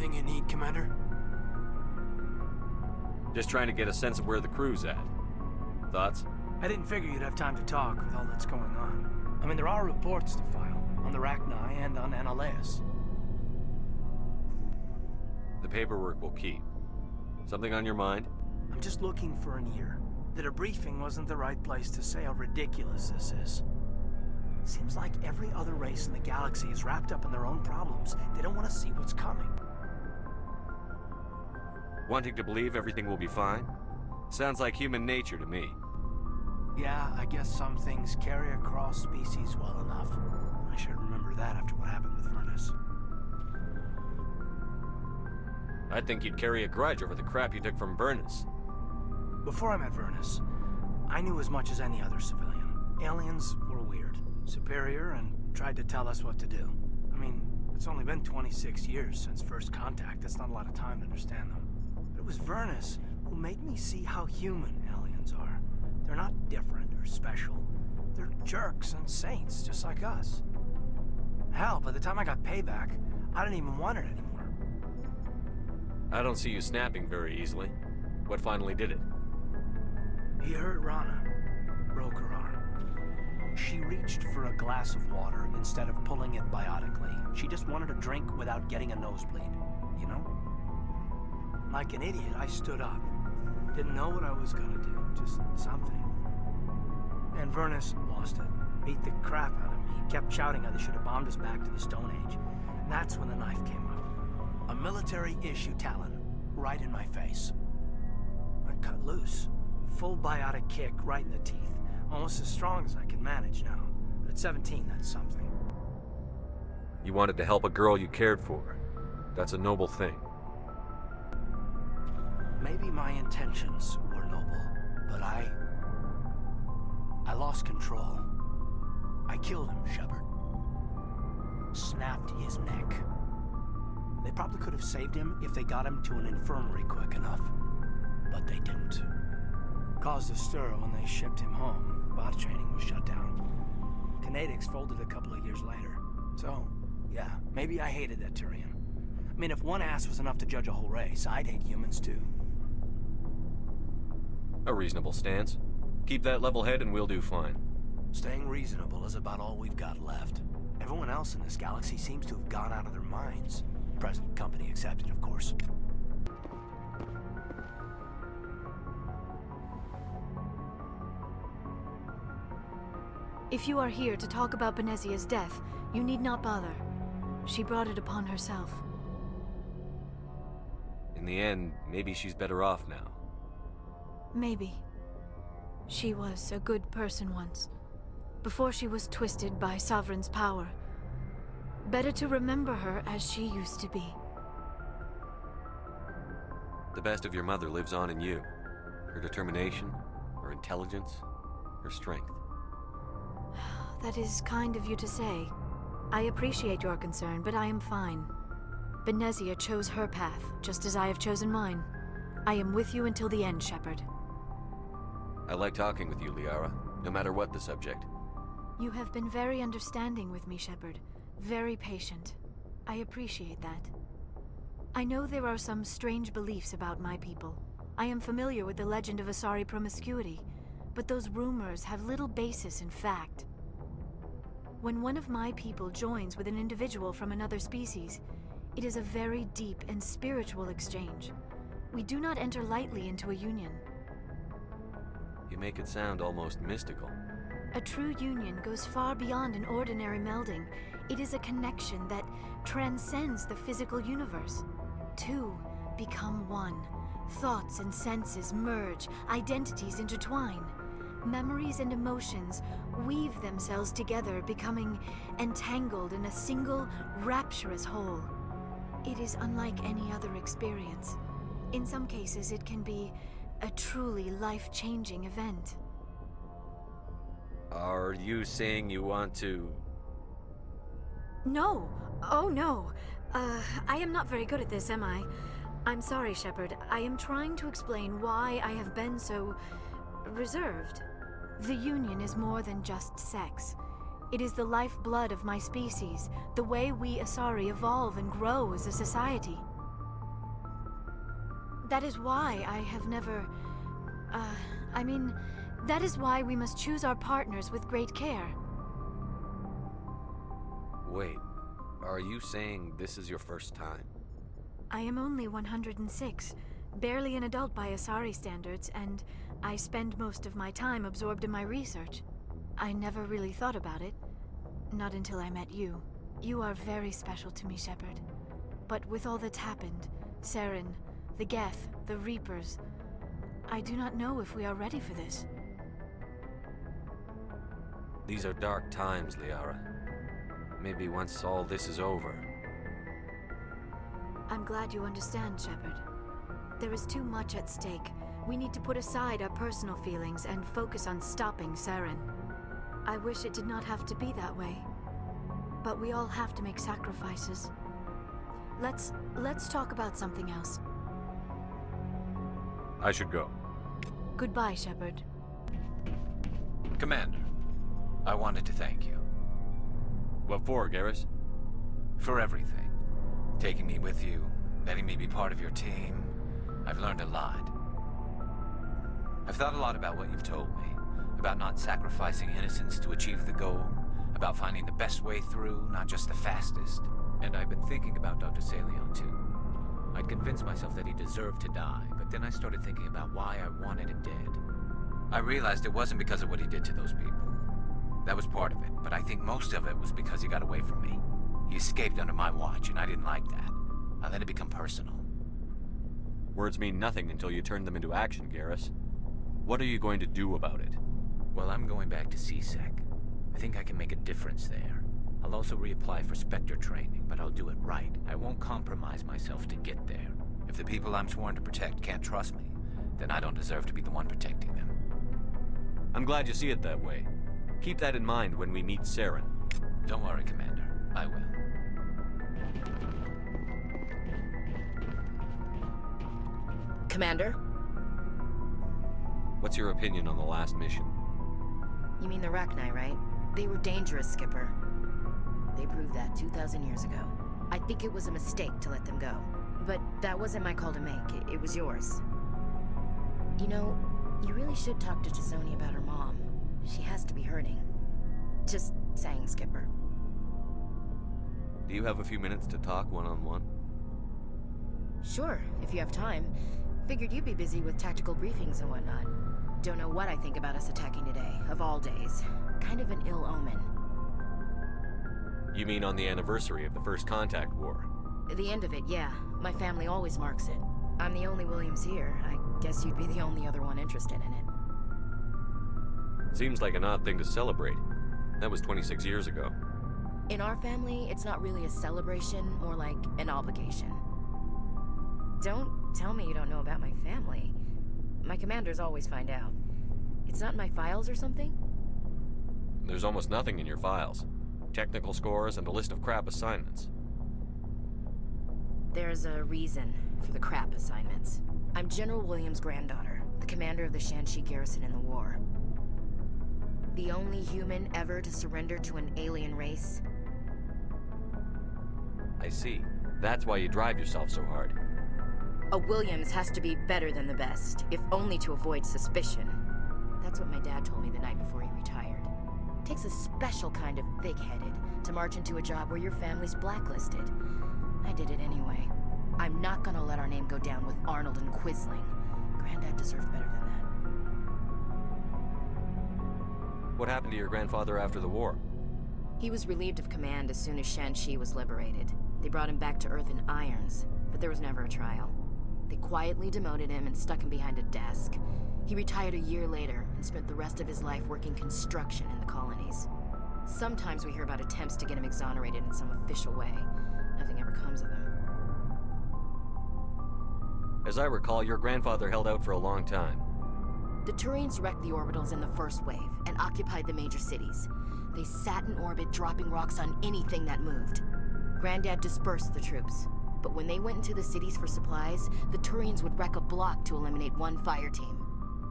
Anything you need, Commander? Just trying to get a sense of where the crew's at. Thoughts? I didn't figure you'd have time to talk with all that's going on. I mean, there are reports to file, on the Rachni and on Annaleus. The paperwork will keep. Something on your mind? I'm just looking for an ear. The debriefing wasn't the right place to say how ridiculous this is. Seems like every other race in the galaxy is wrapped up in their own problems. They don't want to see what's coming. Wanting to believe everything will be fine? Sounds like human nature to me. Yeah, I guess some things carry across species well enough. I should remember that after what happened with Furnace. I think you'd carry a grudge over the crap you took from Vernus. Before I met Vernus, I knew as much as any other civilian. Aliens were weird, superior, and tried to tell us what to do. I mean, it's only been 26 years since first contact. That's not a lot of time to understand them. But it was Vernus who made me see how human aliens are. They're not different or special. They're jerks and saints, just like us. Hell, by the time I got payback, I didn't even want it anymore. I don't see you snapping very easily. What finally did it? He hurt Rana. Broke her arm. She reached for a glass of water instead of pulling it biotically. She just wanted a drink without getting a nosebleed, you know? Like an idiot, I stood up. Didn't know what I was gonna do, just something. And Vernus lost it. Beat the crap out of me. Kept shouting how they should have bombed us back to the Stone Age. And that's when the knife came up. A military-issue talon, right in my face. I cut loose. Full biotic kick right in the teeth. Almost as strong as I can manage now. But at 17, that's something. You wanted to help a girl you cared for. That's a noble thing. Maybe my intentions were noble, but I lost control. I killed him, Shepard. Snapped his neck. They probably could have saved him if they got him to an infirmary quick enough. But they didn't. Caused a stir when they shipped him home. Bot training was shut down. Kinetics folded a couple of years later. So, yeah, maybe I hated that Turian. I mean, if one ass was enough to judge a whole race, I'd hate humans too. A reasonable stance. Keep that level head and we'll do fine. Staying reasonable is about all we've got left. Everyone else in this galaxy seems to have gone out of their minds. Present company accepted, of course. If you are here to talk about Benezia's death, you need not bother. She brought it upon herself. In the end, maybe she's better off now. Maybe. She was a good person once, before she was twisted by Sovereign's power. Better to remember her as she used to be. The best of your mother lives on in you. Her determination, her intelligence, her strength. That is kind of you to say. I appreciate your concern, but I am fine. Benezia chose her path, just as I have chosen mine. I am with you until the end, Shepard. I like talking with you, Liara, no matter what the subject. You have been very understanding with me, Shepard. Very patient. I appreciate that. I know there are some strange beliefs about my people. I am familiar with the legend of Asari promiscuity, but those rumors have little basis in fact. When one of my people joins with an individual from another species, it is a very deep and spiritual exchange. We do not enter lightly into a union. You make it sound almost mystical. A true union goes far beyond an ordinary melding. It is a connection that transcends the physical universe. Two become one. Thoughts and senses merge, identities intertwine. Memories and emotions weave themselves together, becoming entangled in a single, rapturous whole. It is unlike any other experience. In some cases, it can be a truly life-changing event. Are you saying you want to... No. Oh, no. I am not very good at this, am I? I'm sorry, Shepard. I am trying to explain why I have been so... reserved. The Union is more than just sex. It is the lifeblood of my species, the way we Asari evolve and grow as a society. That is why I have never... I mean, that is why we must choose our partners with great care. Wait, are you saying this is your first time? I am only 106, barely an adult by Asari standards, and I spend most of my time absorbed in my research. I never really thought about it. Not until I met you. You are very special to me, Shepard. But with all that's happened, Saren, the Geth, the Reapers, I do not know if we are ready for this. These are dark times, Liara. Maybe once all this is over. I'm glad you understand, Shepard. There is too much at stake. We need to put aside our personal feelings and focus on stopping Saren. I wish it did not have to be that way. But we all have to make sacrifices. Let's talk about something else. I should go. Goodbye, Shepard. Commander, I wanted to thank you. What for, Garrus? For everything. Taking me with you, letting me be part of your team. I've learned a lot. I've thought a lot about what you've told me. About not sacrificing innocence to achieve the goal. About finding the best way through, not just the fastest. And I've been thinking about Dr. Saleon too. I'd convinced myself that he deserved to die, but then I started thinking about why I wanted him dead. I realized it wasn't because of what he did to those people. That was part of it, but I think most of it was because he got away from me. He escaped under my watch, and I didn't like that. I let it become personal. Words mean nothing until you turn them into action, Garrus. What are you going to do about it? Well, I'm going back to CSEC. I think I can make a difference there. I'll also reapply for Spectre training, but I'll do it right. I won't compromise myself to get there. If the people I'm sworn to protect can't trust me, then I don't deserve to be the one protecting them. I'm glad you see it that way. Keep that in mind when we meet Saren. Don't worry, Commander. I will. Commander? What's your opinion on the last mission? You mean the Rachni, right? They were dangerous, Skipper. They proved that 2,000 years ago. I think it was a mistake to let them go. But that wasn't my call to make. It was yours. You know, you really should talk to T'Soni about her mom. She has to be hurting. Just saying, Skipper. Do you have a few minutes to talk one-on-one? Sure, if you have time. Figured you'd be busy with tactical briefings and whatnot. Don't know what I think about us attacking today, of all days. Kind of an ill omen. You mean on the anniversary of the First Contact War? The end of it, yeah. My family always marks it. I'm the only Williams here. I guess you'd be the only other one interested in it. Seems like an odd thing to celebrate. That was 26 years ago. In our family, it's not really a celebration, more like an obligation. Don't tell me you don't know about my family. My commanders always find out. It's not in my files or something? There's almost nothing in your files. Technical scores and a list of crap assignments. There's a reason for the crap assignments. I'm General Williams' granddaughter, the commander of the Shanxi garrison in the war. The only human ever to surrender to an alien race. I see. That's why you drive yourself so hard. A Williams has to be better than the best, if only to avoid suspicion. That's what my dad told me the night before he retired. Takes a special kind of thick-headed to march into a job where your family's blacklisted. I did it anyway. I'm not gonna let our name go down with Arnold and Quisling. Granddad deserved better than that. What happened to your grandfather after the war? He was relieved of command as soon as Shanxi was liberated. They brought him back to Earth in irons, but there was never a trial. They quietly demoted him and stuck him behind a desk. He retired a year later and spent the rest of his life working construction in the colonies. Sometimes we hear about attempts to get him exonerated in some official way. Nothing ever comes of them. As I recall, your grandfather held out for a long time. The Turians wrecked the orbitals in the first wave and occupied the major cities. They sat in orbit, dropping rocks on anything that moved. Granddad dispersed the troops, but when they went into the cities for supplies, the Turians would wreck a block to eliminate one fire team.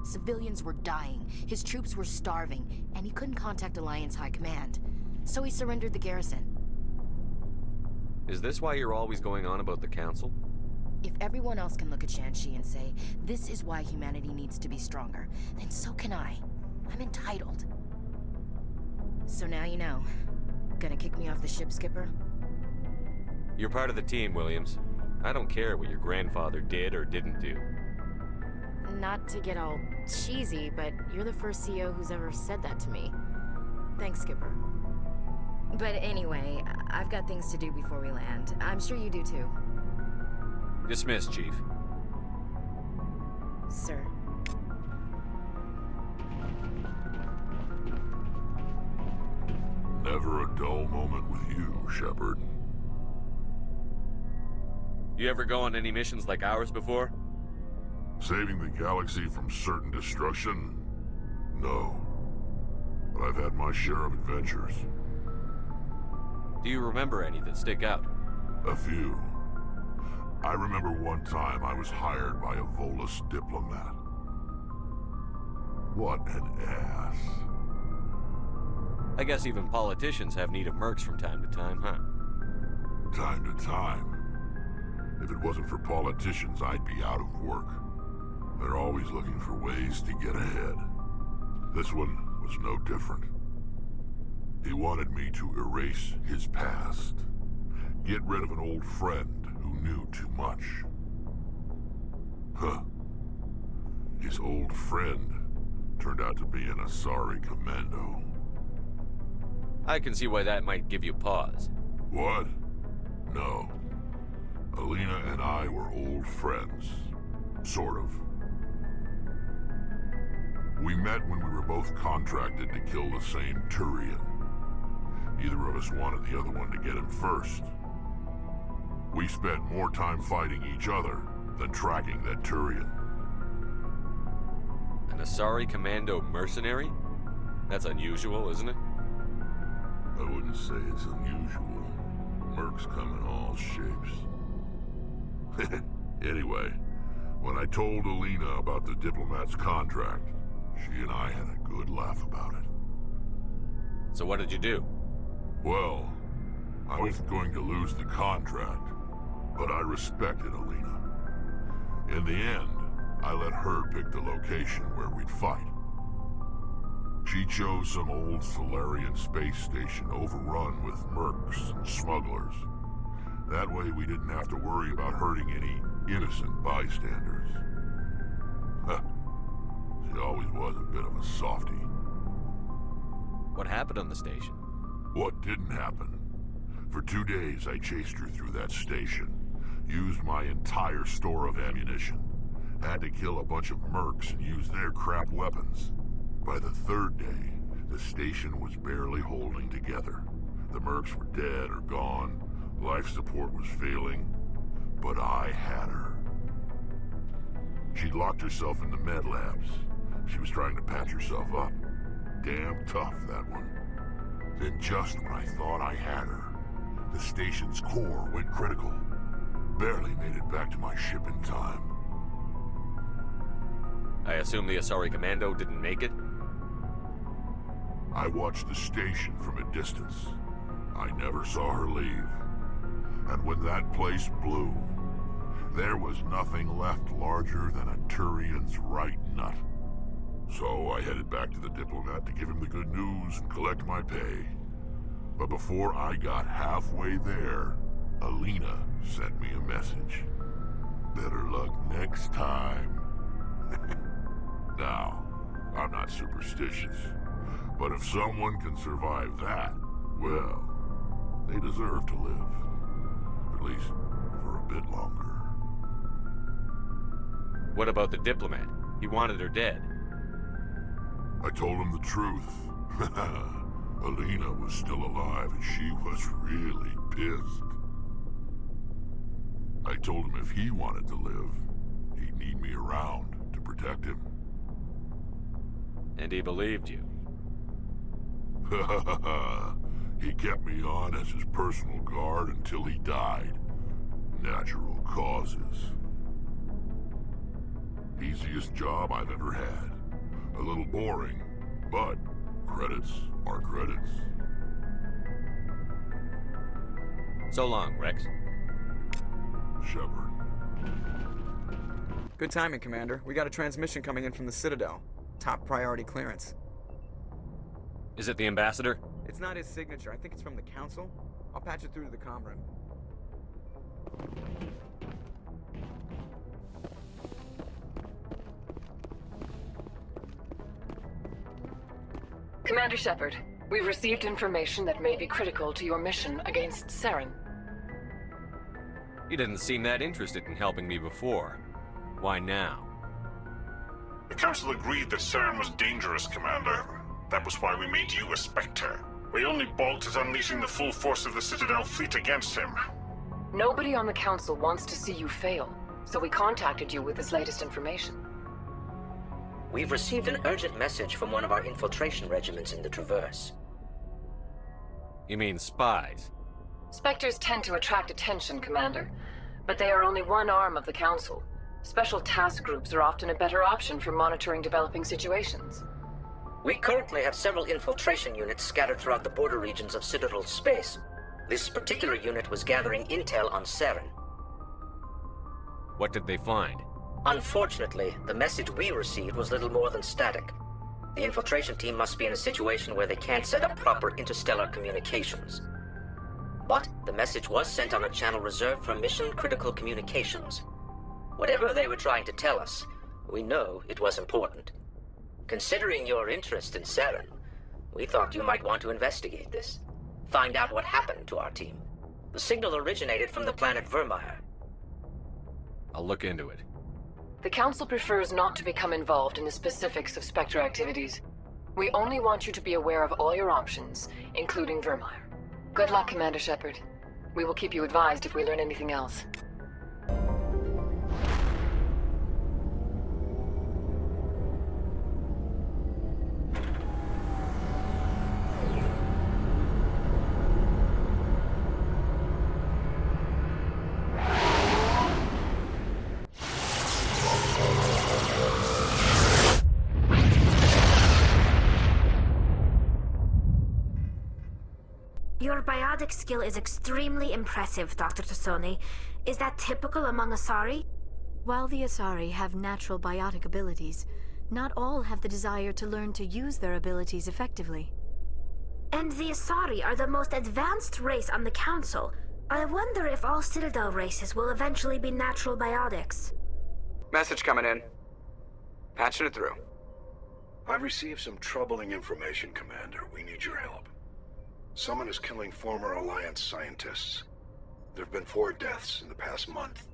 Civilians were dying, his troops were starving, and he couldn't contact Alliance High Command. So he surrendered the garrison. Is this why you're always going on about the Council? If everyone else can look at Shanxi and say, this is why humanity needs to be stronger, then so can I. I'm entitled. So now you know. Gonna kick me off the ship, Skipper? You're part of the team, Williams. I don't care what your grandfather did or didn't do. Not to get all cheesy, but you're the first CEO who's ever said that to me. Thanks, Skipper. But anyway, I've got things to do before we land. I'm sure you do too. Dismissed, Chief. Sir. Never a dull moment with you, Shepard. You ever go on any missions like ours before? Saving the galaxy from certain destruction? No. But I've had my share of adventures. Do you remember any that stick out? A few. I remember one time I was hired by a Volus diplomat. What an ass. I guess even politicians have need of mercs from time to time, huh? Time to time. If it wasn't for politicians, I'd be out of work. They're always looking for ways to get ahead. This one was no different. He wanted me to erase his past. Get rid of an old friend who knew too much. Huh. His old friend turned out to be an Asari commando. I can see why that might give you pause. What? No. Alina and I were old friends. Sort of. We met when we were both contracted to kill the same Turian. Neither of us wanted the other one to get him first. We spent more time fighting each other than tracking that Turian. An Asari commando mercenary? That's unusual, isn't it? I wouldn't say it's unusual. Mercs come in all shapes. Anyway, when I told Alina about the diplomat's contract, she and I had a good laugh about it. So what did you do? Well, I wasn't going to lose the contract, but I respected Alina. In the end, I let her pick the location where we'd fight. She chose some old Solarian space station overrun with mercs and smugglers. That way we didn't have to worry about hurting any innocent bystanders. She always was a bit of a softie. What happened on the station? What didn't happen? For 2 days I chased her through that station. Used my entire store of ammunition. Had to kill a bunch of mercs and use their crap weapons. By the 3rd day, the station was barely holding together. The mercs were dead or gone. Life support was failing. But I had her. She'd locked herself in the med labs. She was trying to patch herself up. Damn tough, that one. Then just when I thought I had her, the station's core went critical. Barely made it back to my ship in time. I assume the Asari commando didn't make it? I watched the station from a distance. I never saw her leave. And when that place blew, there was nothing left larger than a Turian's right nut. So I headed back to the diplomat to give him the good news and collect my pay. But before I got halfway there, Alina sent me a message. Better luck next time. Now, I'm not superstitious, but if someone can survive that, well, they deserve to live. At least for a bit longer. What about the diplomat? He wanted her dead. I told him the truth. Alina was still alive and she was really pissed. I told him if he wanted to live, he'd need me around to protect him. And he believed you. He kept me on as his personal guard until he died. Natural causes. Easiest job I've ever had. A little boring, but credits are credits. So long, Rex. Shepard. Good timing, Commander. We got a transmission coming in from the Citadel. Top priority clearance. Is it the ambassador? It's not his signature. I think it's from the Council. I'll patch it through to the comm room. Commander Shepard, we've received information that may be critical to your mission against Saren. You didn't seem that interested in helping me before. Why now? The Council agreed that Saren was dangerous, Commander. That was why we made you a Spectre. We only balked at unleashing the full force of the Citadel fleet against him. Nobody on the Council wants to see you fail, so we contacted you with this latest information. We've received an urgent message from one of our infiltration regiments in the Traverse. You mean spies? Spectres tend to attract attention, Commander, but they are only one arm of the Council. Special task groups are often a better option for monitoring developing situations. We currently have several infiltration units scattered throughout the border regions of Citadel space. This particular unit was gathering intel on Saren. What did they find? Unfortunately, the message we received was little more than static. The infiltration team must be in a situation where they can't set up proper interstellar communications. But the message was sent on a channel reserved for mission-critical communications. Whatever they were trying to tell us, we know it was important. Considering your interest in Saren, we thought you might want to investigate this. Find out what happened to our team. The signal originated from the planet Virmire. I'll look into it. The Council prefers not to become involved in the specifics of Spectre activities. We only want you to be aware of all your options, including Virmire. Good luck, Commander Shepard. We will keep you advised if we learn anything else. Your biotic skill is extremely impressive, Dr. Tassoni. Is that typical among Asari? While the Asari have natural biotic abilities, not all have the desire to learn to use their abilities effectively. And the Asari are the most advanced race on the Council. I wonder if all Citadel races will eventually be natural biotics. Message coming in. Patching it through. I've received some troubling information, Commander. We need your help. Someone is killing former Alliance scientists. There have been 4 deaths in the past month.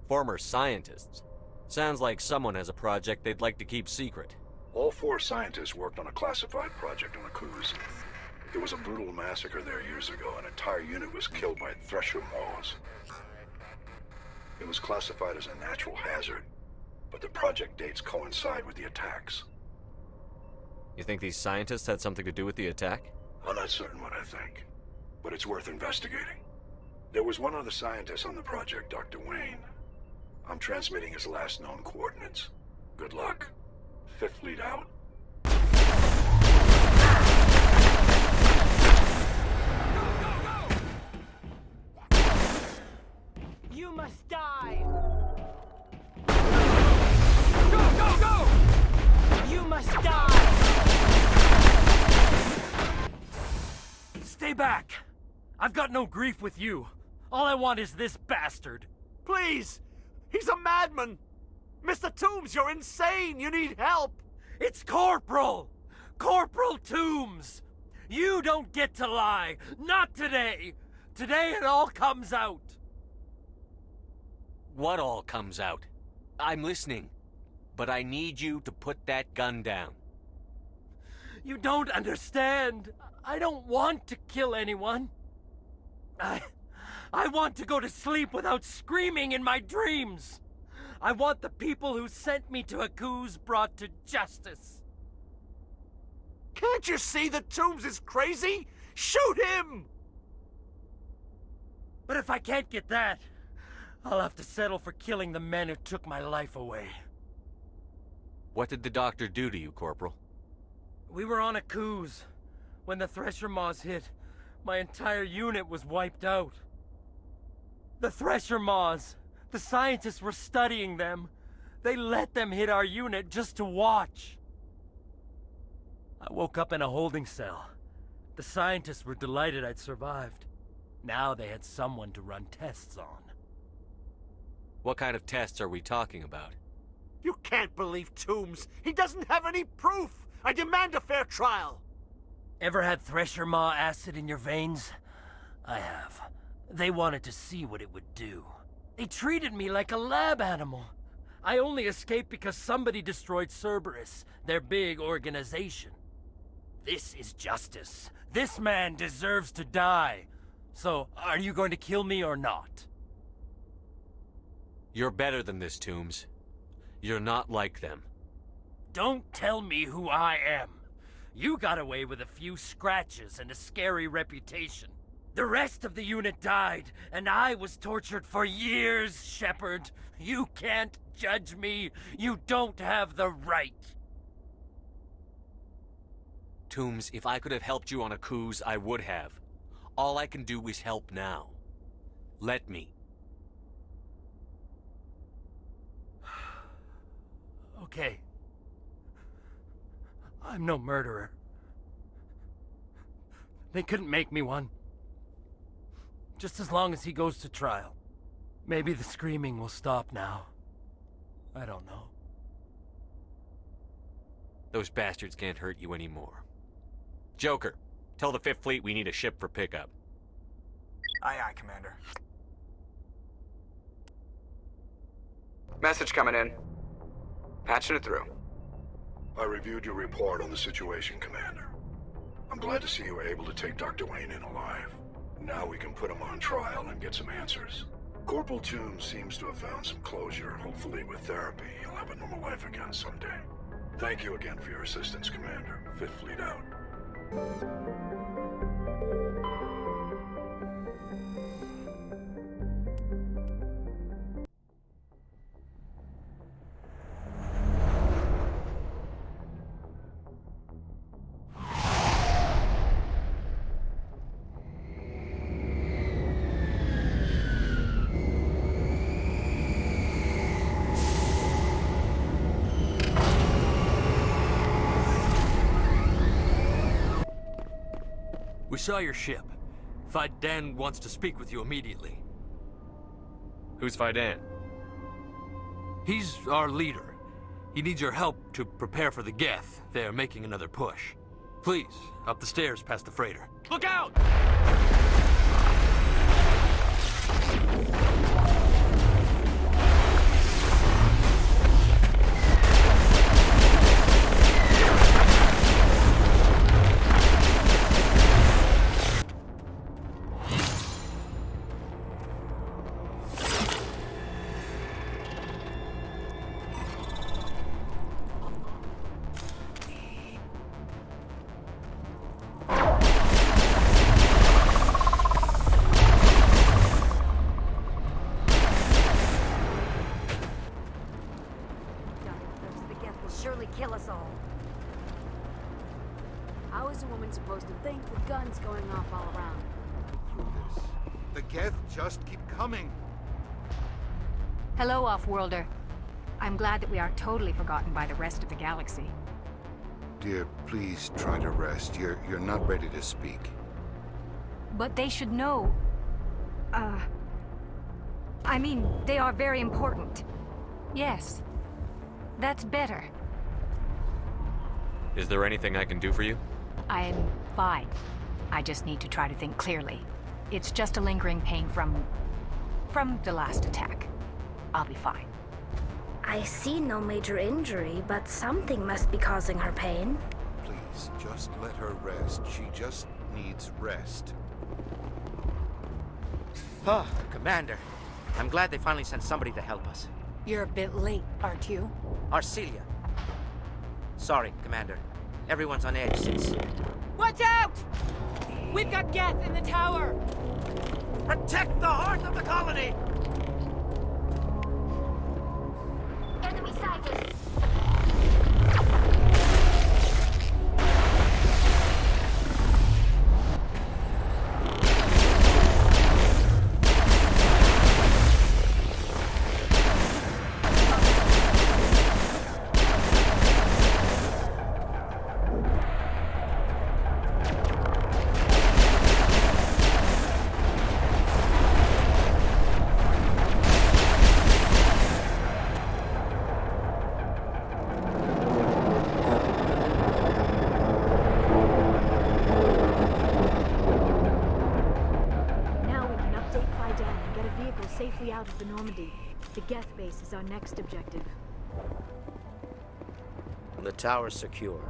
Former scientists? Sounds like someone has a project they'd like to keep secret. All 4 scientists worked on a classified project on the Cruise. There was a brutal massacre there years ago. An entire unit was killed by Thresher Maws. It was classified as a natural hazard, but the project dates coincide with the attacks. You think these scientists had something to do with the attack? I'm not certain what I think, but it's worth investigating. There was one other scientist on the project, Dr. Wayne. I'm transmitting his last known coordinates. Good luck. 5th Fleet out. You must die! Go! You must die! Stay back! I've got no grief with you. All I want is this bastard. Please! He's a madman! Mr. Toombs, you're insane! You need help! It's Corporal! Corporal Toombs! You don't get to lie! Not today! Today it all comes out! What all comes out? I'm listening. But I need you to put that gun down. You don't understand. I don't want to kill anyone. I want to go to sleep without screaming in my dreams. I want the people who sent me to Akuz brought to justice. Can't you see that Toombs is crazy? Shoot him! But if I can't get that, I'll have to settle for killing the men who took my life away. What did the doctor do to you, Corporal? We were on Akuz. When the Thresher Maws hit, my entire unit was wiped out. The Thresher Maws, The scientists were studying them. They let them hit our unit just to watch. I woke up in a holding cell. The scientists were delighted I'd survived. Now they had someone to run tests on. What kind of tests are we talking about? You can't believe Toombs. He doesn't have any proof. I demand a fair trial. Ever had Thresher Maw acid in your veins? I have. They wanted to see what it would do. They treated me like a lab animal. I only escaped because somebody destroyed Cerberus, their big organization. This is justice. This man deserves to die. So, are you going to kill me or not? You're better than this, Toombs. You're not like them. Don't tell me who I am. You got away with a few scratches and a scary reputation. The rest of the unit died, and I was tortured for years, Shepard. You can't judge me. You don't have the right. Toombs, if I could have helped you on a cruise, I would have. All I can do is help now. Let me. Okay. I'm no murderer. They couldn't make me one. Just as long as he goes to trial. Maybe the screaming will stop now. I don't know. Those bastards can't hurt you anymore. Joker, tell the 5th Fleet we need a ship for pickup. Aye, aye, Commander. Message coming in. Patching it through. I reviewed your report on the situation, Commander. I'm glad to see you were able to take Dr. Wayne in alive. Now we can put him on trial and get some answers. Corporal Toombs seems to have found some closure. Hopefully with therapy, he'll have a normal life again someday. Thank you again for your assistance, Commander. 5th Fleet out. We saw your ship. Fidan wants to speak with you immediately. Who's Fidan? He's our leader. He needs your help to prepare for the Geth. They're making another push. Please, up the stairs past the freighter. Look out! Surely kill us all. How is a woman supposed to think with guns going off all around? Through this. The Geth just keep coming. Hello, Off-Worlder. I'm glad that we aren't totally forgotten by the rest of the galaxy. Dear, please try to rest. You're not ready to speak. But they should know. I mean, they are very important. Yes. That's better. Is there anything I can do for you? I'm fine. I just need to try to think clearly. It's just a lingering pain from the last attack. I'll be fine. I see no major injury, but something must be causing her pain. Please, just let her rest. She just needs rest. Oh, Commander. I'm glad they finally sent somebody to help us. You're a bit late, aren't you? Arcelia. Sorry, Commander. Everyone's on edge since... Watch out! We've got Geth in the tower! Protect the heart of the colony! Enemy sighted! Normandy. The Geth base is our next objective. The tower's secure.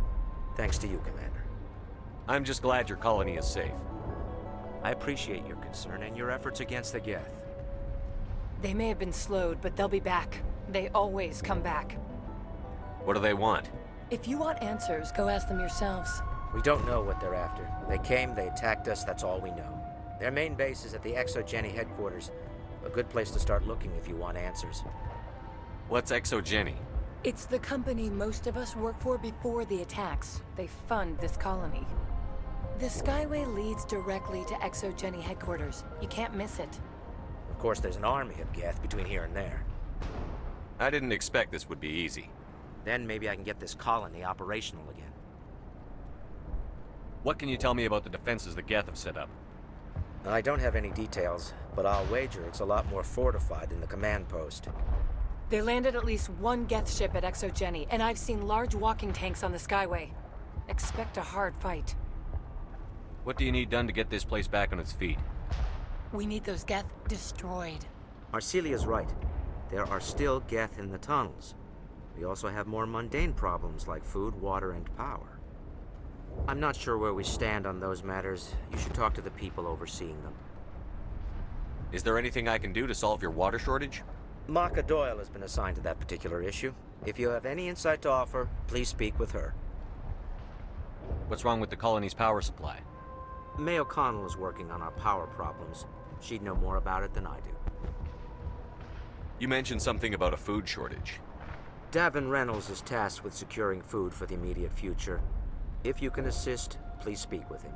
Thanks to you, Commander. I'm just glad your colony is safe. I appreciate your concern and your efforts against the Geth. They may have been slowed, but they'll be back. They always come back. What do they want? If you want answers, go ask them yourselves. We don't know what they're after. They came, they attacked us, that's all we know. Their main base is at the Exogeny headquarters. A good place to start looking if you want answers. What's Exogeny? It's the company most of us work for before the attacks. They fund this colony. The Skyway leads directly to Exogeny headquarters. You can't miss it. Of course, there's an army of Geth between here and there. I didn't expect this would be easy. Then maybe I can get this colony operational again. What can you tell me about the defenses the Geth have set up? I don't have any details, but I'll wager it's a lot more fortified than the command post. They landed at least one Geth ship at Exogeny, and I've seen large walking tanks on the Skyway. Expect a hard fight. What do you need done to get this place back on its feet? We need those Geth destroyed. Arcelia's right. There are still Geth in the tunnels. We also have more mundane problems like food, water, and power. I'm not sure where we stand on those matters. You should talk to the people overseeing them. Is there anything I can do to solve your water shortage? Maka Doyle has been assigned to that particular issue. If you have any insight to offer, please speak with her. What's wrong with the colony's power supply? May O'Connell is working on our power problems. She'd know more about it than I do. You mentioned something about a food shortage. Davin Reynolds is tasked with securing food for the immediate future. If you can assist, please speak with him.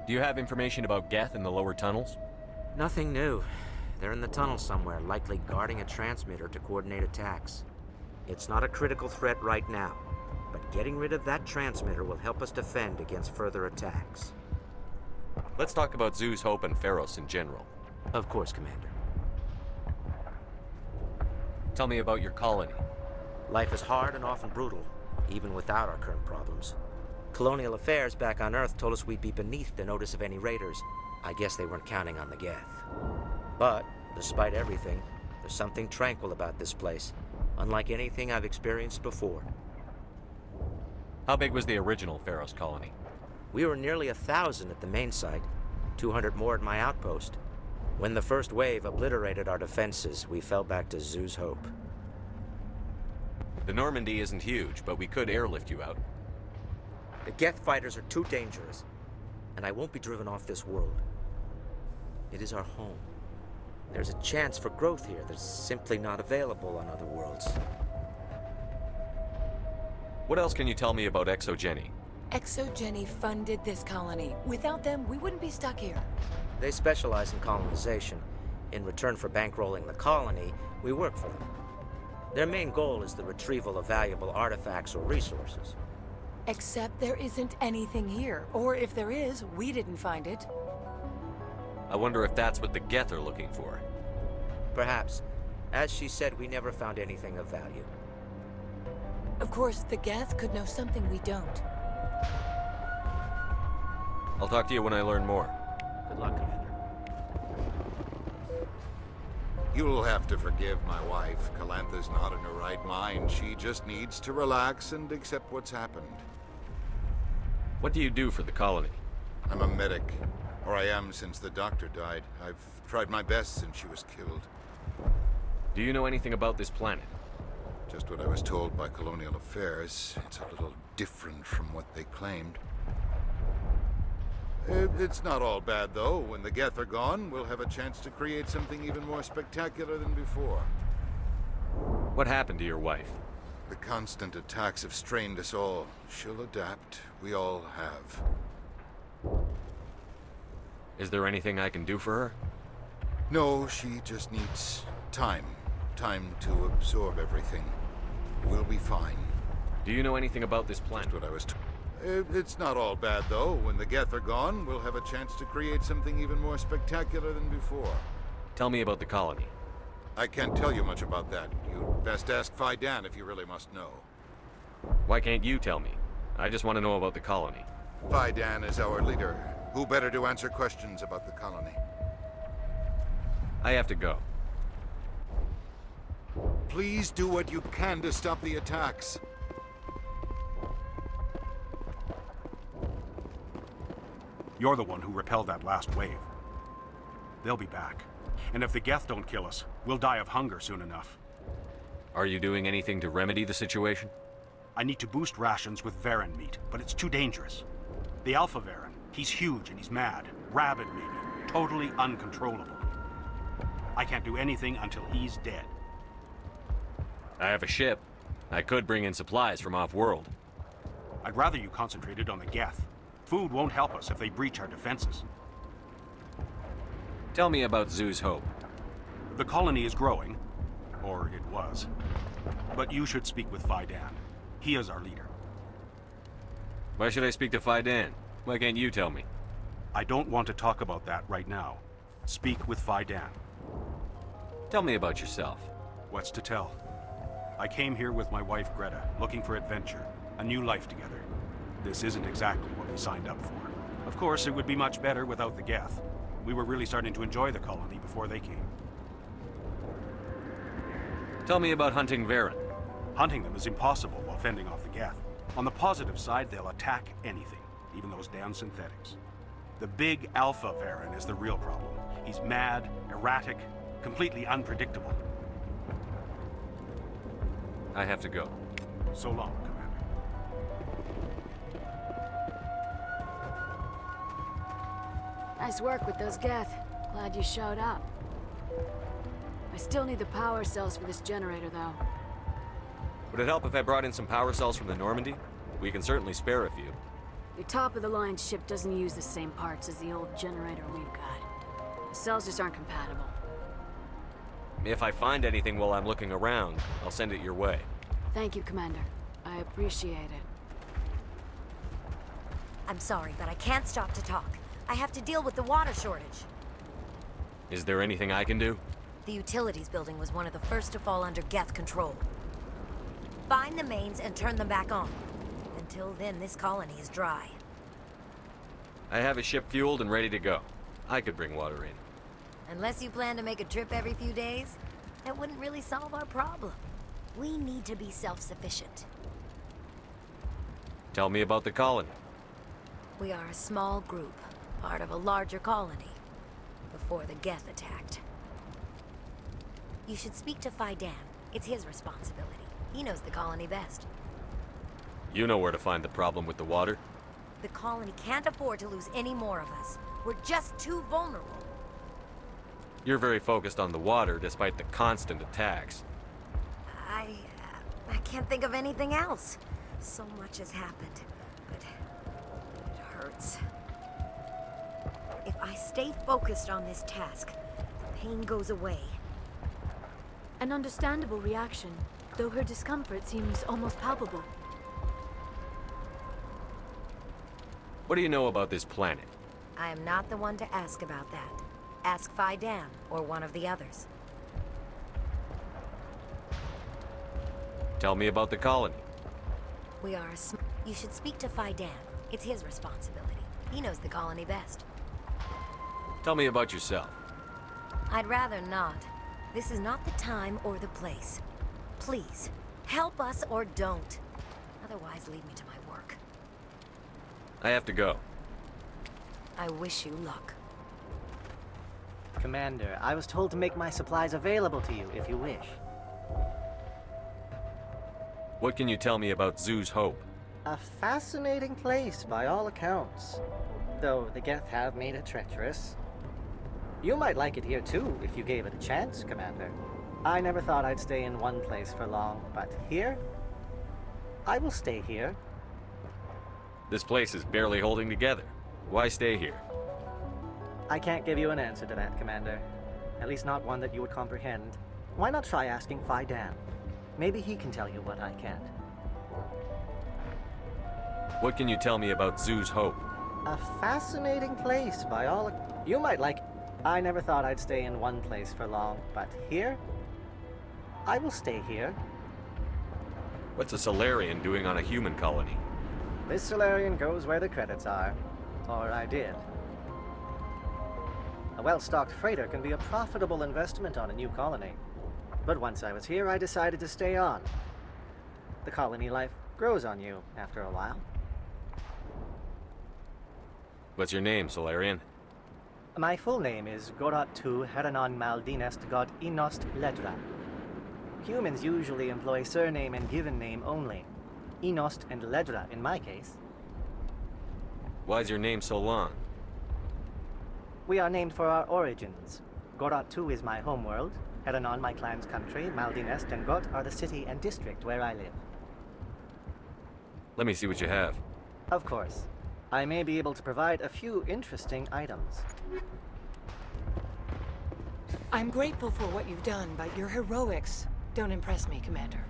Do you have information about Geth in the lower tunnels? Nothing new. They're in the tunnel somewhere, likely guarding a transmitter to coordinate attacks. It's not a critical threat right now, but getting rid of that transmitter will help us defend against further attacks. Let's talk about Zeus, Hope, and Feros in general. Of course, Commander. Tell me about your colony. Life is hard and often brutal, even without our current problems. Colonial affairs back on Earth told us we'd be beneath the notice of any raiders. I guess they weren't counting on the Geth. But, despite everything, there's something tranquil about this place, unlike anything I've experienced before. How big was the original Feros colony? We were nearly 1,000 at the main site, 200 more at my outpost. When the first wave obliterated our defenses, we fell back to Zeus Hope. The Normandy isn't huge, but we could airlift you out. The Geth fighters are too dangerous, and I won't be driven off this world. It is our home. There's a chance for growth here that's simply not available on other worlds. What else can you tell me about Exogeny? Exogeny funded this colony. Without them, we wouldn't be stuck here. They specialize in colonization. In return for bankrolling the colony, we work for them. Their main goal is the retrieval of valuable artifacts or resources. Except there isn't anything here. Or if there is, we didn't find it. I wonder if that's what the Geth are looking for. Perhaps. As she said, we never found anything of value. Of course, the Geth could know something we don't. I'll talk to you when I learn more. Good luck, Commander. You'll have to forgive my wife. Calantha's not in her right mind. She just needs to relax and accept what's happened. What do you do for the colony? I'm a medic. Or I am since the doctor died. I've tried my best since she was killed. Do you know anything about this planet? Just what I was told by Colonial Affairs. It's a little different from what they claimed. It's not all bad, though. When the Geth are gone, we'll have a chance to create something even more spectacular than before. What happened to your wife? The constant attacks have strained us all. She'll adapt. We all have. Is there anything I can do for her? No, she just needs time. Time to absorb everything. We'll be fine. Do you know anything about this planet? Just what I was told. It's not all bad, though. When the Geth are gone, we'll have a chance to create something even more spectacular than before. Tell me about the colony. I can't tell you much about that. You'd best ask Fidan if you really must know. Why can't you tell me? I just want to know about the colony. Fidan is our leader. Who better to answer questions about the colony? I have to go. Please do what you can to stop the attacks. You're the one who repelled that last wave. They'll be back. And if the Geth don't kill us, we'll die of hunger soon enough. Are you doing anything to remedy the situation? I need to boost rations with Varen meat, but it's too dangerous. The Alpha Varen, he's huge and he's mad. Rabid maybe. Totally uncontrollable. I can't do anything until he's dead. I have a ship. I could bring in supplies from off-world. I'd rather you concentrated on the Geth. Food won't help us if they breach our defenses. Tell me about Zoo's Hope. The colony is growing. Or it was. But you should speak with Faidan. He is our leader. Why should I speak to Faidan? Why can't you tell me? I don't want to talk about that right now. Speak with Faidan. Tell me about yourself. What's to tell? I came here with my wife Greta, looking for adventure, a new life together. This isn't exactly what we signed up for. Of course, it would be much better without the Geth. We were really starting to enjoy the colony before they came. Tell me about hunting Varen. Hunting them is impossible while fending off the Geth. On the positive side, they'll attack anything, even those damn synthetics. The big Alpha Varen is the real problem. He's mad, erratic, completely unpredictable. I have to go. So long, Commander. Nice work with those Geth. Glad you showed up. I still need the power cells for this generator, though. Would it help if I brought in some power cells from the Normandy? We can certainly spare a few. Your top-of-the-line ship doesn't use the same parts as the old generator we've got. The cells just aren't compatible. If I find anything while I'm looking around, I'll send it your way. Thank you, Commander. I appreciate it. I'm sorry, but I can't stop to talk. I have to deal with the water shortage. Is there anything I can do? The utilities building was one of the first to fall under Geth control. Find the mains and turn them back on. Until then, this colony is dry. I have a ship fueled and ready to go. I could bring water in. Unless you plan to make a trip every few days, that wouldn't really solve our problem. We need to be self-sufficient. Tell me about the colony. We are a small group, part of a larger colony, before the Geth attacked. You should speak to Faidan. It's his responsibility. He knows the colony best. You know where to find the problem with the water? The colony can't afford to lose any more of us. We're just too vulnerable. You're very focused on the water despite the constant attacks. I can't think of anything else. So much has happened, but it hurts. If I stay focused on this task, the pain goes away. An understandable reaction, though her discomfort seems almost palpable. What do you know about this planet? I am not the one to ask about that. Ask Faidan or one of the others. Tell me about the colony. We are you should speak to Faidan. It's his responsibility. He knows the colony best. Tell me about yourself. I'd rather not. This is not the time or the place. Please, help us or don't. Otherwise, leave me to my work. I have to go. I wish you luck. Commander, I was told to make my supplies available to you if you wish. What can you tell me about Zoo's Hope? A fascinating place by all accounts. Though the Geth have made it treacherous. You might like it here too, if you gave it a chance, Commander. I never thought I'd stay in one place for long, but here? I will stay here. This place is barely holding together. Why stay here? I can't give you an answer to that, Commander. At least not one that you would comprehend. Why not try asking Faidan? Maybe he can tell you what I can't. What can you tell me about Zoo's Hope? A fascinating place by all... You might like... I never thought I'd stay in one place for long, but here? I will stay here. What's a Solarian doing on a human colony? This Solarian goes where the credits are. Or I did. A well-stocked freighter can be a profitable investment on a new colony. But once I was here, I decided to stay on. The colony life grows on you after a while. What's your name, Solarian? My full name is Gorat-tu Heranon Maldinest God Inost Ledra. Humans usually employ surname and given name only. Inost and Ledra in my case. Why's your name so long? We are named for our origins. Gorat-tu is my homeworld, Heranon my clan's country, Maldinest and Got are the city and district where I live. Let me see what you have. Of course. I may be able to provide a few interesting items. I'm grateful for what you've done, but your heroics don't impress me, Commander.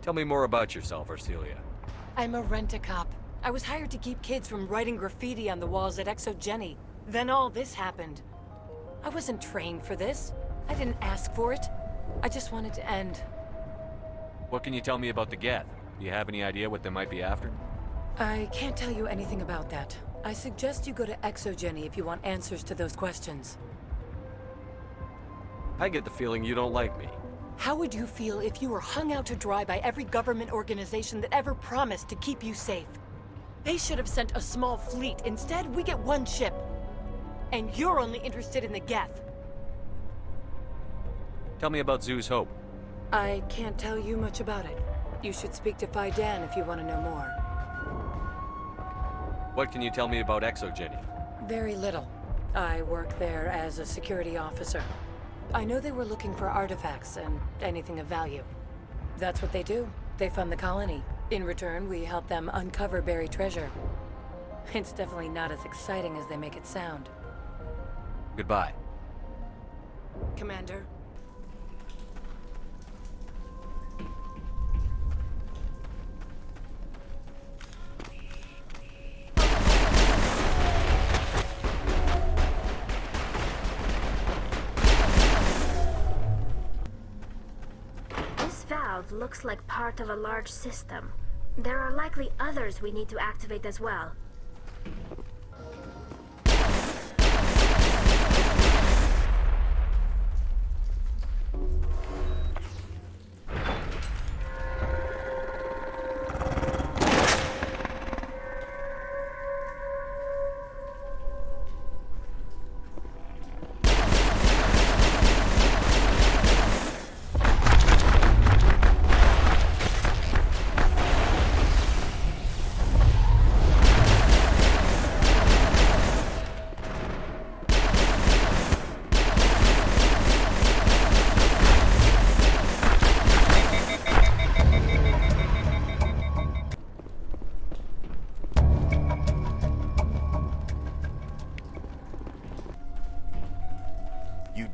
Tell me more about yourself, Arcelia. I'm a rent-a-cop. I was hired to keep kids from writing graffiti on the walls at Exogeny. Then all this happened. I wasn't trained for this. I didn't ask for it. I just wanted to end. What can you tell me about the Geth? Do you have any idea what they might be after? I can't tell you anything about that. I suggest you go to Exogeny if you want answers to those questions. I get the feeling you don't like me. How would you feel if you were hung out to dry by every government organization that ever promised to keep you safe? They should have sent a small fleet. Instead, we get one ship. And you're only interested in the Geth. Tell me about Zoo's Hope. I can't tell you much about it. You should speak to Faidan if you want to know more. What can you tell me about Exogeny? Very little. I work there as a security officer. I know they were looking for artifacts and anything of value. That's what they do. They fund the colony. In return, we help them uncover buried treasure. It's definitely not as exciting as they make it sound. Goodbye. Commander. This valve looks like part of a large system. There are likely others we need to activate as well.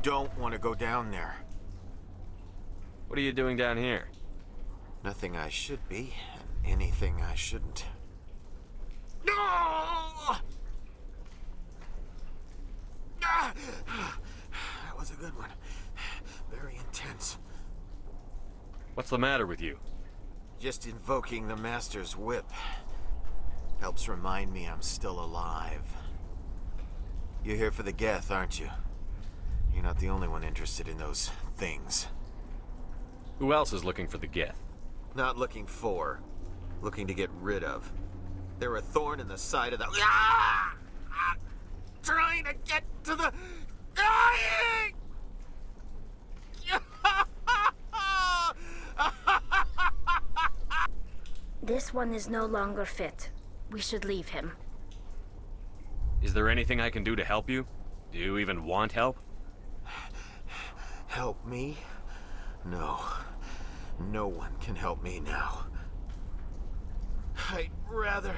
Don't want to go down there. What are you doing down here? Nothing I should be, and anything I shouldn't. No! That was a good one. Very intense. What's the matter with you? Just invoking the Master's whip helps remind me I'm still alive. You're here for the Geth, aren't you? You're not the only one interested in those things. Who else is looking for the Geth? Not looking for. Looking to get rid of. They're a thorn in the side of the... Ah! I'm trying to get to the... Dying! This one is no longer fit. We should leave him. Is there anything I can do to help you? Do you even want help? Help me? No. No one can help me now. I'd rather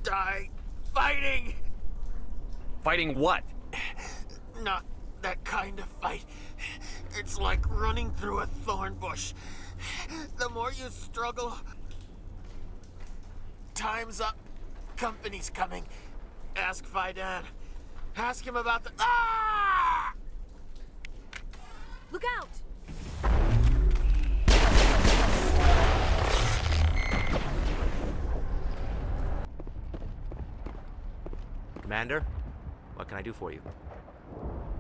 die fighting! Fighting what? Not that kind of fight. It's like running through a thorn bush. The more you struggle... Time's up. Company's coming. Ask Faidan. Ask him about the... Ah! Look out! Commander, what can I do for you?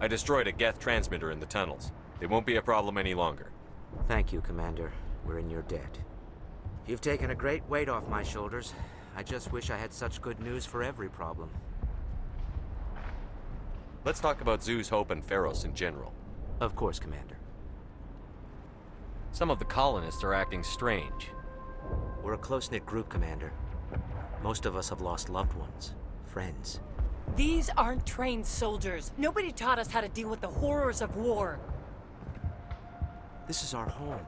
I destroyed a Geth transmitter in the tunnels. It won't be a problem any longer. Thank you, Commander. We're in your debt. You've taken a great weight off my shoulders. I just wish I had such good news for every problem. Let's talk about Zoo's Hope and Feros in general. Of course, Commander. Some of the colonists are acting strange. We're a close-knit group, Commander. Most of us have lost loved ones, friends. These aren't trained soldiers. Nobody taught us how to deal with the horrors of war. This is our home.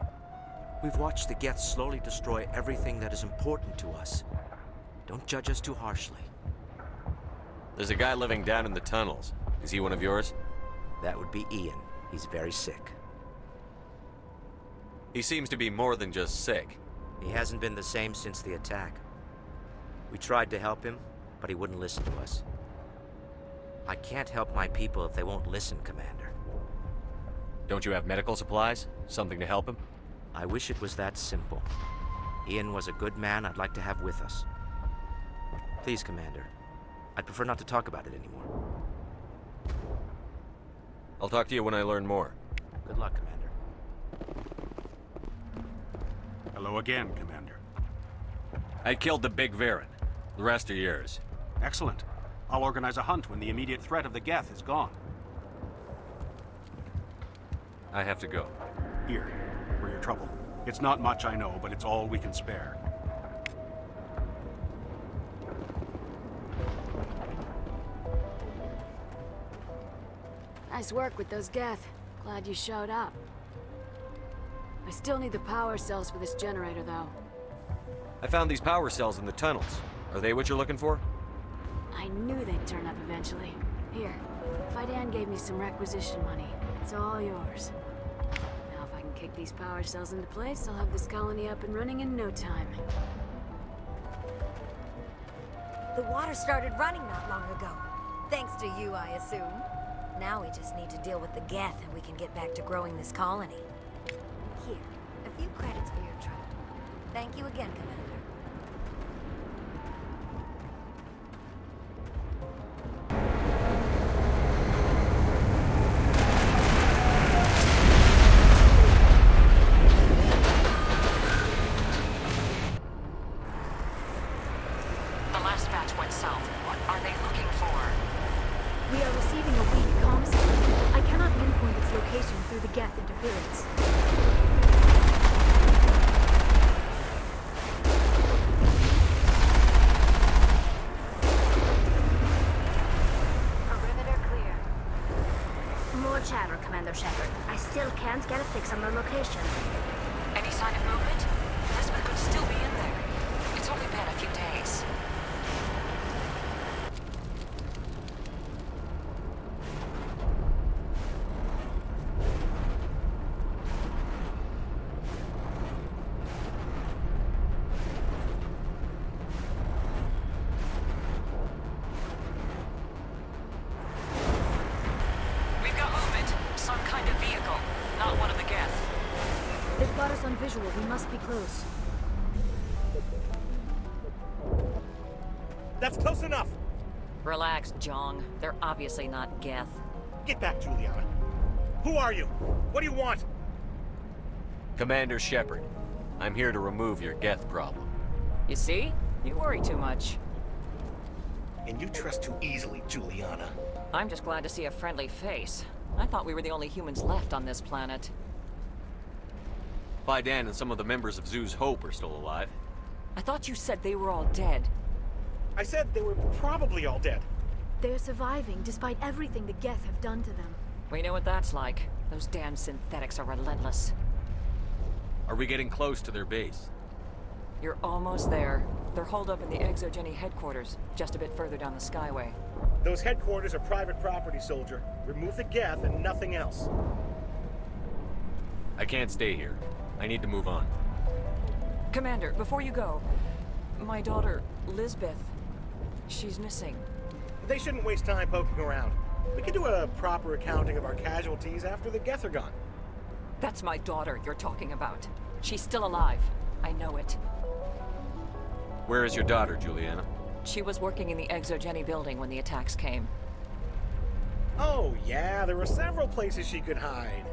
We've watched the Geth slowly destroy everything that is important to us. Don't judge us too harshly. There's a guy living down in the tunnels. Is he one of yours? That would be Ian. He's very sick. He seems to be more than just sick. He hasn't been the same since the attack. We tried to help him, but he wouldn't listen to us. I can't help my people if they won't listen, Commander. Don't you have medical supplies? Something to help him? I wish it was that simple. Ian was a good man I'd like to have with us. Please, Commander. I'd prefer not to talk about it anymore. I'll talk to you when I learn more. Good luck, Commander. Hello again, Commander. I killed the big Varen. The rest are yours. Excellent. I'll organize a hunt when the immediate threat of the Geth is gone. I have to go. Here, for your trouble. It's not much, I know, but it's all we can spare. Nice work with those Geth. Glad you showed up. I still need the power cells for this generator, though. I found these power cells in the tunnels. Are they what you're looking for? I knew they'd turn up eventually. Here, Fidan gave me some requisition money. It's all yours. Now if I can kick these power cells into place, I'll have this colony up and running in no time. The water started running not long ago. Thanks to you, I assume. Now we just need to deal with the Geth and we can get back to growing this colony. Here, a few credits for your trouble. Thank you again, Commander. The last batch went south. What are they looking for? We are receiving a weak comm signal. I cannot pinpoint its location through the Geth interference. Perimeter clear. More chatter, Commander Shepard. I still can't get a fix on the location. Any sign of movement? Lisbeth could still be in there. It's only been a few days. We've got movement. Some kind of vehicle. Not one of the Geth. They've got us on visual. We must be close. That's close enough! Relax, Jong. They're obviously not Geth. Get back, Juliana. Who are you? What do you want? Commander Shepard. I'm here to remove your Geth problem. You see? You worry too much. And you trust too easily, Juliana. I'm just glad to see a friendly face. I thought we were the only humans left on this planet. Fidan and some of the members of Zoo's Hope are still alive. I thought you said they were all dead. I said they were probably all dead. They're surviving despite everything the Geth have done to them. We know what that's like. Those damn synthetics are relentless. Are we getting close to their base? You're almost there. They're holed up in the Exogeny headquarters, just a bit further down the Skyway. Those headquarters are private property, soldier. Remove the Geth and nothing else. I can't stay here. I need to move on. Commander, before you go, my daughter, Lisbeth, she's missing. They shouldn't waste time poking around. We can do a proper accounting of our casualties after the Geth are gone. That's my daughter you're talking about. She's still alive. I know it. Where is your daughter, Juliana? She was working in the Exogeny building when the attacks came. Oh, yeah, there were several places she could hide.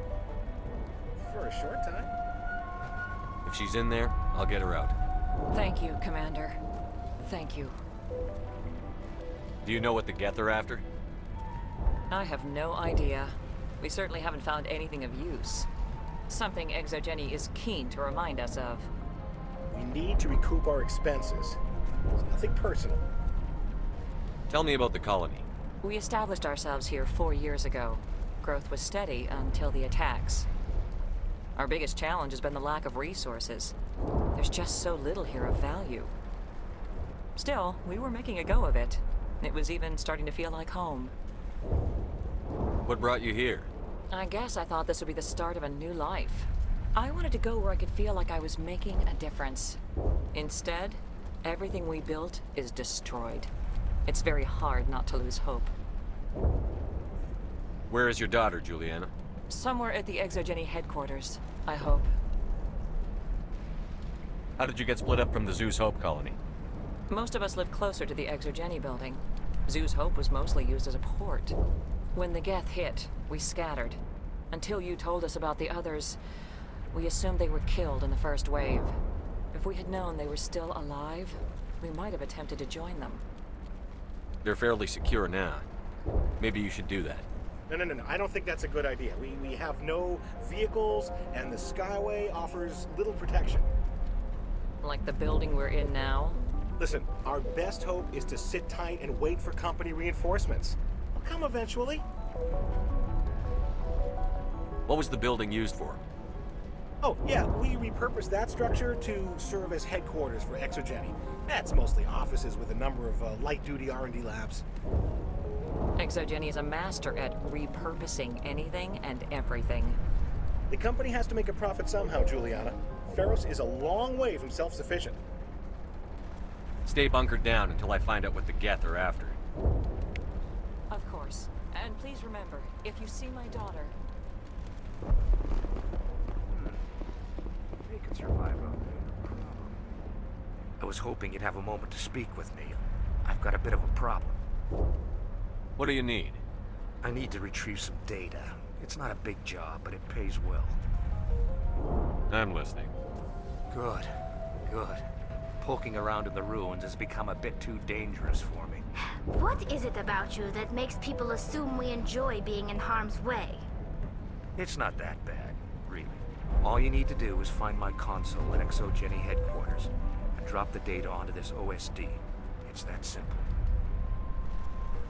For a short time. If she's in there, I'll get her out. Thank you, Commander. Thank you. Do you know what the Geth are after? I have no idea. We certainly haven't found anything of use. Something Exogeny is keen to remind us of. We need to recoup our expenses. It's nothing personal. Tell me about the colony. We established ourselves here 4 years ago. Growth was steady until the attacks. Our biggest challenge has been the lack of resources. There's just so little here of value. Still, we were making a go of it. It was even starting to feel like home. What brought you here? I guess I thought this would be the start of a new life. I wanted to go where I could feel like I was making a difference. Instead, everything we built is destroyed. It's very hard not to lose hope. Where is your daughter, Juliana? Somewhere at the Exogeny headquarters, I hope. How did you get split up from the Zeus Hope colony? Most of us lived closer to the Exogeny building. Zeus Hope was mostly used as a port. When the Geth hit, we scattered. Until you told us about the others, we assumed they were killed in the first wave. If we had known they were still alive, we might have attempted to join them. They're fairly secure now. Maybe you should do that. No. I don't think that's a good idea. We have no vehicles, and the Skyway offers little protection. Like the building we're in now? Listen, our best hope is to sit tight and wait for company reinforcements. They'll come eventually. What was the building used for? Oh, yeah, we repurposed that structure to serve as headquarters for Exogeny. That's mostly offices with a number of light-duty R&D labs. Exogeny is a master at repurposing anything and everything. The company has to make a profit somehow, Juliana. Feros is a long way from self-sufficient. Stay bunkered down until I find out what the Geth are after. Of course. And please remember, if you see my daughter... They can survive out there. I was hoping you'd have a moment to speak with me. I've got a bit of a problem. What do you need? I need to retrieve some data. It's not a big job, but it pays well. I'm listening. Good. Poking around in the ruins has become a bit too dangerous for me. What is it about you that makes people assume we enjoy being in harm's way? It's not that bad, really. All you need to do is find my console at Exogeny headquarters and drop the data onto this OSD. It's that simple.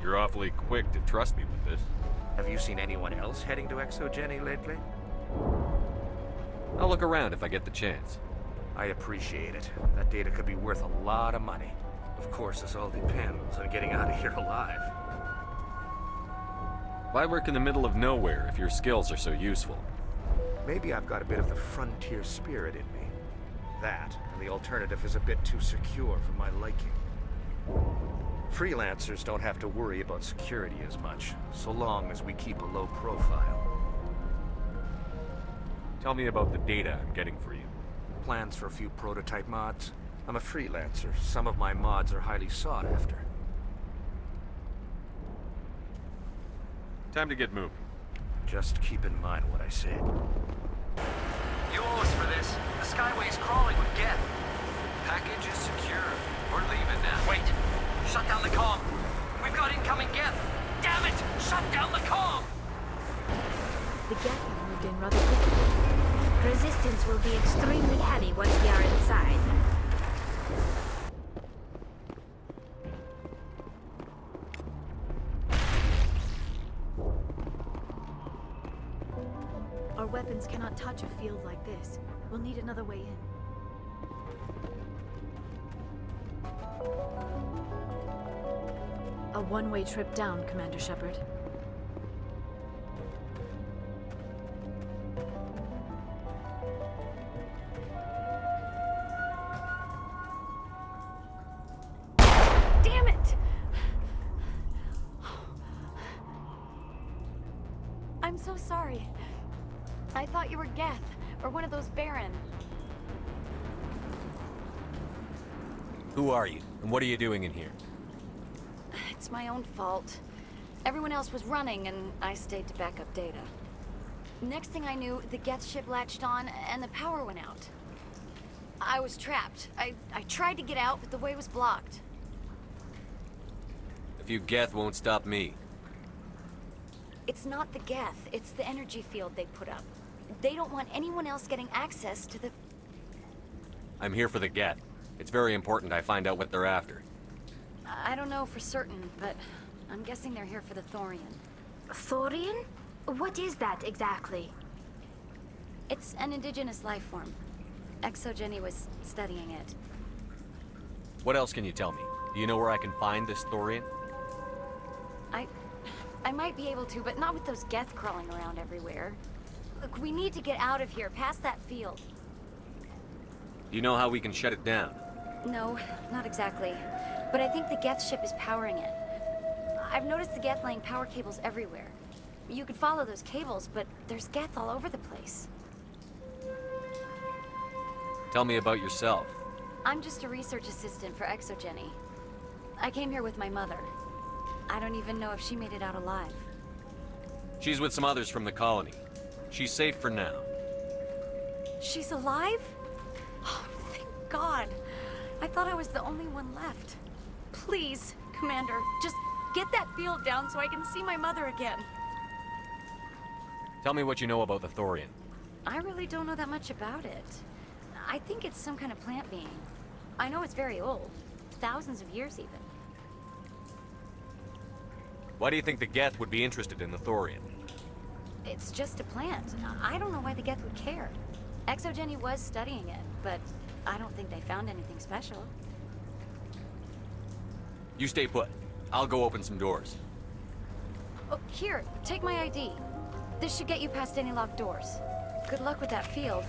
You're awfully quick to trust me with this. Have you seen anyone else heading to Exogeny lately? I'll look around if I get the chance. I appreciate it. That data could be worth a lot of money. Of course, this all depends on getting out of here alive. Why work in the middle of nowhere if your skills are so useful? Maybe I've got a bit of the frontier spirit in me. That, and the alternative is a bit too secure for my liking. Freelancers don't have to worry about security as much, so long as we keep a low profile. Tell me about the data I'm getting for you. Plans for a few prototype mods. I'm a freelancer. Some of my mods are highly sought after. Time to get moving. Just keep in mind what I said. You owe us for this. The Skyway's crawling with Geth. Package is secure. We're leaving now. Wait! Shut down the comm! We've got incoming Geth! Damn it! Shut down the comm! The Geth have moved in rather quickly. Resistance will be extremely heavy once we are inside. Our weapons cannot touch a field like this. We'll need another way in. A one-way trip down, Commander Shepard. Damn it! I'm so sorry. I thought you were Geth, or one of those Baron. Who are you, and what are you doing in here? It's my own fault. Everyone else was running, and I stayed to back up data. Next thing I knew, the Geth ship latched on, and the power went out. I was trapped. I tried to get out, but the way was blocked. A few Geth won't stop me. It's not the Geth, it's the energy field they put up. They don't want anyone else getting access to the... I'm here for the Geth. It's very important I find out what they're after. I don't know for certain, but I'm guessing they're here for the Thorian. Thorian? What is that exactly? It's an indigenous life form. Exogeny was studying it. What else can you tell me? Do you know where I can find this Thorian? I might be able to, but not with those Geth crawling around everywhere. Look, we need to get out of here, past that field. Do you know how we can shut it down? No, not exactly. But I think the Geth ship is powering it. I've noticed the Geth laying power cables everywhere. You could follow those cables, but there's Geth all over the place. Tell me about yourself. I'm just a research assistant for Exogeny. I came here with my mother. I don't even know if she made it out alive. She's with some others from the colony. She's safe for now. She's alive? Oh, thank God. I thought I was the only one left. Please, Commander, just get that field down so I can see my mother again. Tell me what you know about the Thorian. I really don't know that much about it. I think it's some kind of plant being. I know it's very old. Thousands of years, even. Why do you think the Geth would be interested in the Thorian? It's just a plant. I don't know why the Geth would care. Exogeny was studying it, but I don't think they found anything special. You stay put. I'll go open some doors. Oh, here, take my ID. This should get you past any locked doors. Good luck with that field.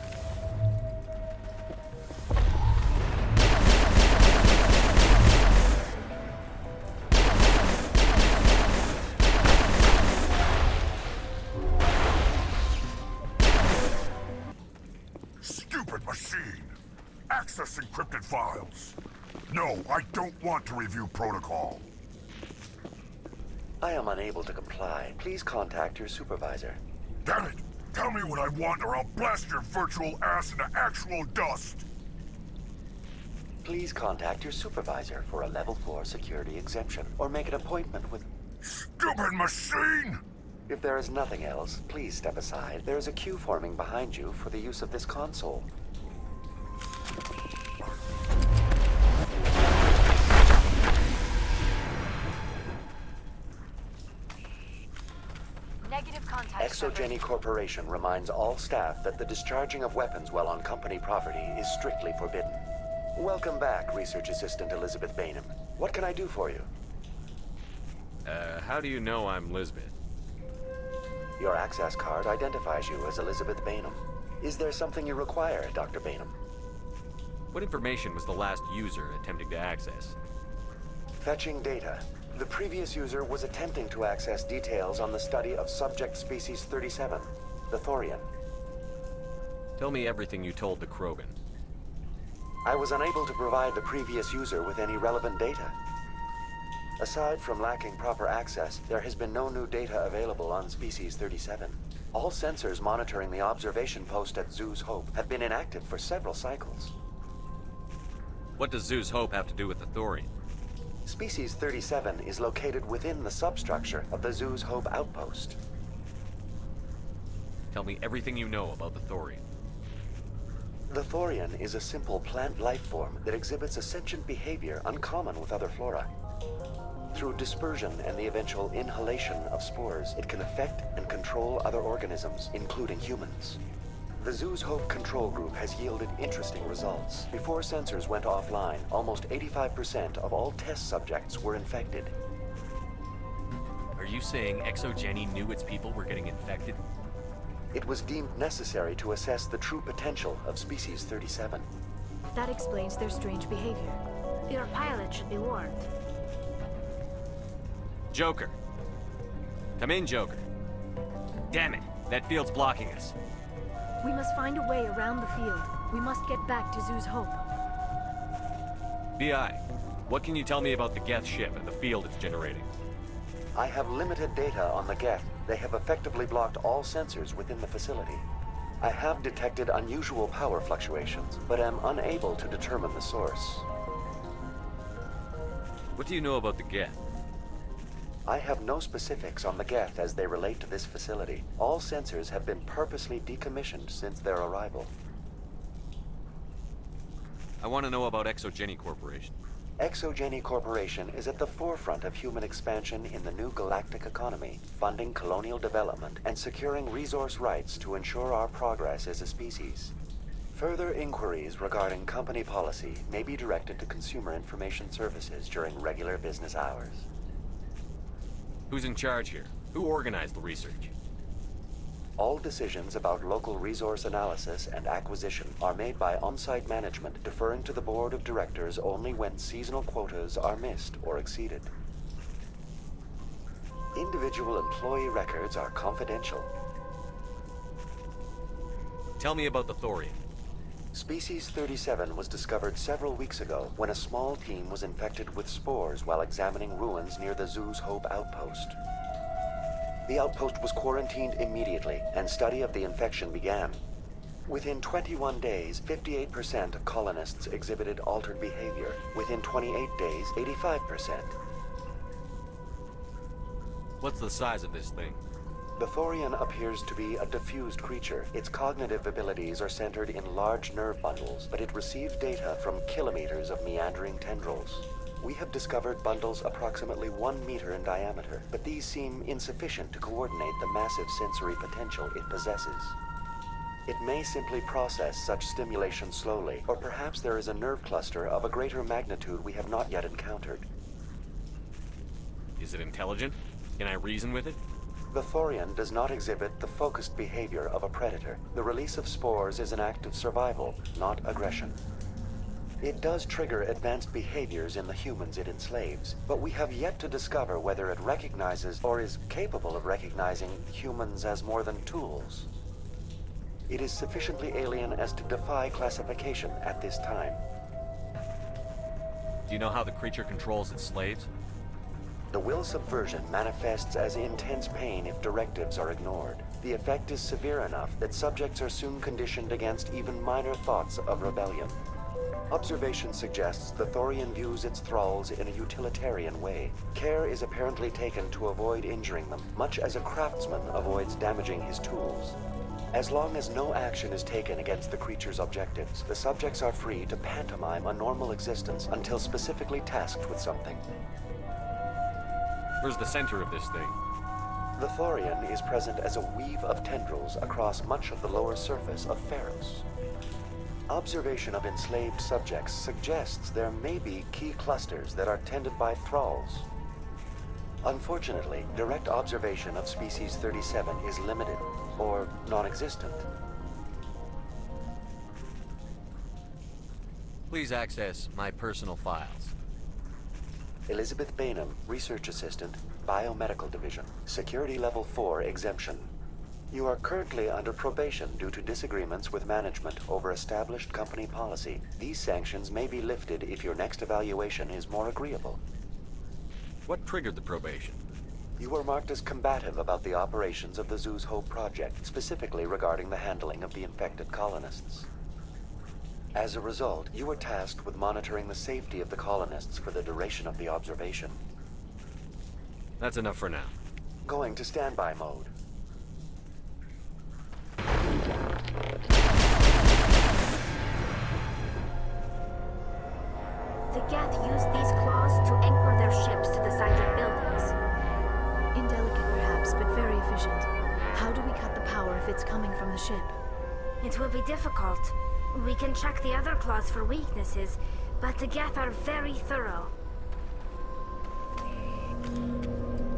Stupid machine! Access encrypted files. No, I don't want to review protocol. I am unable to comply. Please contact your supervisor. Damn it! Tell me what I want or I'll blast your virtual ass into actual dust! Please contact your supervisor for a level 4 security exemption, or make an appointment with... Stupid machine! If there is nothing else, please step aside. There is a queue forming behind you for the use of this console. Negative contact. Exogeny Corporation reminds all staff that the discharging of weapons while on company property is strictly forbidden. Welcome back, Research Assistant Elizabeth Bainham. What can I do for you? How do you know I'm Lisbeth? Your access card identifies you as Elizabeth Bainham. Is there something you require, Dr. Bainham? What information was the last user attempting to access? Fetching data. The previous user was attempting to access details on the study of subject species 37, the Thorian. Tell me everything you told the Krogan. I was unable to provide the previous user with any relevant data. Aside from lacking proper access, there has been no new data available on species 37. All sensors monitoring the observation post at Zoo's Hope have been inactive for several cycles. What does Zoo's Hope have to do with the Thorian? Species 37 is located within the substructure of the Zoo's Hope outpost. Tell me everything you know about the Thorian. The Thorian is a simple plant life form that exhibits a sentient behavior uncommon with other flora. Through dispersion and the eventual inhalation of spores, it can affect and control other organisms, including humans. The Zoo's Hope control group has yielded interesting results. Before sensors went offline, almost 85% of all test subjects were infected. Are you saying Exogeny knew its people were getting infected? It was deemed necessary to assess the true potential of species 37. That explains their strange behavior. Your pilot should be warned. Joker. Come in, Joker. Damn it, that field's blocking us. We must find a way around the field. We must get back to Zoo's Hope. BI, what can you tell me about the Geth ship and the field it's generating? I have limited data on the Geth. They have effectively blocked all sensors within the facility. I have detected unusual power fluctuations, but am unable to determine the source. What do you know about the Geth? I have no specifics on the Geth as they relate to this facility. All sensors have been purposely decommissioned since their arrival. I want to know about Exogeny Corporation. Exogeny Corporation is at the forefront of human expansion in the new galactic economy, funding colonial development and securing resource rights to ensure our progress as a species. Further inquiries regarding company policy may be directed to Consumer Information Services during regular business hours. Who's in charge here? Who organized the research? All decisions about local resource analysis and acquisition are made by on-site management, deferring to the board of directors only when seasonal quotas are missed or exceeded. Individual employee records are confidential. Tell me about the Thorian. Species 37 was discovered several weeks ago when a small team was infected with spores while examining ruins near the Zoo's Hope outpost. The outpost was quarantined immediately, and study of the infection began. Within 21 days, 58% of colonists exhibited altered behavior. Within 28 days, 85%. What's the size of this thing? The Thorian appears to be a diffused creature. Its cognitive abilities are centered in large nerve bundles, but it receives data from kilometers of meandering tendrils. We have discovered bundles approximately 1 meter in diameter, but these seem insufficient to coordinate the massive sensory potential it possesses. It may simply process such stimulation slowly, or perhaps there is a nerve cluster of a greater magnitude we have not yet encountered. Is it intelligent? Can I reason with it? The Thorian does not exhibit the focused behavior of a predator. The release of spores is an act of survival, not aggression. It does trigger advanced behaviors in the humans it enslaves, but we have yet to discover whether it recognizes or is capable of recognizing humans as more than tools. It is sufficiently alien as to defy classification at this time. Do you know how the creature controls its slaves? The will subversion manifests as intense pain if directives are ignored. The effect is severe enough that subjects are soon conditioned against even minor thoughts of rebellion. Observation suggests the Thorian views its thralls in a utilitarian way. Care is apparently taken to avoid injuring them, much as a craftsman avoids damaging his tools. As long as no action is taken against the creature's objectives, the subjects are free to pantomime a normal existence until specifically tasked with something. Where's the center of this thing? The Thorian is present as a weave of tendrils across much of the lower surface of Feros. Observation of enslaved subjects suggests there may be key clusters that are tended by thralls. Unfortunately, direct observation of species 37 is limited, or non-existent. Please access my personal files. Elizabeth Bainham, Research Assistant, Biomedical Division, Security Level 4 Exemption. You are currently under probation due to disagreements with management over established company policy. These sanctions may be lifted if your next evaluation is more agreeable. What triggered the probation? You were marked as combative about the operations of the Zoo's Hope project, specifically regarding the handling of the infected colonists. As a result, you were tasked with monitoring the safety of the colonists for the duration of the observation. That's enough for now. Going to standby mode. The Geth use these claws to anchor their ships to the sides of buildings. Indelicate perhaps, but very efficient. How do we cut the power if it's coming from the ship? It will be difficult. We can check the other claws for weaknesses, but the Geth are very thorough.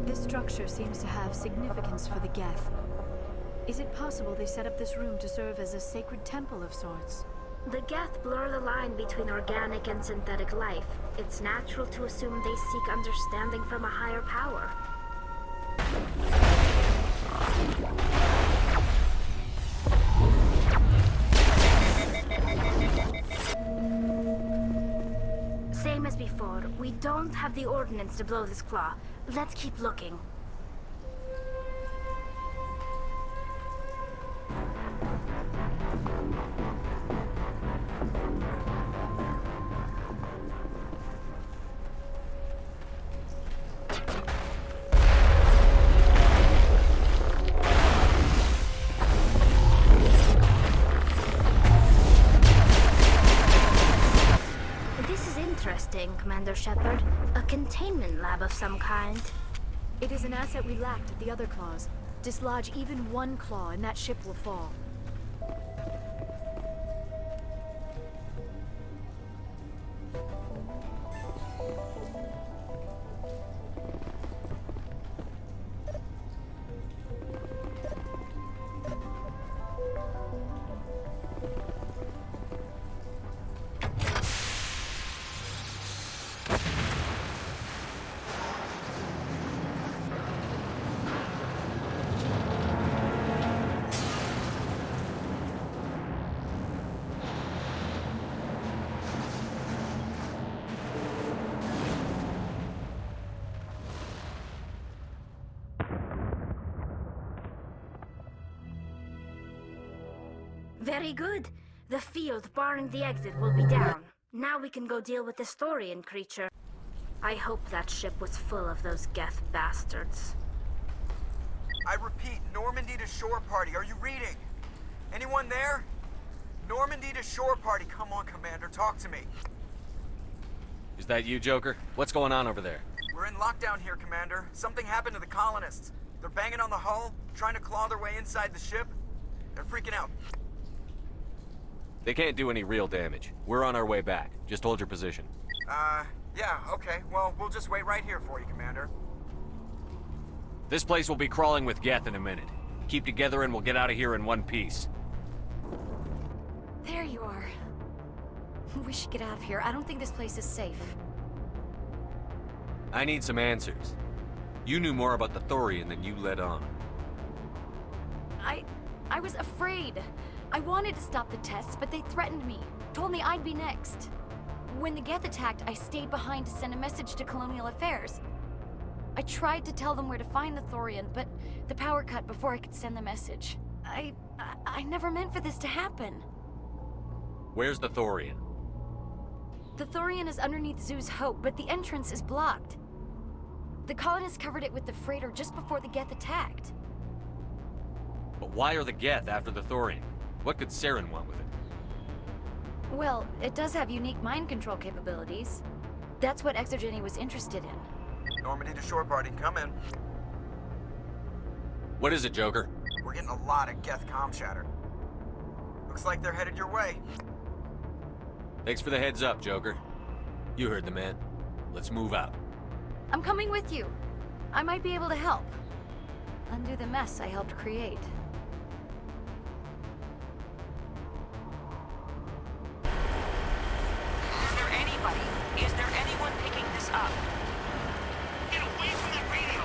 This structure seems to have significance for the Geth. Is it possible they set up this room to serve as a sacred temple of sorts? The Geth blur the line between organic and synthetic life. It's natural to assume they seek understanding from a higher power. Same same as before. We don't have the ordnance to blow this claw. Let's keep looking. Commander Shepard. A containment lab of some kind. It is an asset we lacked at the other claws. Dislodge even one claw and that ship will fall. Very good. The field barring the exit will be down. Now we can go deal with this Thorian creature. I hope that ship was full of those Geth bastards. I repeat, Normandy to shore party. Are you reading? Anyone there? Normandy to shore party. Come on, Commander. Talk to me. Is that you, Joker? What's going on over there? We're in lockdown here, Commander. Something happened to the colonists. They're banging on the hull, trying to claw their way inside the ship. They're freaking out. They can't do any real damage. We're on our way back. Just hold your position. Yeah, okay. Well, we'll just wait right here for you, Commander. This place will be crawling with Geth in a minute. Keep together and we'll get out of here in one piece. There you are. We should get out of here. I don't think this place is safe. I need some answers. You knew more about the Thorian than you let on. I was afraid. I wanted to stop the tests, but they threatened me. Told me I'd be next. When the Geth attacked, I stayed behind to send a message to Colonial Affairs. I tried to tell them where to find the Thorian, but the power cut before I could send the message. I never meant for this to happen. Where's the Thorian? The Thorian is underneath Zoo's Hope, but the entrance is blocked. The colonists covered it with the freighter just before the Geth attacked. But why are the Geth after the Thorian? What could Saren want with it? Well, it does have unique mind control capabilities. That's what Exogeny was interested in. Normandy to shore party, come in. What is it, Joker? We're getting a lot of Geth comm chatter. Looks like they're headed your way. Thanks for the heads up, Joker. You heard the man. Let's move out. I'm coming with you. I might be able to help. Undo the mess I helped create. Is there anyone picking this up? Get away from that radio!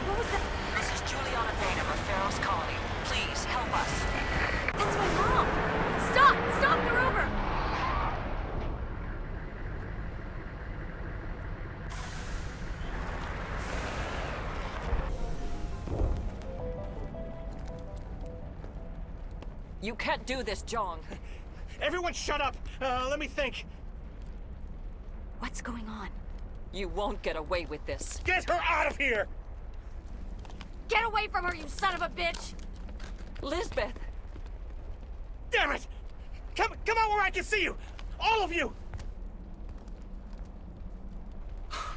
What was that? This is Juliana Bader of Feros Colony. Please, help us. That's my mom! Stop! Stop the rover! You can't do this, Jong. Everyone shut up! Let me think. What's going on? You won't get away with this. Get her out of here! Get away from her, you son of a bitch! Lisbeth! Damn it! Come out where I can see you! All of you!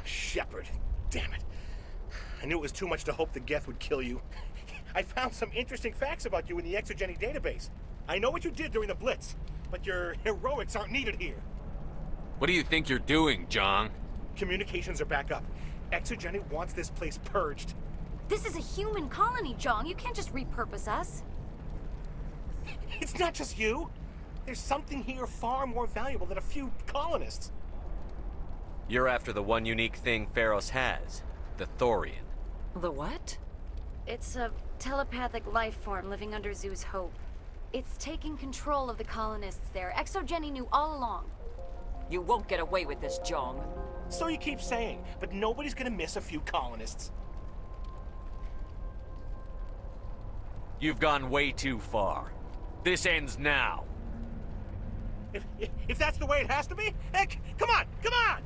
Shepard, damn it. I knew it was too much to hope the Geth would kill you. I found some interesting facts about you in the Exogeny database. I know what you did during the Blitz, but your heroics aren't needed here. What do you think you're doing, Jong? Communications are back up. Exogeny wants this place purged. This is a human colony, Jong. You can't just repurpose us. It's not just you. There's something here far more valuable than a few colonists. You're after the one unique thing Feros has, the Thorian. The what? It's a telepathic life form living under Zoo's Hope. It's taking control of the colonists there. Exogeny knew all along. You won't get away with this, Jong. So you keep saying, but nobody's gonna miss a few colonists. You've gone way too far. This ends now. If that's the way it has to be, heck, come on, come on!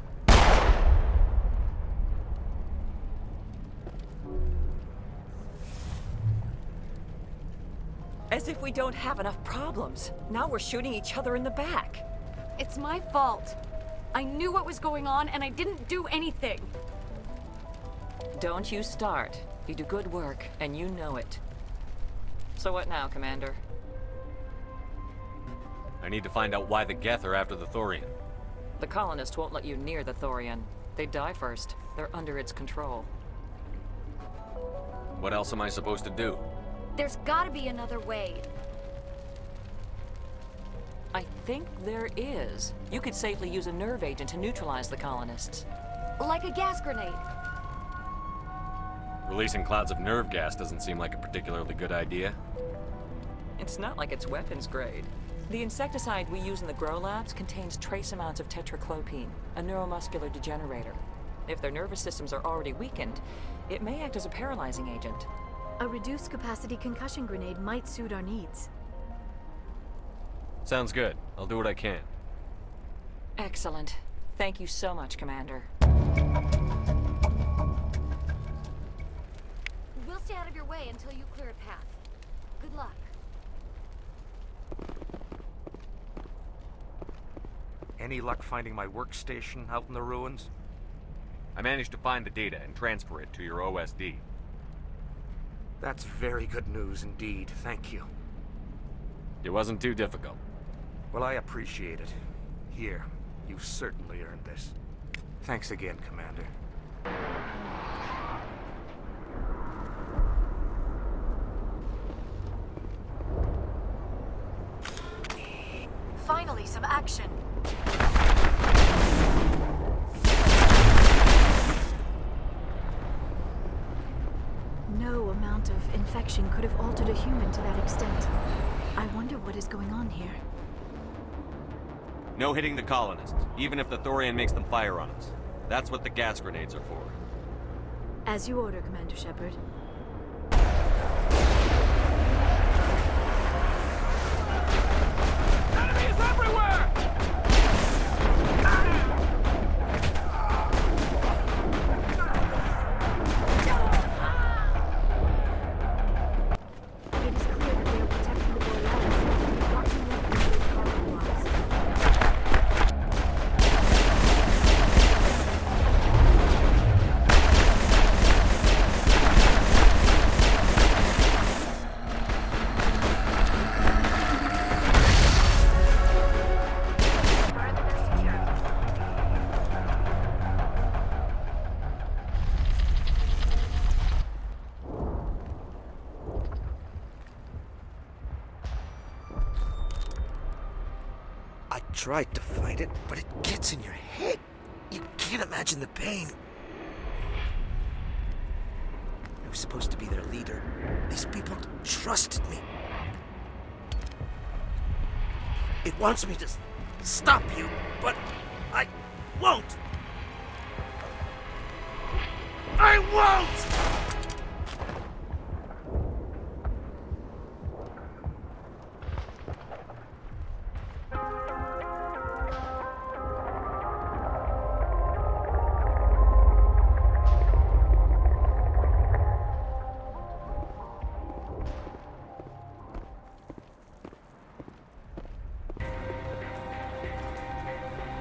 As if we don't have enough problems. Now we're shooting each other in the back. It's my fault. I knew what was going on, and I didn't do anything. Don't you start. You do good work, and you know it. So what now, Commander? I need to find out why the Geth are after the Thorian. The colonists won't let you near the Thorian. They die first. They're under its control. What else am I supposed to do? There's gotta be another way. I think there is. You could safely use a nerve agent to neutralize the colonists. Like a gas grenade. Releasing clouds of nerve gas doesn't seem like a particularly good idea. It's not like it's weapons grade. The insecticide we use in the grow labs contains trace amounts of tetraclopine, a neuromuscular degenerator. If their nervous systems are already weakened, it may act as a paralyzing agent. A reduced capacity concussion grenade might suit our needs. Sounds good. I'll do what I can. Excellent. Thank you so much, Commander. We'll stay out of your way until you clear a path. Good luck. Any luck finding my workstation out in the ruins? I managed to find the data and transfer it to your OSD. That's very good news indeed, thank you. It wasn't too difficult. Well, I appreciate it. Here, you've certainly earned this. Thanks again, Commander. Finally, some action. No amount of infection could have altered a human to that extent. I wonder what is going on here. No hitting the colonists, even if the Thorian makes them fire on us. That's what the gas grenades are for. As you order, Commander Shepard. Enemies everywhere! It is clear that they are protecting the Borealis, watching them through those carbon walls. I tried to fight it, but it gets in your head. You can't imagine the pain. I was supposed to be their leader. These people trusted me. It wants me to stop you, but I won't. I won't!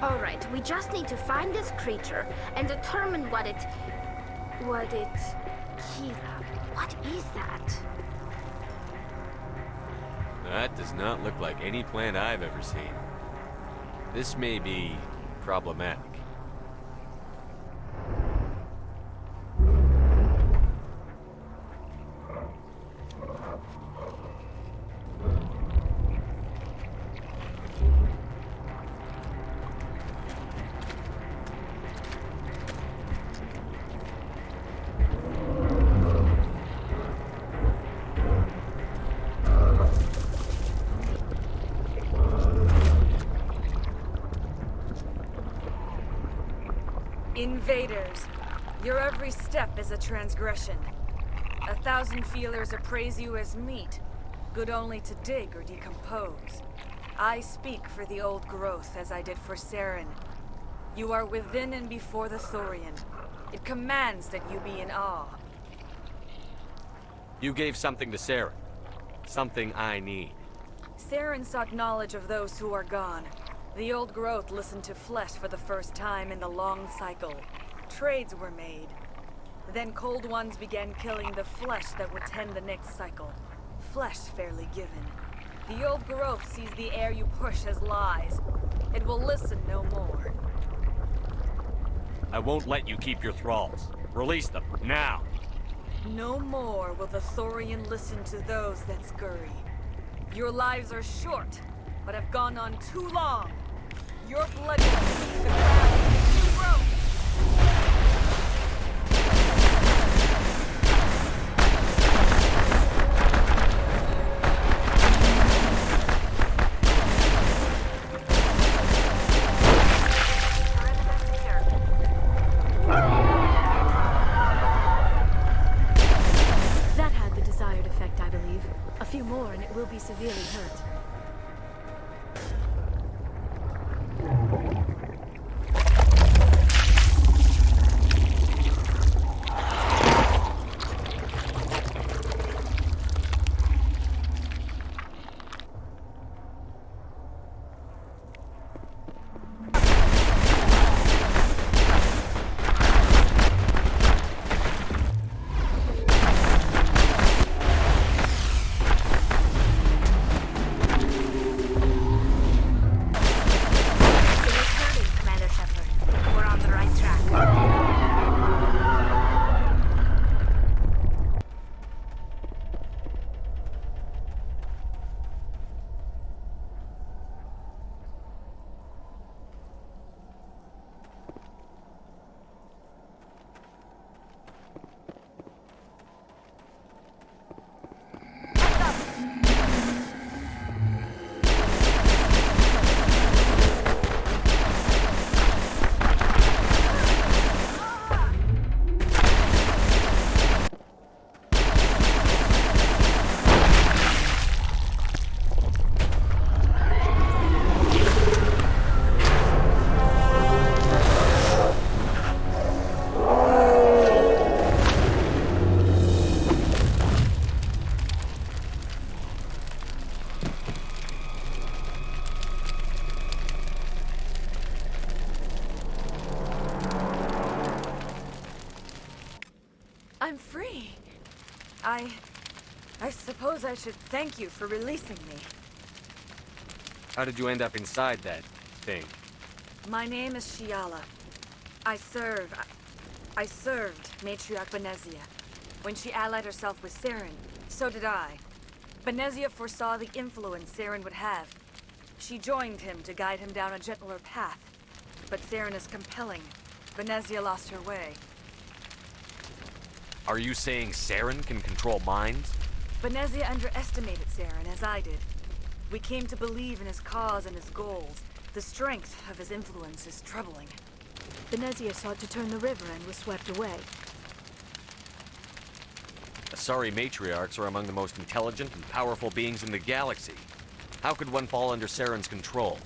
Alright, we just need to find this creature and determine what is that? That does not look like any plant I've ever seen. This may be problematic. Invaders, your every step is a transgression. 1,000 feelers appraise you as meat, good only to dig or decompose. I speak for the old growth as I did for Saren. You are within and before the Thorian. It commands that you be in awe. You gave something to Saren. Something I need. Saren sought knowledge of those who are gone. The old growth listened to flesh for the first time in the long cycle. Trades were made. Then cold ones began killing the flesh that would tend the next cycle. Flesh fairly given. The old growth sees the air you push as lies. It will listen no more. I won't let you keep your thralls. Release them, now! No more will the Thorian listen to those that scurry. Your lives are short, but have gone on too long. Your blood will feed the ground you broke. That had the desired effect, I believe. A few more and it will be severely hurt. I'm free. I suppose I should thank you for releasing me. How did you end up inside that thing? My name is Shiala. I served Matriarch Benezia. When she allied herself with Saren, so did I. Benezia foresaw the influence Saren would have. She joined him to guide him down a gentler path. But Saren is compelling. Benezia lost her way. Are you saying Saren can control minds? Benezia underestimated Saren, as I did. We came to believe in his cause and his goals. The strength of his influence is troubling. Benezia sought to turn the river and was swept away. Asari matriarchs are among the most intelligent and powerful beings in the galaxy. How could one fall under Saren's control?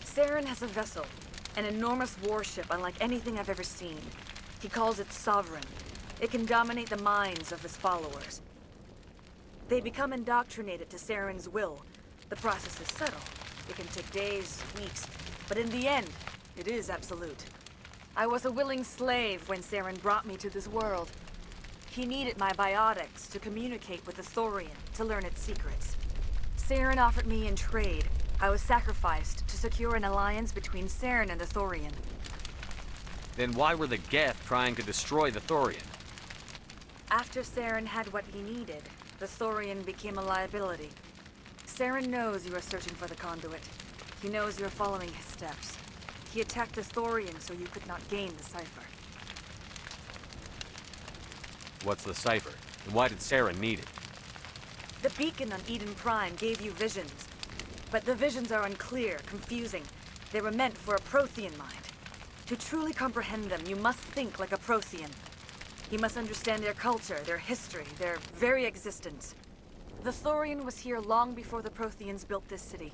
Saren has a vessel, an enormous warship unlike anything I've ever seen. He calls it Sovereign. It can dominate the minds of his followers. They become indoctrinated to Saren's will. The process is subtle. It can take days, weeks, but in the end, it is absolute. I was a willing slave when Saren brought me to this world. He needed my biotics to communicate with the Thorian, to learn its secrets. Saren offered me in trade. I was sacrificed to secure an alliance between Saren and the Thorian. Then why were the Geth trying to destroy the Thorian? After Saren had what he needed, the Thorian became a liability. Saren knows you are searching for the conduit. He knows you are following his steps. He attacked the Thorian so you could not gain the cipher. What's the cipher? And why did Saren need it? The beacon on Eden Prime gave you visions. But the visions are unclear, confusing. They were meant for a Prothean mind. To truly comprehend them, you must think like a Prothean. You must understand their culture, their history, their very existence. The Thorian was here long before the Protheans built this city.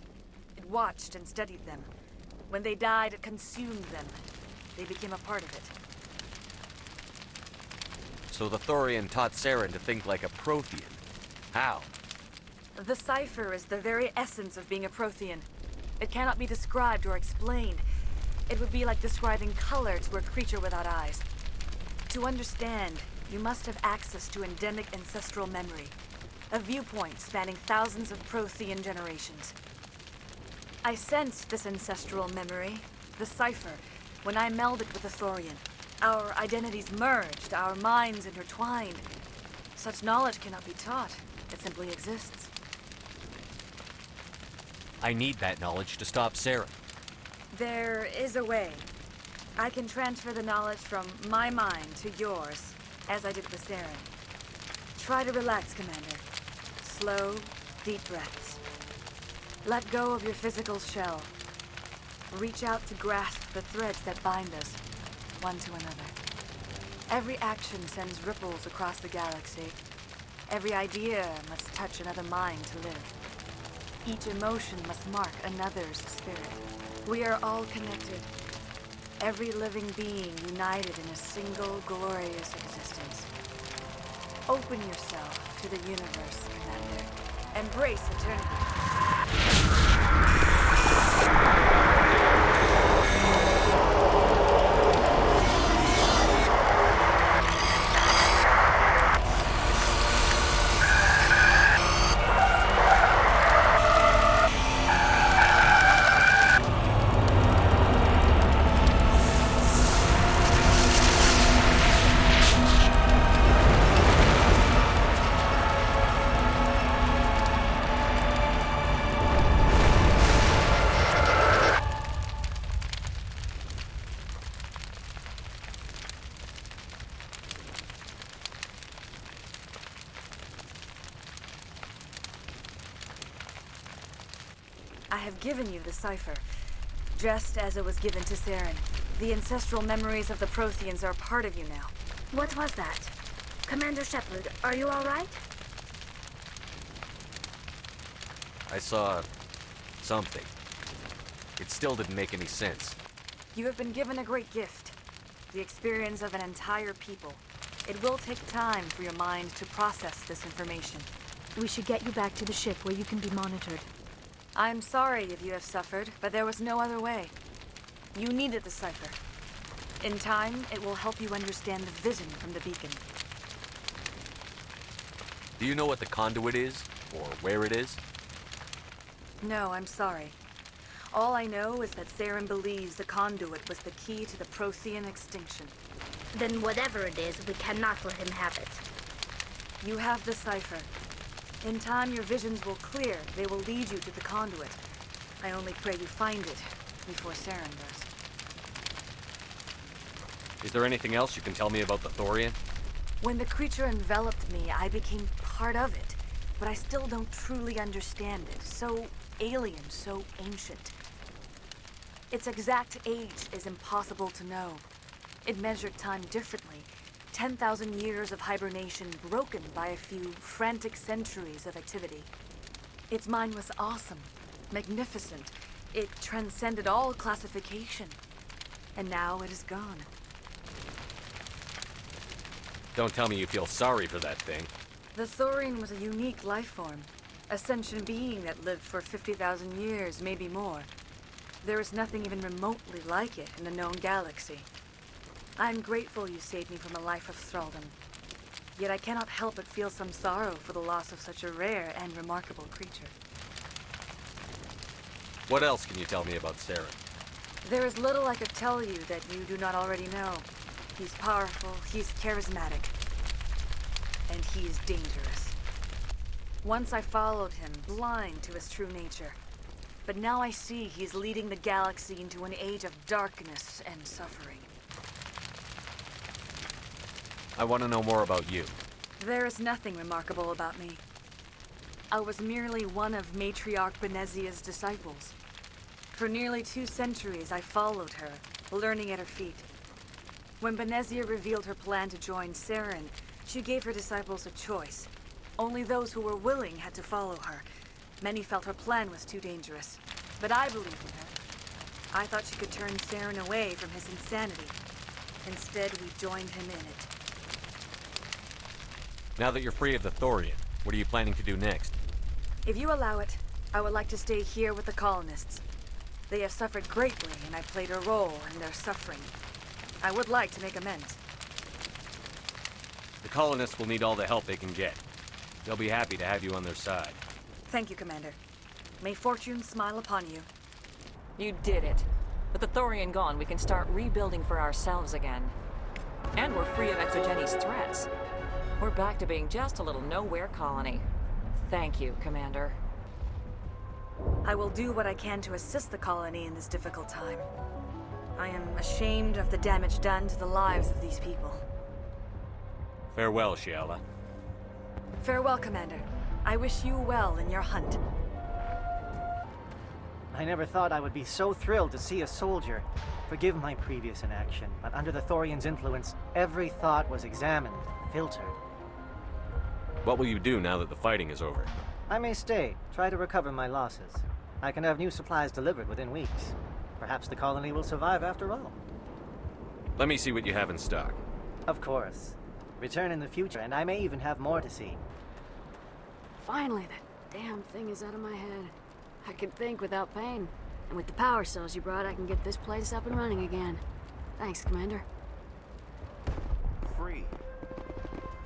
It watched and studied them. When they died, it consumed them. They became a part of it. So the Thorian taught Saren to think like a Prothean. How? The cipher is the very essence of being a Prothean. It cannot be described or explained. It would be like describing color to a creature without eyes. To understand, you must have access to endemic ancestral memory. A viewpoint spanning thousands of Prothean generations. I sensed this ancestral memory, the cipher, when I melded with the Thorian. Our identities merged, our minds intertwined. Such knowledge cannot be taught. It simply exists. I need that knowledge to stop Saren. There is a way. I can transfer the knowledge from my mind to yours, as I did with Saren. Try to relax, Commander. Slow, deep breaths. Let go of your physical shell. Reach out to grasp the threads that bind us, one to another. Every action sends ripples across the galaxy. Every idea must touch another mind to live. Each emotion must mark another's spirit. We are all connected. Every living being united in a single glorious existence. Open yourself to the universe, Commander. Embrace eternity. I have given you the cipher, just as it was given to Saren. The ancestral memories of the Protheans are part of you now. What was that? Commander Shepard, are you all right? I saw something. It still didn't make any sense. You have been given a great gift. The experience of an entire people. It will take time for your mind to process this information. We should get you back to the ship where you can be monitored. I'm sorry if you have suffered, but there was no other way. You needed the cipher. In time, it will help you understand the vision from the beacon. Do you know what the conduit is? Or where it is? No, I'm sorry. All I know is that Saren believes the conduit was the key to the Prothean extinction. Then whatever it is, we cannot let him have it. You have the cipher. In time, your visions will clear. They will lead you to the conduit. I only pray you find it before Saren does. Is there anything else you can tell me about the Thorian? When the creature enveloped me, I became part of it. But I still don't truly understand it. So alien, so ancient. Its exact age is impossible to know. It measured time differently. 10,000 years of hibernation broken by a few frantic centuries of activity. Its mind was awesome, magnificent. It transcended all classification. And now it is gone. Don't tell me you feel sorry for that thing. The Thorian was a unique life form. A sentient being that lived for 50,000 years, maybe more. There is nothing even remotely like it in the known galaxy. I'm grateful you saved me from a life of thraldom. Yet I cannot help but feel some sorrow for the loss of such a rare and remarkable creature. What else can you tell me about Saren? There is little I could tell you that you do not already know. He's powerful, he's charismatic, and he is dangerous. Once I followed him, blind to his true nature. But now I see he's leading the galaxy into an age of darkness and suffering. I want to know more about you. There is nothing remarkable about me. I was merely one of Matriarch Benezia's disciples. For nearly 2 centuries, I followed her, learning at her feet. When Benezia revealed her plan to join Saren, she gave her disciples a choice. Only those who were willing had to follow her. Many felt her plan was too dangerous, but I believed in her. I thought she could turn Saren away from his insanity. Instead, we joined him in it. Now that you're free of the Thorian, what are you planning to do next? If you allow it, I would like to stay here with the colonists. They have suffered greatly, and I played a role in their suffering. I would like to make amends. The colonists will need all the help they can get. They'll be happy to have you on their side. Thank you, Commander. May fortune smile upon you. You did it. With the Thorian gone, we can start rebuilding for ourselves again. And we're free of Exogeni's threats. We're back to being just a little nowhere colony. Thank you, Commander. I will do what I can to assist the colony in this difficult time. I am ashamed of the damage done to the lives of these people. Farewell, Shiala. Farewell, Commander. I wish you well in your hunt. I never thought I would be so thrilled to see a soldier. Forgive my previous inaction, but under the Thorian's influence, every thought was examined, filtered. What will you do now that the fighting is over? I may stay, try to recover my losses. I can have new supplies delivered within weeks. Perhaps the colony will survive after all. Let me see what you have in stock. Of course. Return in the future, and I may even have more to see. Finally, that damn thing is out of my head. I can think without pain. And with the power cells you brought, I can get this place up and running again. Thanks, Commander. Free.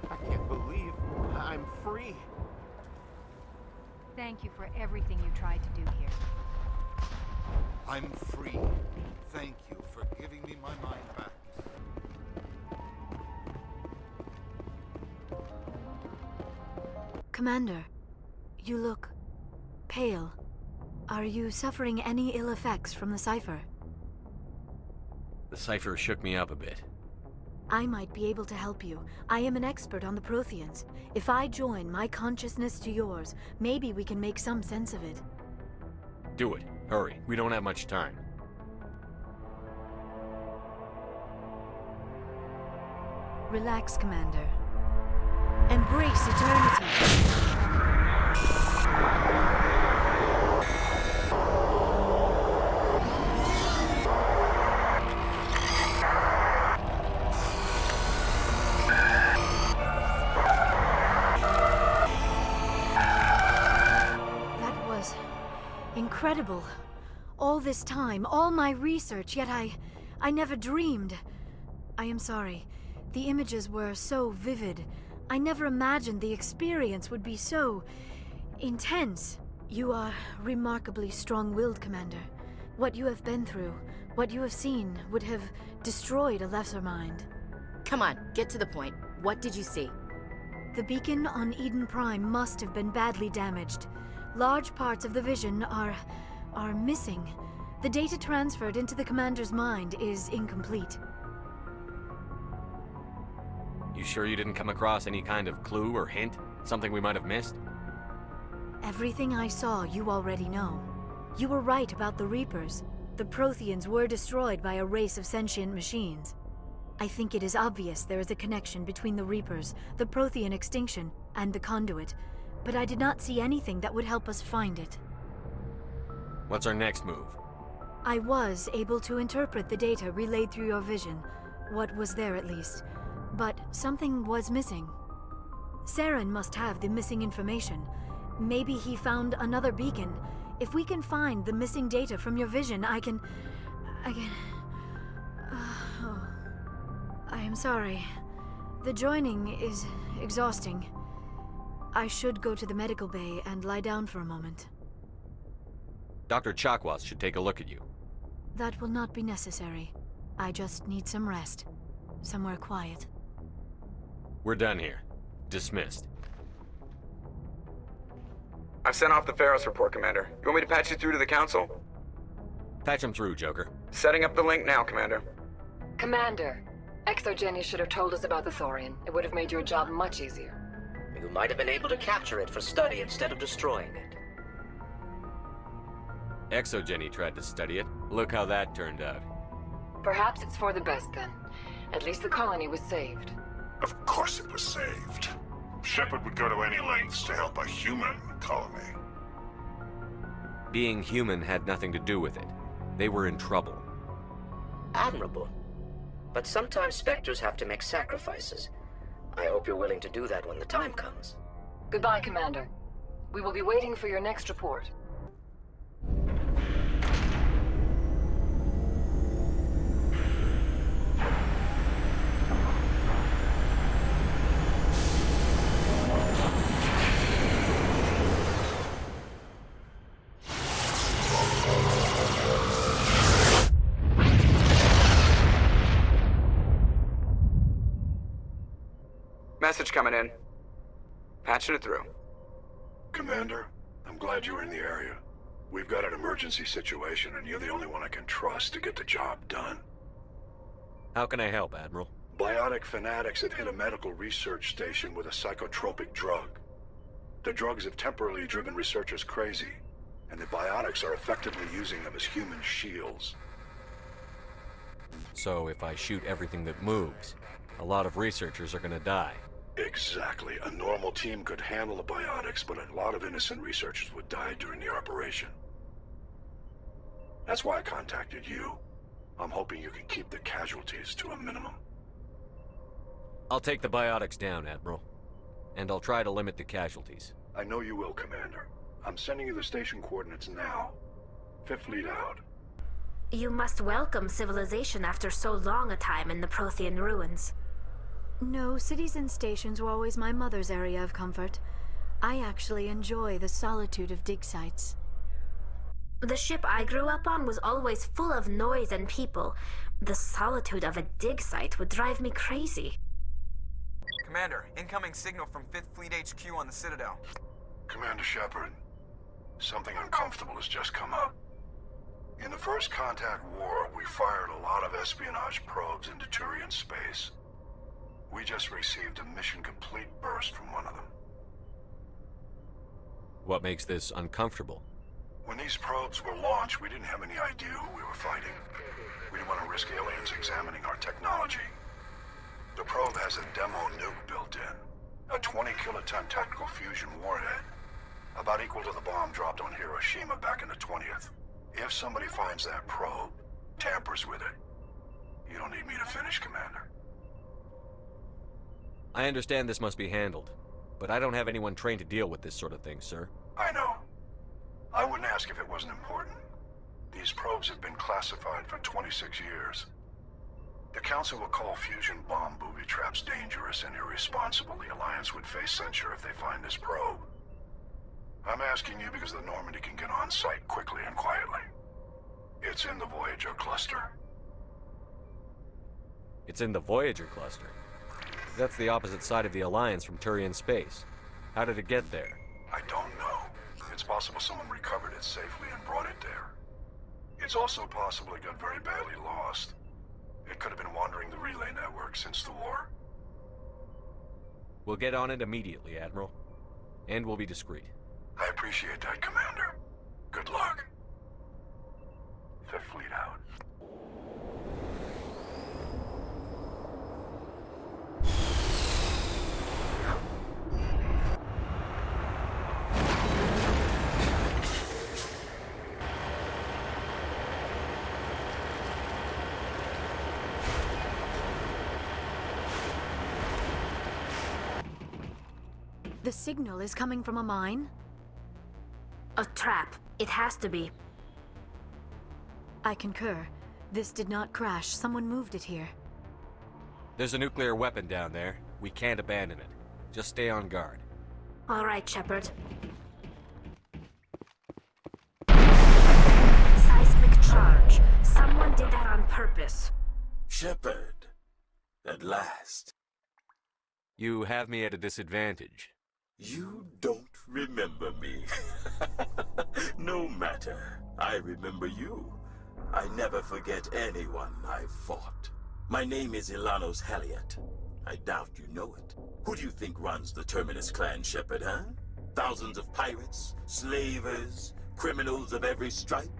I can't believe I'm free. Thank you for everything you tried to do here. I'm free. Thank you for giving me my mind back. Commander, you look pale. Are you suffering any ill effects from the cipher? The cipher shook me up a bit. I might be able to help you. I am an expert on the Protheans. If I join my consciousness to yours, maybe we can make some sense of it. Do it. Hurry. We don't have much time. Relax, Commander. Embrace eternity. That was incredible. All this time, all my research, yet I never dreamed. I am sorry. The images were so vivid. I never imagined the experience would be so intense. You are remarkably strong-willed, Commander. What you have been through, what you have seen, would have destroyed a lesser mind. Come on, get to the point. What did you see? The beacon on Eden Prime must have been badly damaged. Large parts of the vision are missing. The data transferred into the Commander's mind is incomplete. You sure you didn't come across any kind of clue or hint? Something we might have missed? Everything I saw, you already know. You were right about the Reapers. The Protheans were destroyed by a race of sentient machines. I think it is obvious there is a connection between the Reapers, the Prothean extinction, and the Conduit, but I did not see anything that would help us find it. What's our next move? I was able to interpret the data relayed through your vision. What was there, at least. But something was missing. Saren must have the missing information. Maybe he found another beacon. If we can find the missing data from your vision, I can... Oh. I am sorry. The joining is exhausting. I should go to the medical bay and lie down for a moment. Dr. Chakwas should take a look at you. That will not be necessary. I just need some rest. Somewhere quiet. We're done here. Dismissed. I've sent off the Feros report, Commander. You want me to patch you through to the Council? Patch him through, Joker. Setting up the link now, Commander. Commander, Exogeny should have told us about the Thorian. It would have made your job much easier. You might have been able to capture it for study instead of destroying it. Exogeny tried to study it. Look how that turned out. Perhaps it's for the best then. At least the colony was saved. Of course it was saved. Shepard would go to any lengths to help a human colony. Being human had nothing to do with it. They were in trouble. Admirable. But sometimes Spectres have to make sacrifices. I hope you're willing to do that when the time comes. Goodbye, Commander. We will be waiting for your next report. Message coming in. Patching it through. Commander, I'm glad you were in the area. We've got an emergency situation, and you're the only one I can trust to get the job done. How can I help, Admiral? Biotic fanatics have hit a medical research station with a psychotropic drug. The drugs have temporarily driven researchers crazy, and the biotics are effectively using them as human shields. So if I shoot everything that moves, a lot of researchers are gonna die. Exactly. A normal team could handle the biotics, but a lot of innocent researchers would die during the operation. That's why I contacted you. I'm hoping you can keep the casualties to a minimum. I'll take the biotics down, Admiral. And I'll try to limit the casualties. I know you will, Commander. I'm sending you the station coordinates now. Fifth Fleet out. You must welcome civilization after so long a time in the Prothean ruins. No, cities and stations were always my mother's area of comfort. I actually enjoy the solitude of dig sites. The ship I grew up on was always full of noise and people. The solitude of a dig site would drive me crazy. Commander, incoming signal from 5th Fleet HQ on the Citadel. Commander Shepard, something uncomfortable has just come up. In the First Contact War, we fired a lot of espionage probes into Turian space. We just received a mission-complete burst from one of them. What makes this uncomfortable? When these probes were launched, we didn't have any idea who we were fighting. We didn't want to risk aliens examining our technology. The probe has a demo nuke built in. A 20-kiloton tactical fusion warhead. About equal to the bomb dropped on Hiroshima back in the 20th. If somebody finds that probe, tampers with it, you don't need me to finish, Commander. I understand this must be handled, but I don't have anyone trained to deal with this sort of thing, sir. I know. I wouldn't ask if it wasn't important. These probes have been classified for 26 years. The Council will call fusion bomb booby traps dangerous and irresponsible. The Alliance would face censure if they find this probe. I'm asking you because the Normandy can get on site quickly and quietly. It's in the Voyager cluster. It's in the Voyager cluster? That's the opposite side of the Alliance from Turian space. How did it get there? I don't know. It's possible someone recovered it safely and brought it there. It's also possible it got very badly lost. It could have been wandering the relay network since the war. We'll get on it immediately, Admiral. And we'll be discreet. I appreciate that, Commander. Good luck. Fifth Fleet out. The signal is coming from a mine? A trap. It has to be. I concur. This did not crash. Someone moved it here. There's a nuclear weapon down there. We can't abandon it. Just stay on guard. All right, Shepard. Seismic charge. Someone did that on purpose. Shepard. At last. You have me at a disadvantage. You don't remember me. No matter. I remember you. I never forget anyone I've fought. My name is Ilanos Haliat. I doubt you know it. Who do you think runs the Terminus clan, Shepard, huh? Thousands of pirates, slavers, criminals of every stripe?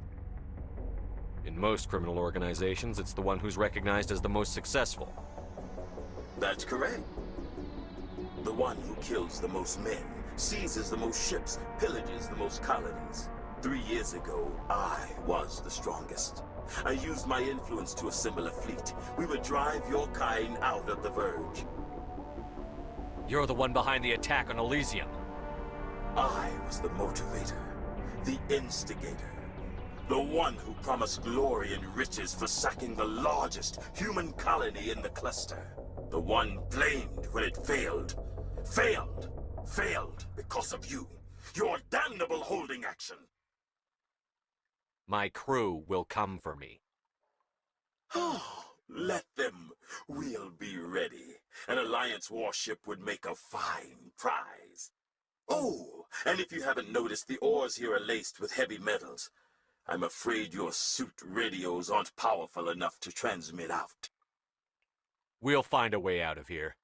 In most criminal organizations, it's the one who's recognized as the most successful. That's correct. The one who kills the most men, seizes the most ships, pillages the most colonies. 3 years ago, I was the strongest. I used my influence to assemble a fleet. We would drive your kind out of the Verge. You're the one behind the attack on Elysium. I was the motivator, the instigator, the one who promised glory and riches for sacking the largest human colony in the cluster. The one blamed when it failed. Failed because of you. Your damnable holding action. My crew will come for me. Let them. We'll be ready. An Alliance warship would make a fine prize. Oh, and if you haven't noticed, the ores here are laced with heavy metals. I'm afraid your suit radios aren't powerful enough to transmit out. We'll find a way out of here.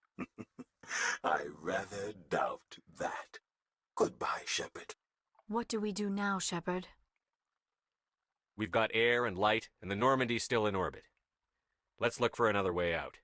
I rather doubt that. Goodbye, Shepard. What do we do now, Shepard? We've got air and light, and the Normandy's still in orbit. Let's look for another way out.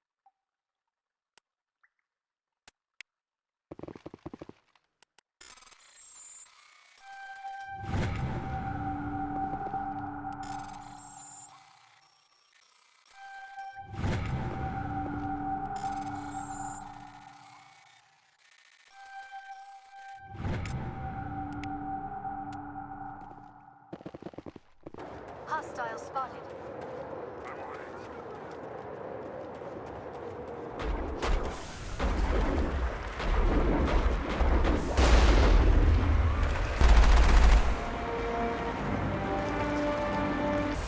Hostile spotted.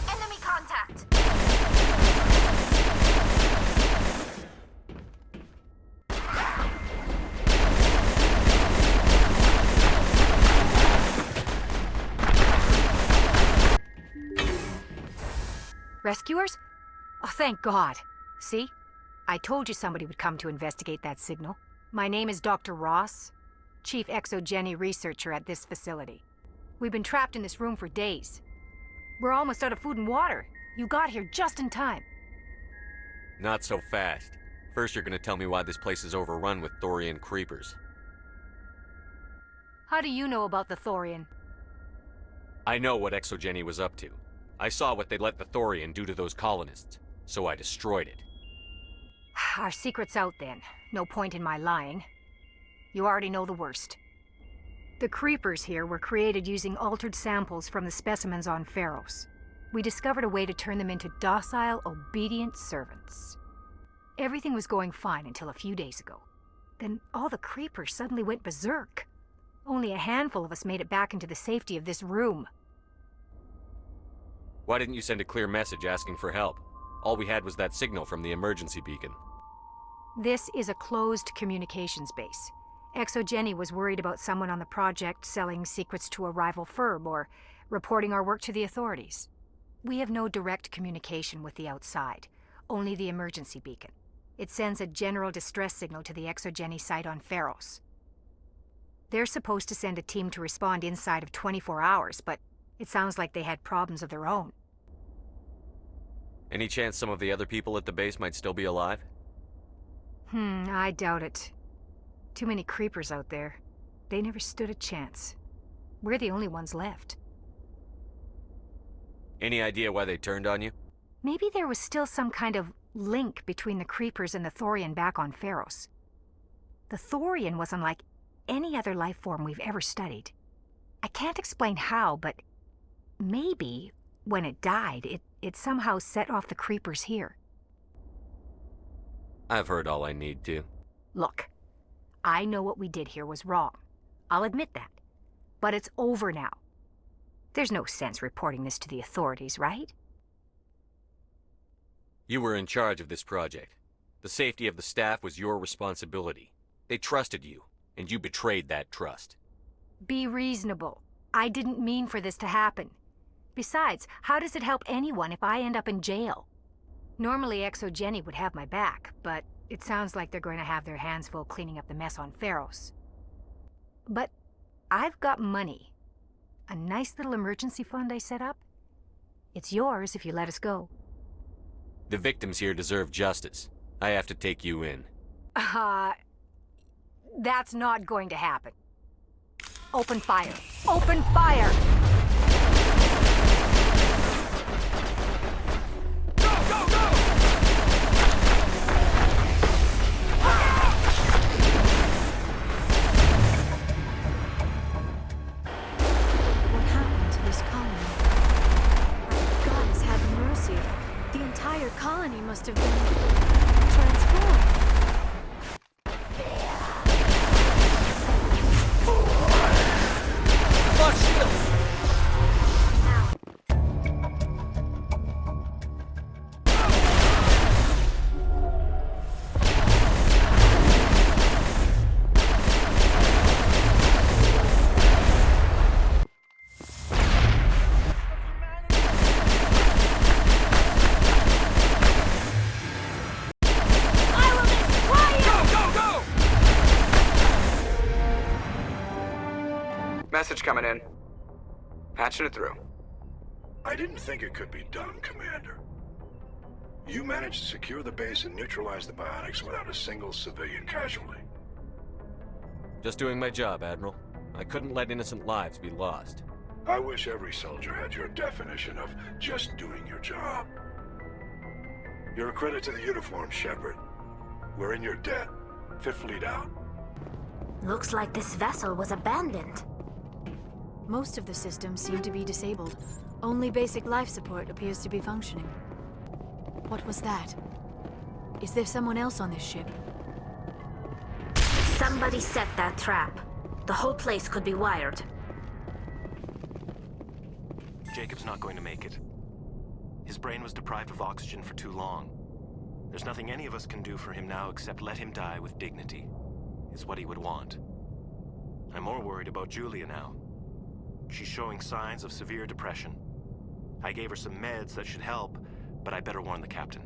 Enemy contact! Rescuers? Oh, thank God. See? I told you somebody would come to investigate that signal. My name is Dr. Ross, Chief Exogeny Researcher at this facility. We've been trapped in this room for days. We're almost out of food and water. You got here just in time. Not so fast. First, you're gonna tell me why this place is overrun with Thorian creepers. How do you know about the Thorian? I know what Exogeny was up to. I saw what they let the Thorian do to those colonists, so I destroyed it. Our secret's out then. No point in my lying. You already know the worst. The creepers here were created using altered samples from the specimens on Feros. We discovered a way to turn them into docile, obedient servants. Everything was going fine until a few days ago. Then all the creepers suddenly went berserk. Only a handful of us made it back into the safety of this room. Why didn't you send a clear message asking for help? All we had was that signal from the emergency beacon. This is a closed communications base. Exogeny was worried about someone on the project selling secrets to a rival firm or reporting our work to the authorities. We have no direct communication with the outside, only the emergency beacon. It sends a general distress signal to the Exogeny site on Feros. They're supposed to send a team to respond inside of 24 hours, but it sounds like they had problems of their own. Any chance some of the other people at the base might still be alive? I doubt it. Too many creepers out there. They never stood a chance. We're the only ones left. Any idea why they turned on you? Maybe there was still some kind of link between the creepers and the Thorian back on Feros. The Thorian was unlike any other life form we've ever studied. I can't explain how, but maybe when it died, it somehow set off the creepers here. I've heard all I need to. Look, I know what we did here was wrong. I'll admit that. But it's over now. There's no sense reporting this to the authorities, right? You were in charge of this project. The safety of the staff was your responsibility. They trusted you, and you betrayed that trust. Be reasonable. I didn't mean for this to happen. Besides, how does it help anyone if I end up in jail? Normally Exogeny would have my back, but it sounds like they're going to have their hands full cleaning up the mess on Feros. But I've got money. A nice little emergency fund I set up. It's yours if you let us go. The victims here deserve justice. I have to take you in. That's not going to happen. Open fire. Open fire! What happened to this colony? God has had mercy. The entire colony must have been transformed. Message coming in. Patching it through. I didn't think it could be done, Commander. You managed to secure the base and neutralize the biotics without a single civilian casualty. Just doing my job, Admiral. I couldn't let innocent lives be lost. I wish every soldier had your definition of just doing your job. You're a credit to the uniform, Shepard. We're in your debt. Fifth Fleet out. Looks like this vessel was abandoned. Most of the systems seem to be disabled. Only basic life support appears to be functioning. What was that? Is there someone else on this ship? Somebody set that trap. The whole place could be wired. Jacob's not going to make it. His brain was deprived of oxygen for too long. There's nothing any of us can do for him now except let him die with dignity. It's what he would want. I'm more worried about Julia now. She's showing signs of severe depression. I gave her some meds that should help, but I better warn the captain.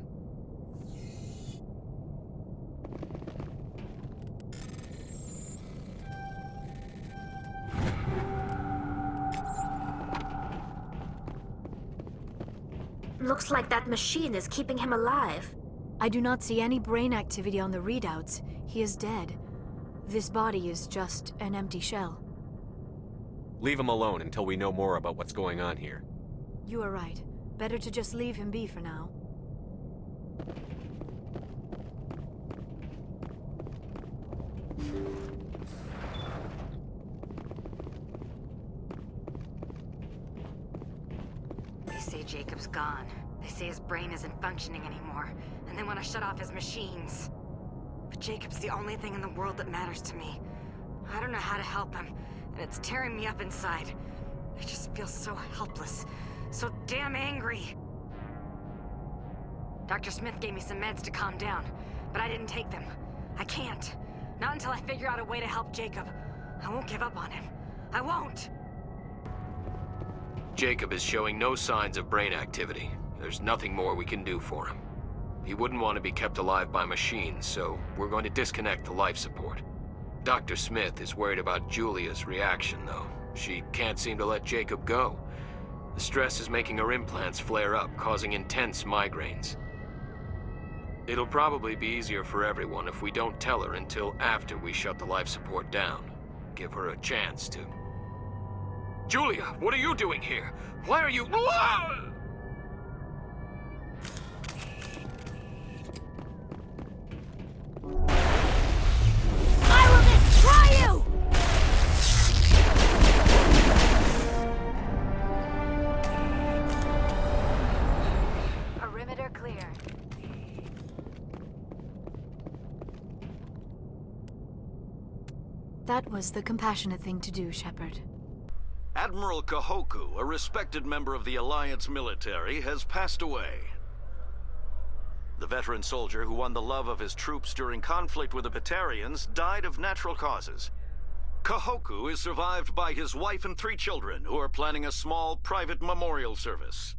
Looks like that machine is keeping him alive. I do not see any brain activity on the readouts. He is dead. This body is just an empty shell. Leave him alone until we know more about what's going on here. You are right. Better to just leave him be for now. They say Jacob's gone. They say his brain isn't functioning anymore, and they want to shut off his machines. But Jacob's the only thing in the world that matters to me. I don't know how to help him, and it's tearing me up inside. I just feel so helpless, so damn angry. Dr. Smith gave me some meds to calm down, but I didn't take them. I can't. Not until I figure out a way to help Jacob. I won't give up on him. I won't! Jacob is showing no signs of brain activity. There's nothing more we can do for him. He wouldn't want to be kept alive by machines, so we're going to disconnect the life support. Dr. Smith is worried about Julia's reaction, though. She can't seem to let Jacob go. The stress is making her implants flare up, causing intense migraines. It'll probably be easier for everyone if we don't tell her until after we shut the life support down. Give her a chance to... Julia, what are you doing here? Why are you... I will destroy you! Perimeter clear. That was the compassionate thing to do, Shepard. Admiral Kahoku, a respected member of the Alliance military, has passed away. The veteran soldier who won the love of his troops during conflict with the Batarians died of natural causes. Kahoku is survived by his wife and 3 children, who are planning a small private memorial service.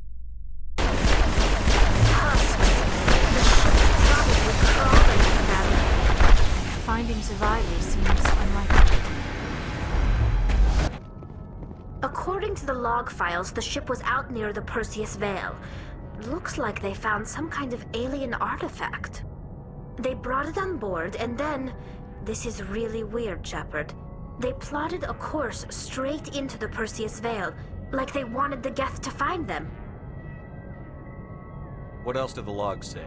Finding survivors seems unlikely. According According to the log files, the ship was out near the Perseus Veil. Looks like they found some kind of alien artifact. They brought it on board, and then... This is really weird, Shepard. They plotted a course straight into the Perseus Veil, like they wanted the Geth to find them. What else do the logs say?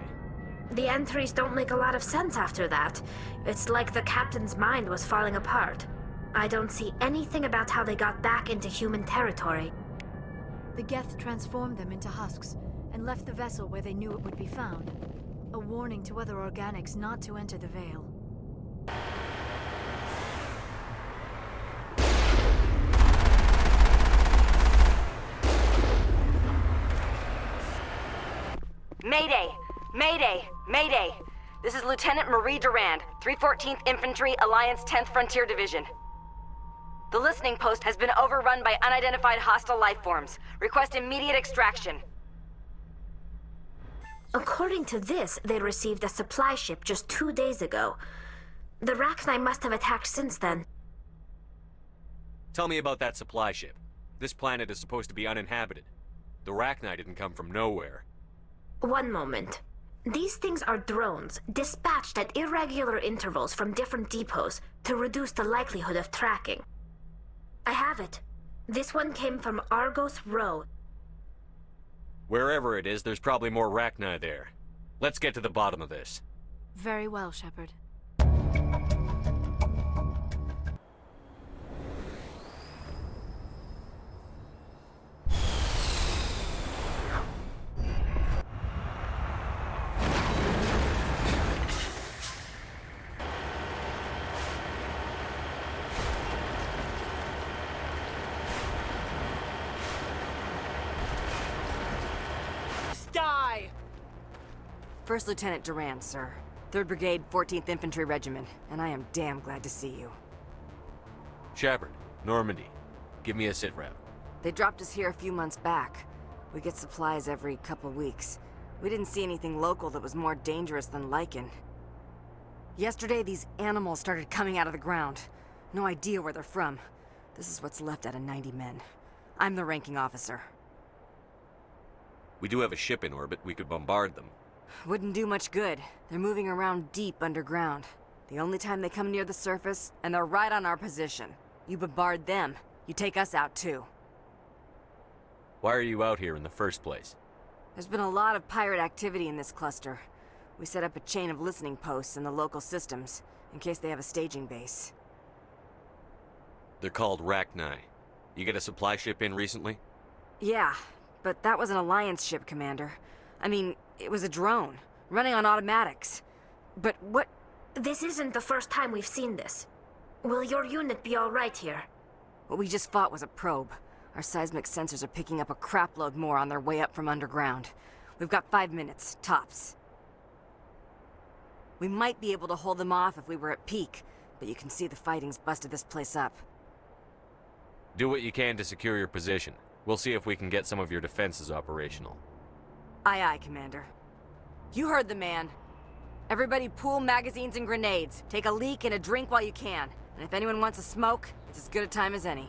The entries don't make a lot of sense after that. It's like the captain's mind was falling apart. I don't see anything about how they got back into human territory. The Geth transformed them into husks and left the vessel where they knew it would be found. A warning to other organics not to enter the Veil. Mayday! Mayday! Mayday! This is Lieutenant Marie Durand, 314th Infantry, Alliance 10th Frontier Division. The listening post has been overrun by unidentified hostile life forms. Request immediate extraction. According to this, they received a supply ship just 2 days ago. The Rachni must have attacked since then. Tell me about that supply ship. This planet is supposed to be uninhabited. The Rachni didn't come from nowhere. One moment. These things are drones, dispatched at irregular intervals from different depots to reduce the likelihood of tracking. I have it. This one came from Argos Row. Wherever it is, there's probably more Rachni there. Let's get to the bottom of this. Very well, Shepard. First Lieutenant Durand, sir. 3rd Brigade, 14th Infantry Regiment, and I am damn glad to see you. Shepard, Normandy. Give me a sitrep. They dropped us here a few months back. We get supplies every couple weeks. We didn't see anything local that was more dangerous than lichen. Yesterday, these animals started coming out of the ground. No idea where they're from. This is what's left out of 90 men. I'm the ranking officer. We do have a ship in orbit. We could bombard them. Wouldn't do much good. They're moving around deep underground. The only time they come near the surface, and they're right on our position. You bombard them, you take us out too. Why are you out here in the first place? There's been a lot of pirate activity in this cluster. We set up a chain of listening posts in the local systems, in case they have a staging base. They're called Rachni. You get a supply ship in recently? Yeah, but that was an Alliance ship, Commander. I mean, it was a drone, running on automatics. But what... This isn't the first time we've seen this. Will your unit be all right here? What we just fought was a probe. Our seismic sensors are picking up a crapload more on their way up from underground. We've got 5 minutes, tops. We might be able to hold them off if we were at peak, but you can see the fighting's busted this place up. Do what you can to secure your position. We'll see if we can get some of your defenses operational. Aye, aye, Commander. You heard the man. Everybody pool magazines and grenades. Take a leak and a drink while you can. And if anyone wants a smoke, it's as good a time as any.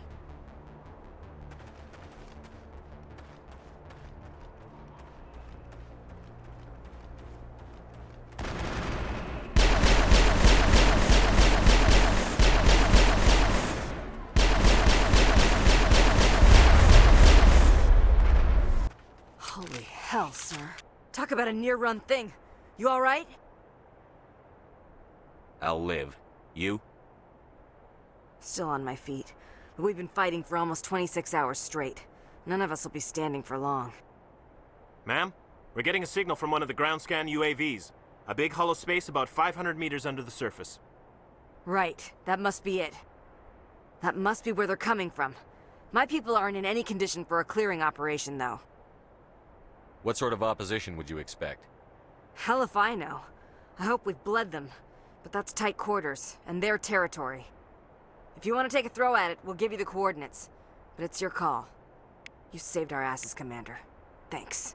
Holy hell, sir. Talk about a near-run thing. You all right? I'll live. You? Still on my feet. But we've been fighting for almost 26 hours straight. None of us will be standing for long. Ma'am, we're getting a signal from one of the ground scan UAVs. A big hollow space about 500 meters under the surface. Right. That must be it. That must be where they're coming from. My people aren't in any condition for a clearing operation, though. What sort of opposition would you expect? Hell if I know. I hope we've bled them. But that's tight quarters, and their territory. If you want to take a throw at it, we'll give you the coordinates. But it's your call. You saved our asses, Commander. Thanks.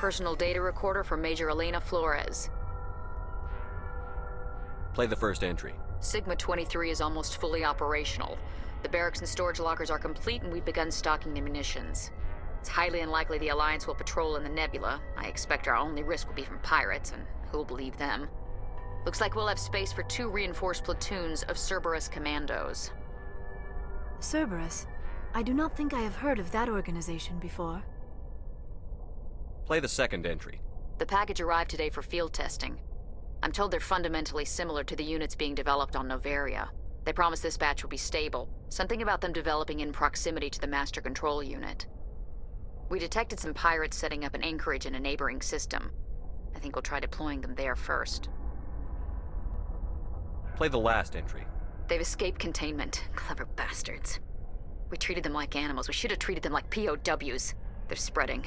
personal data recorder for Major Elena Flores. Play the first entry. Sigma 23 is almost fully operational. The barracks and storage lockers are complete, and we've begun stocking the munitions. It's highly unlikely the Alliance will patrol in the nebula. I expect our only risk will be from pirates, and who'll believe them? Looks like we'll have space for 2 reinforced platoons of Cerberus commandos. Cerberus? I do not think I have heard of that organization before. Play the second entry. The package arrived today for field testing. I'm told they're fundamentally similar to the units being developed on Noveria. They promise this batch will be stable. Something about them developing in proximity to the master control unit. We detected some pirates setting up an anchorage in a neighboring system. I think we'll try deploying them there first. Play the last entry. They've escaped containment. Clever bastards. We treated them like animals. We should have treated them like POWs. They're spreading.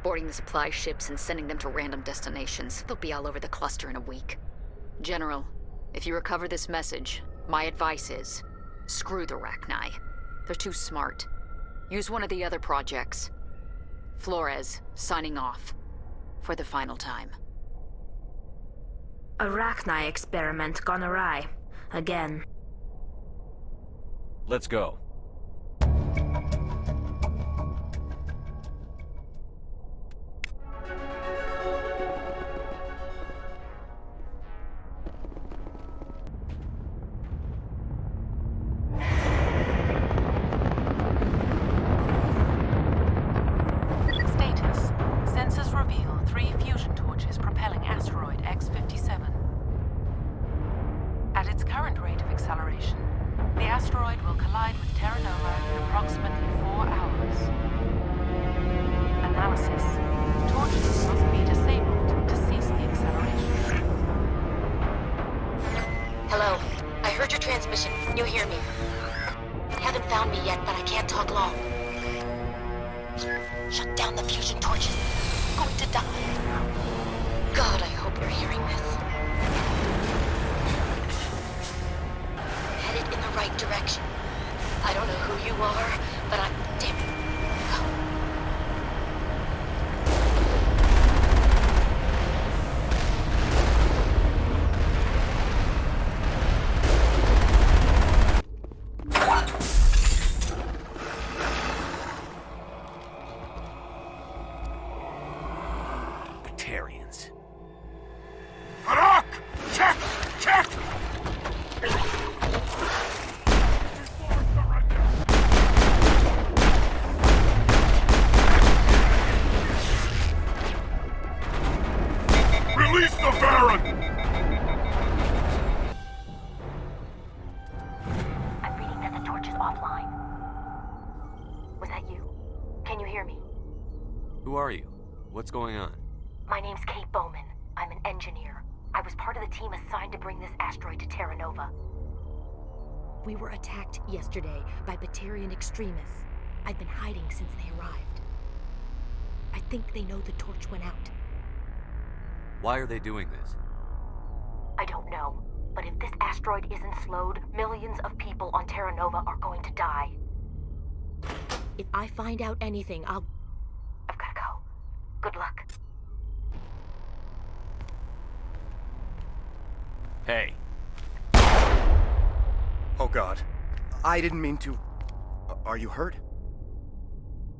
Boarding the supply ships and sending them to random destinations. They'll be all over the cluster in a week. General, if you recover this message, my advice is, screw the Rachni. They're too smart. Use one of the other projects. Flores, signing off. For the final time. Arachni experiment gone awry. Again. Let's go. Status. Sensors reveal 3 fusion torches propelling asteroid X-57. At its current rate of acceleration, the asteroid will collide with Terra Nova in approximately 4 hours. Analysis. Torches must be disabled to cease the acceleration. Hello. I heard your transmission. Can you hear me? Haven't found me yet, but I can't talk long. Shut down the fusion torches. I'm going to die. God, I hope you're hearing this. Headed in the right direction. I don't know who you are, but I'm... Damn it. Batarians. Harak! Check! Check! Release the Baron! I'm reading that the torch is offline. Was that you? Can you hear me? Who are you? What's going on? My name's Kate Bowman. I'm an engineer. I was part of the team assigned to bring this asteroid to Terra Nova. We were attacked yesterday by Batarian extremists. I've been hiding since they arrived. I think they know the torch went out. Why are they doing this? I don't know, but if this asteroid isn't slowed, millions of people on Terra Nova are going to die. If I find out anything, I've gotta go. Good luck. Hey. Oh God. I didn't mean to... Are you hurt?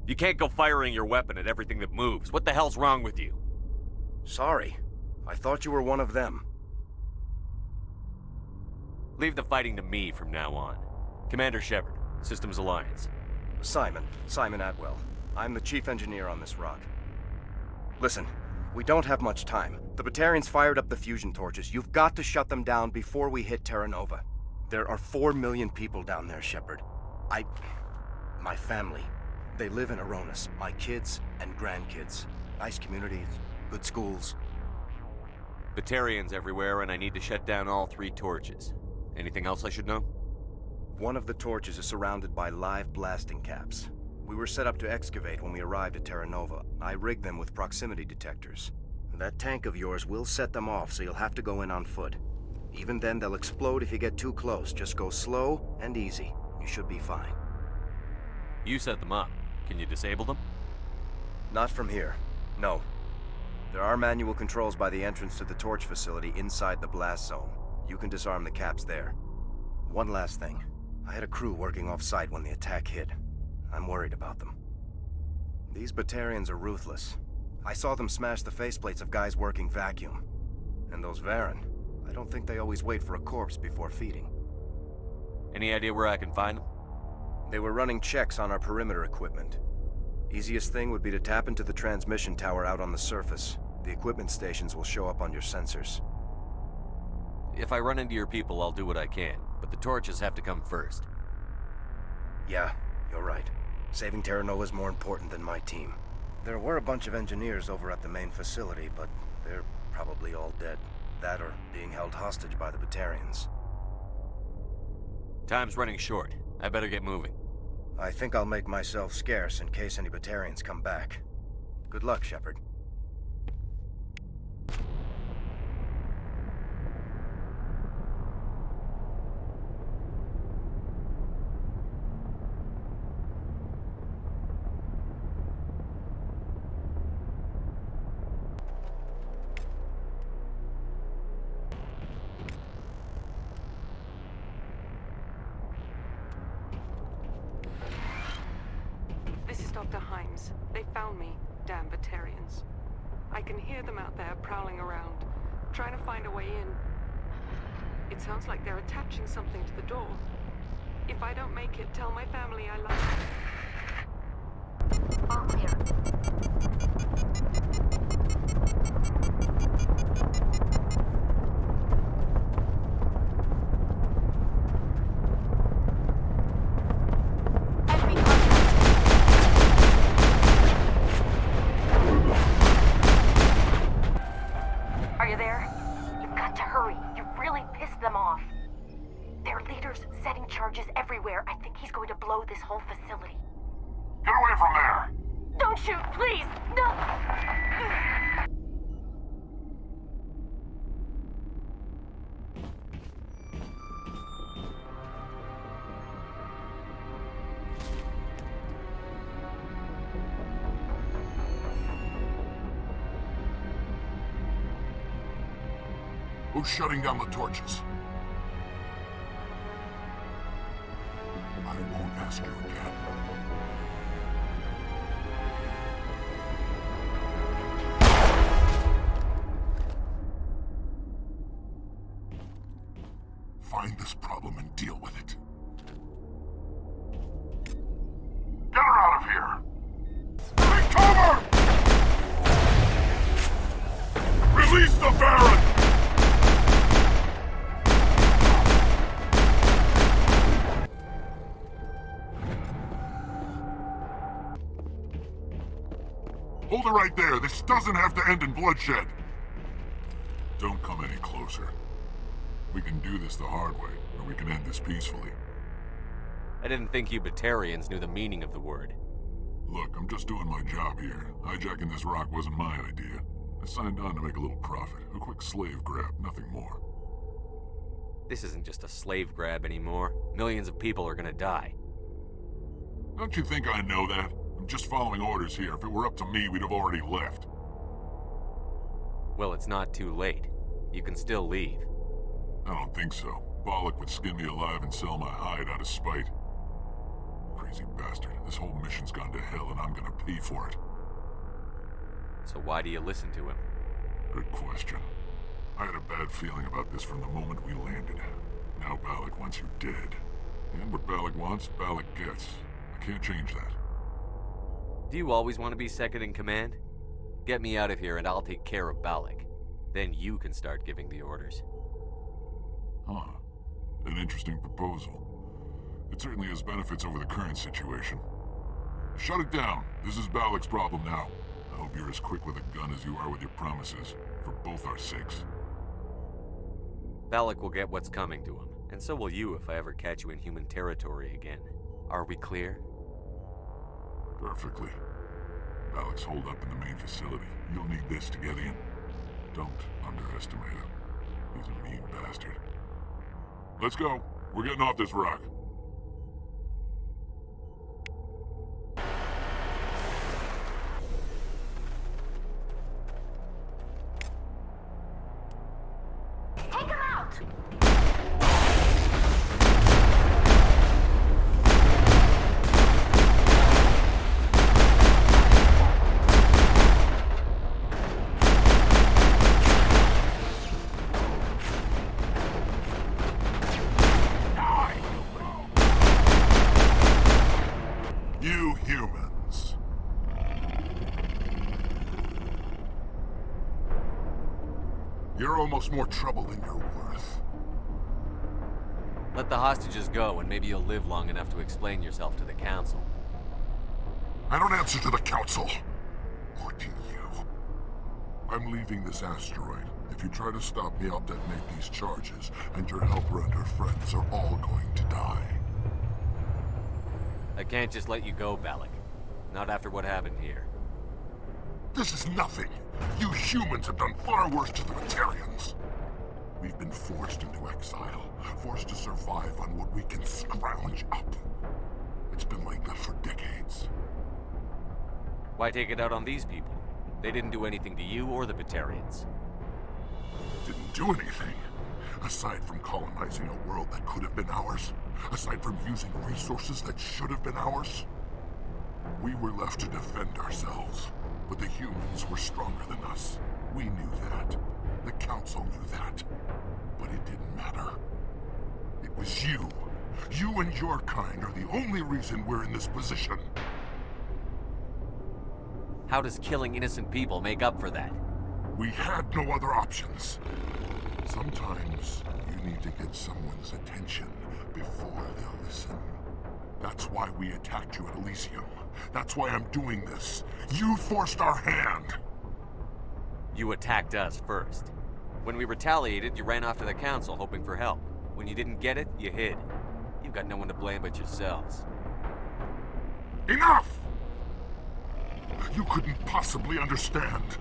You can't go firing your weapon at everything that moves. What the hell's wrong with you? Sorry. I thought you were one of them. Leave the fighting to me from now on. Commander Shepard, Systems Alliance. Simon Atwell. I'm the chief engineer on this rock. Listen, we don't have much time. The Batarians fired up the fusion torches. You've got to shut them down before we hit Terra Nova. There are 4 million people down there, Shepard. My family, they live in Aronis. My kids and grandkids. Nice communities, good schools. Batarians everywhere, and I need to shut down all 3 torches. Anything else I should know? One of the torches is surrounded by live blasting caps. We were set up to excavate when we arrived at Terra Nova. I rigged them with proximity detectors. That tank of yours will set them off, so you'll have to go in on foot. Even then, they'll explode if you get too close. Just go slow and easy. You should be fine. You set them up. Can you disable them? Not from here. No. There are manual controls by the entrance to the torch facility inside the blast zone. You can disarm the caps there. One last thing. I had a crew working off-site when the attack hit. I'm worried about them. These Batarians are ruthless. I saw them smash the faceplates of guys working vacuum. And those Varen, I don't think they always wait for a corpse before feeding. Any idea where I can find them? They were running checks on our perimeter equipment. Easiest thing would be to tap into the transmission tower out on the surface. The equipment stations will show up on your sensors. If I run into your people, I'll do what I can, but the torches have to come first. Yeah, you're right. Saving Terra Nova's more important than my team. There were a bunch of engineers over at the main facility, but they're probably all dead. That or being held hostage by the Batarians. Time's running short. I better get moving. I think I'll make myself scarce in case any Batarians come back. Good luck, Shepard. Dr. Himes. They found me, damn Batarians. I can hear them out there prowling around, trying to find a way in. It sounds like they're attaching something to the door. If I don't make it, tell my family I love them. All clear. Are you there? You've got to hurry. You really pissed them off. Their leader's setting charges everywhere. I think he's going to blow this whole facility. Get away from there! Don't shoot, please! No! Who's shutting down the torches? I won't ask you again. Find this problem and deal with it. Get her out of here! Take cover! Release the Baron! Hold it right there. This doesn't have to end in bloodshed. Don't come any closer. We can do this the hard way, or we can end this peacefully. I didn't think you Batarians knew the meaning of the word. Look, I'm just doing my job here. Hijacking this rock wasn't my idea. I signed on to make a little profit. A quick slave grab, nothing more. This isn't just a slave grab anymore. Millions of people are gonna die. Don't you think I know that? I'm just following orders here. If it were up to me, we'd have already left. Well, it's not too late. You can still leave. I don't think so. Bollock would skin me alive and sell my hide out of spite. Crazy bastard. This whole mission's gone to hell and I'm gonna pay for it. So why do you listen to him? Good question. I had a bad feeling about this from the moment we landed. Now Bollock wants you dead. And what Bollock wants, Bollock gets. I can't change that. Do you always want to be second in command? Get me out of here and I'll take care of Balak. Then you can start giving the orders. Huh. An interesting proposal. It certainly has benefits over the current situation. Shut it down. This is Balak's problem now. I hope you're as quick with a gun as you are with your promises, for both our sakes. Balak will get what's coming to him, and so will you if I ever catch you in human territory again. Are we clear? Perfectly. Balak's holed up in the main facility. You'll need this to get in. Don't underestimate him. He's a mean bastard. Let's go. We're getting off this rock. You're almost more trouble than you're worth. Let the hostages go, and maybe you'll live long enough to explain yourself to the Council. I don't answer to the Council. Or to you. I'm leaving this asteroid. If you try to stop me, I'll detonate these charges, and your helper and her friends are all going to die. I can't just let you go, Balak. Not after what happened here. This is nothing. You humans have done far worse to the Batarians. We've been forced into exile, forced to survive on what we can scrounge up. It's been like that for decades. Why take it out on these people? They didn't do anything to you or the Batarians. Didn't do anything. Aside from colonizing a world that could have been ours. Aside from using resources that should have been ours. We were left to defend ourselves. But the humans were stronger than us. We knew that. The Council knew that. But it didn't matter. It was you. You and your kind are the only reason we're in this position. How does killing innocent people make up for that? We had no other options. Sometimes you need to get someone's attention before they'll listen. That's why we attacked you at Elysium. That's why I'm doing this. You forced our hand! You attacked us first. When we retaliated, you ran off to the Council hoping for help. When you didn't get it, you hid. You've got no one to blame but yourselves. Enough! You couldn't possibly understand.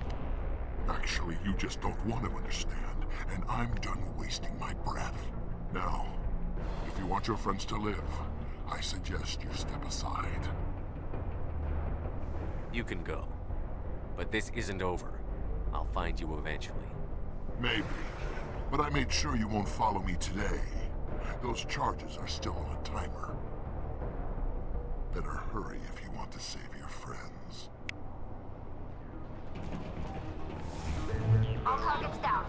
Actually, you just don't want to understand, and I'm done wasting my breath. Now, if you want your friends to live, I suggest you step aside. You can go. But this isn't over. I'll find you eventually. Maybe. But I made sure you won't follow me today. Those charges are still on a timer. Better hurry if you want to save your friends. All targets down.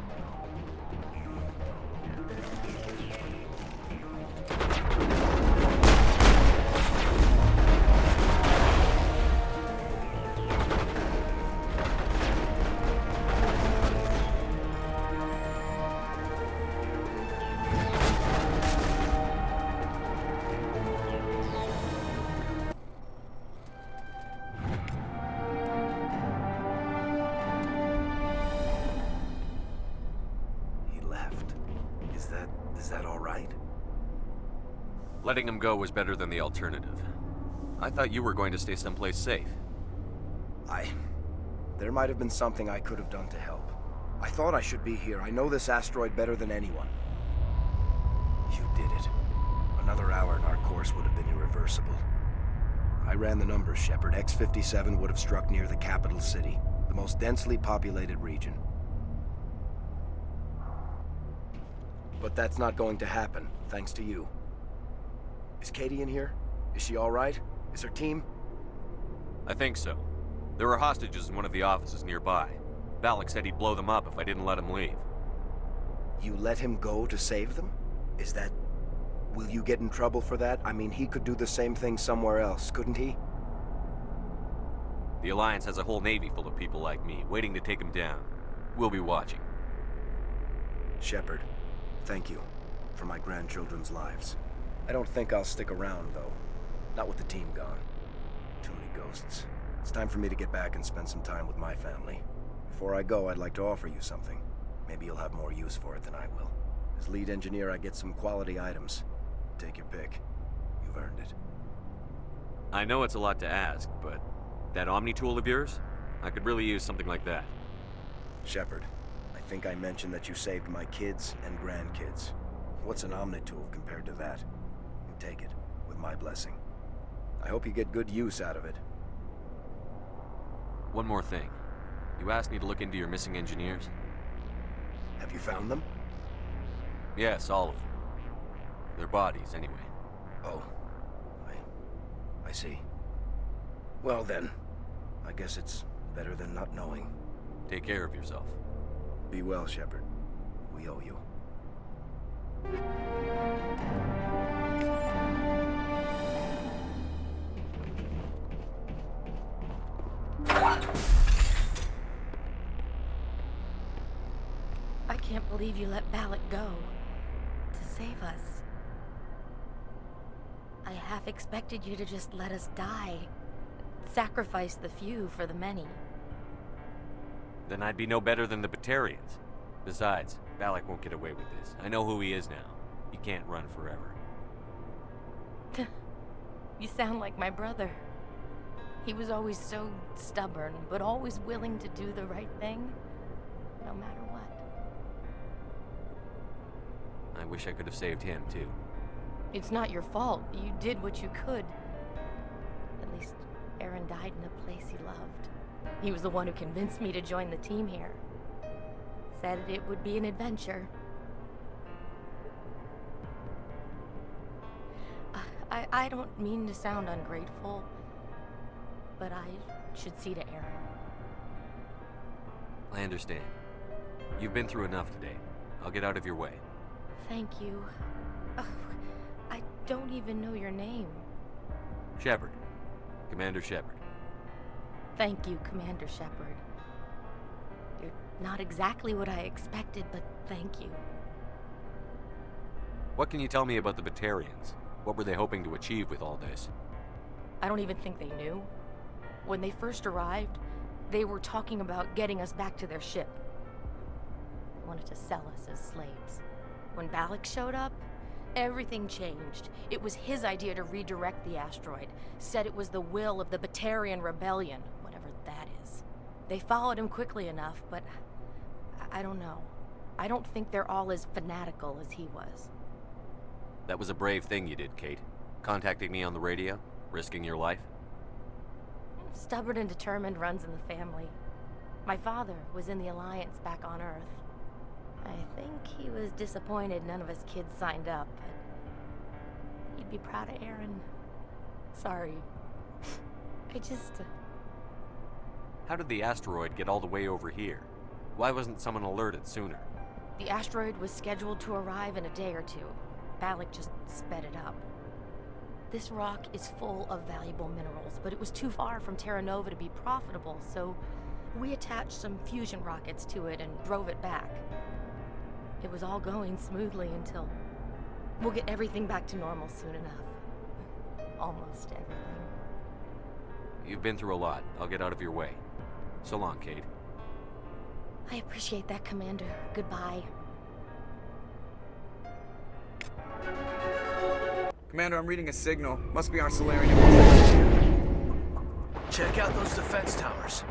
Is that all right? Letting him go was better than the alternative. I thought you were going to stay someplace safe. There might have been something I could have done to help. I thought I should be here. I know this asteroid better than anyone. You did it. Another hour and our course would have been irreversible. I ran the numbers, Shepard. X-57 would have struck near the capital city, the most densely populated region. But that's not going to happen, thanks to you. Is Katie in here? Is she all right? Is her team? I think so. There were hostages in one of the offices nearby. Balak said he'd blow them up if I didn't let him leave. You let him go to save them? Is that... Will you get in trouble for that? I mean, he could do the same thing somewhere else, couldn't he? The Alliance has a whole navy full of people like me, waiting to take him down. We'll be watching. Shepard, thank you for my grandchildren's lives. I don't think I'll stick around, though. Not with the team gone. Too many ghosts. It's time for me to get back and spend some time with my family. Before I go, I'd like to offer you something. Maybe you'll have more use for it than I will. As lead engineer, I get some quality items. Take your pick. You've earned it. I know it's a lot to ask, but that Omni tool of yours? I could really use something like that. Shepard, I think I mentioned that you saved my kids and grandkids. What's an Omni tool compared to that? You take it, with my blessing. I hope you get good use out of it. One more thing. You asked me to look into your missing engineers? Have you found them? Yes, all of them. Their bodies, anyway. Oh. I see. Well then, I guess it's better than not knowing. Take care of yourself. Be well, Shepard. We owe you. I can't believe you let Balak go. To save us. I half expected you to just let us die. Sacrifice the few for the many. Then I'd be no better than the Batarians. Besides, Balak won't get away with this. I know who he is now. He can't run forever. You sound like my brother. He was always so stubborn, but always willing to do the right thing, no matter what. I wish I could have saved him, too. It's not your fault. You did what you could. At least Aaron died in a place he loved. He was the one who convinced me to join the team here. Said it would be an adventure. I don't mean to sound ungrateful, but I should see to Aaron. I understand. You've been through enough today. I'll get out of your way. Thank you. I don't even know your name. Shepard. Commander Shepard. Thank you, Commander Shepard. You're not exactly what I expected, but thank you. What can you tell me about the Batarians? What were they hoping to achieve with all this? I don't even think they knew. When they first arrived, they were talking about getting us back to their ship. They wanted to sell us as slaves. When Balak showed up, everything changed. It was his idea to redirect the asteroid. Said it was the will of the Batarian Rebellion, whatever that is. They followed him quickly enough, but I don't know. I don't think they're all as fanatical as he was. That was a brave thing you did, Kate. Contacting me on the radio, risking your life. Stubborn and determined runs in the family. My father was in the Alliance back on Earth. I think he was disappointed none of us kids signed up, but he'd be proud of Aaron. Sorry. I just... How did the asteroid get all the way over here? Why wasn't someone alerted sooner? The asteroid was scheduled to arrive in a day or two. Balak just sped it up. This rock is full of valuable minerals, but it was too far from Terra Nova to be profitable, so we attached some fusion rockets to it and drove it back. It was all going smoothly until... We'll get everything back to normal soon enough. Almost everything. You've been through a lot. I'll get out of your way. So long, Kate. I appreciate that, Commander. Goodbye. Commander, I'm reading a signal. Must be our Solarian. Check out those defense towers.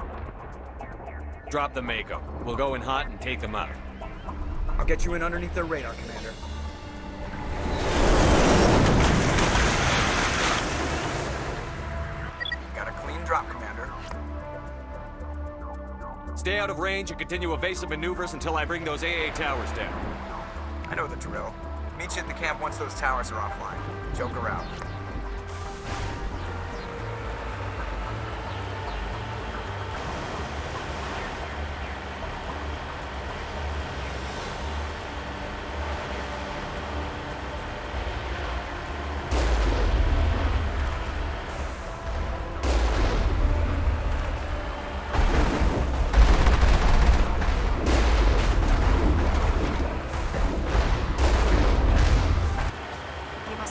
Drop the Mako. We'll go in hot and take them out. I'll get you in underneath their radar, Commander. Got a clean drop, Commander. Stay out of range and continue evasive maneuvers until I bring those AA towers down. I know the drill. Meet you at the camp once those towers are offline. Joker out.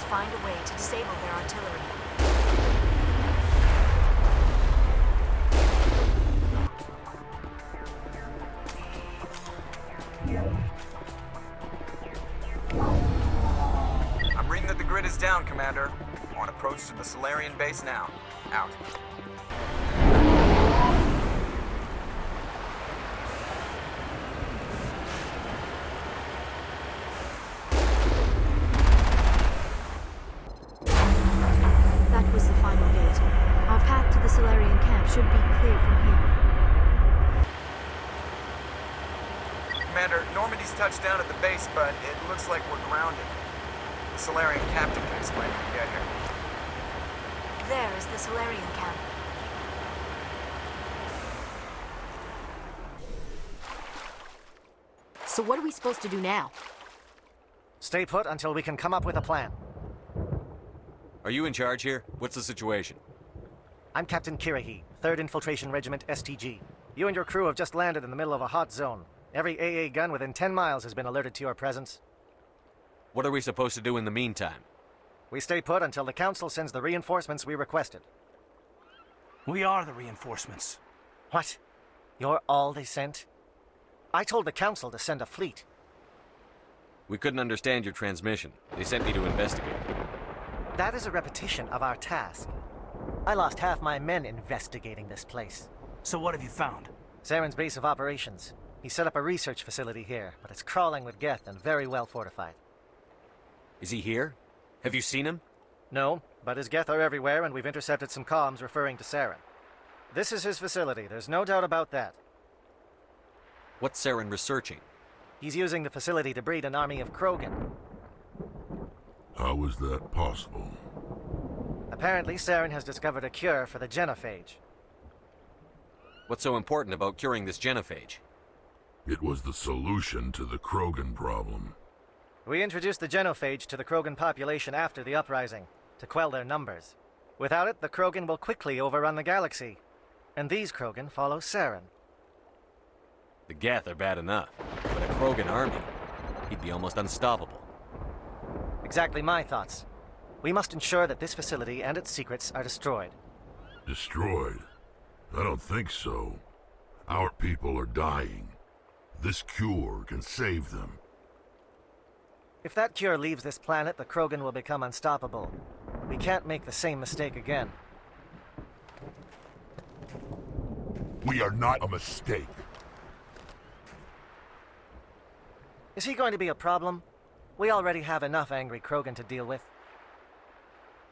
Find a way to disable their artillery. I'm reading that the grid is down, Commander. On approach to the Solarian base now. Out. That was the final gate. Our path to the Solarian camp should be clear from here. Commander, Normandy's touched down at the base, but it looks like we're grounded. The Solarian captain can explain when we get here. There is the Solarian camp. So what are we supposed to do now? Stay put until we can come up with a plan. Are you in charge here? What's the situation? I'm Captain Kirahi, 3rd Infiltration Regiment STG. You and your crew have just landed in the middle of a hot zone. Every AA gun within 10 miles has been alerted to your presence. What are we supposed to do in the meantime? We stay put until the Council sends the reinforcements we requested. We are the reinforcements. What? You're all they sent? I told the Council to send a fleet. We couldn't understand your transmission. They sent me to investigate. That is a repetition of our task. I lost half my men investigating this place. So what have you found? Saren's base of operations. He set up a research facility here, but it's crawling with Geth and very well fortified. Is he here? Have you seen him? No, but his Geth are everywhere, and we've intercepted some comms referring to Saren. This is his facility, there's no doubt about that. What's Saren researching? He's using the facility to breed an army of Krogan. How is that possible? Apparently, Saren has discovered a cure for the genophage. What's so important about curing this genophage? It was the solution to the Krogan problem. We introduced the genophage to the Krogan population after the uprising, to quell their numbers. Without it, the Krogan will quickly overrun the galaxy. And these Krogan follow Saren. The Geth are bad enough, but a Krogan army, he'd be almost unstoppable. Exactly my thoughts. We must ensure that this facility and its secrets are destroyed. Destroyed? I don't think so. Our people are dying. This cure can save them. If that cure leaves this planet, the Krogan will become unstoppable. We can't make the same mistake again. We are not a mistake. Is he going to be a problem? We already have enough angry Krogan to deal with.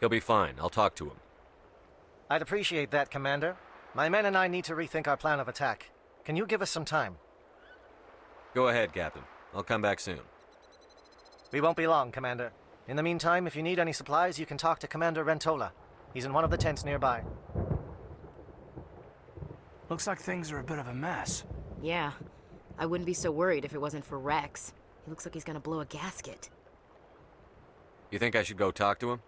He'll be fine. I'll talk to him. I'd appreciate that, Commander. My men and I need to rethink our plan of attack. Can you give us some time? Go ahead, Captain. I'll come back soon. We won't be long, Commander. In the meantime, if you need any supplies, you can talk to Commander Rentola. He's in one of the tents nearby. Looks like things are a bit of a mess. Yeah. I wouldn't be so worried if it wasn't for Rex. He looks like he's gonna blow a gasket. You think I should go talk to him?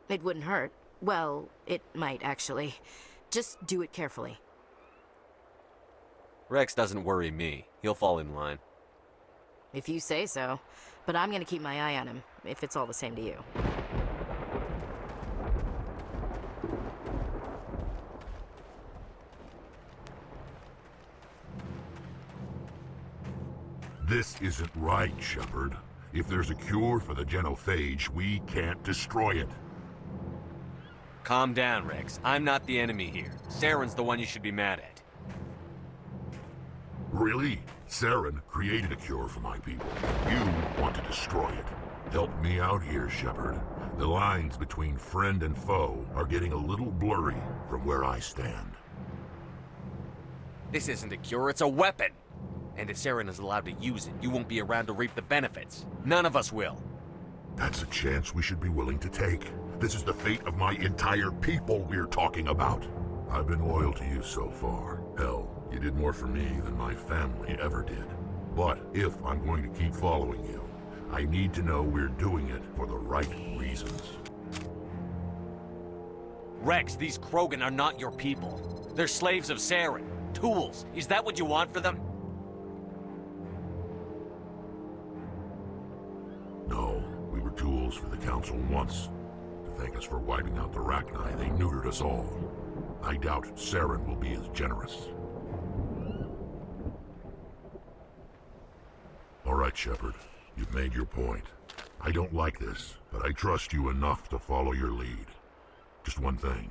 It wouldn't hurt. Well, it might, actually. Just do it carefully. Rex doesn't worry me. He'll fall in line. If you say so. But I'm gonna keep my eye on him, if it's all the same to you. This isn't right, Shepard. If there's a cure for the genophage, we can't destroy it. Calm down, Rex. I'm not the enemy here. Saren's the one you should be mad at. Really? Saren created a cure for my people. You want to destroy it. Help me out here, Shepard. The lines between friend and foe are getting a little blurry from where I stand. This isn't a cure, it's a weapon! And if Saren is allowed to use it, you won't be around to reap the benefits. None of us will. That's a chance we should be willing to take. This is the fate of my entire people we're talking about. I've been loyal to you so far. Hell, you did more for me than my family ever did. But if I'm going to keep following you, I need to know we're doing it for the right reasons. Rex, these Krogan are not your people. They're slaves of Saren. Tools. Is that what you want for them? No, we were tools for the Council once. To thank us for wiping out the Rachni, they neutered us all. I doubt Saren will be as generous. All right, Shepard. You've made your point. I don't like this, but I trust you enough to follow your lead. Just one thing.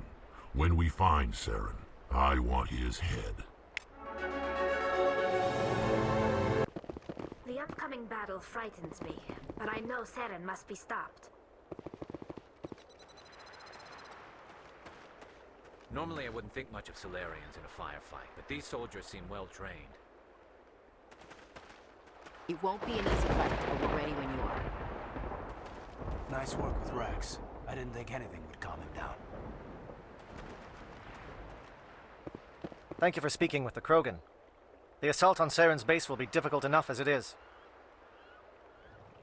When we find Saren, I want his head. The upcoming battle frightens me, but I know Saren must be stopped. Normally I wouldn't think much of Solarians in a firefight, but these soldiers seem well trained. It won't be an easy fight, but we're ready when you are. Nice work with Rex. I didn't think anything would calm him down. Thank you for speaking with the Krogan. The assault on Saren's base will be difficult enough as it is.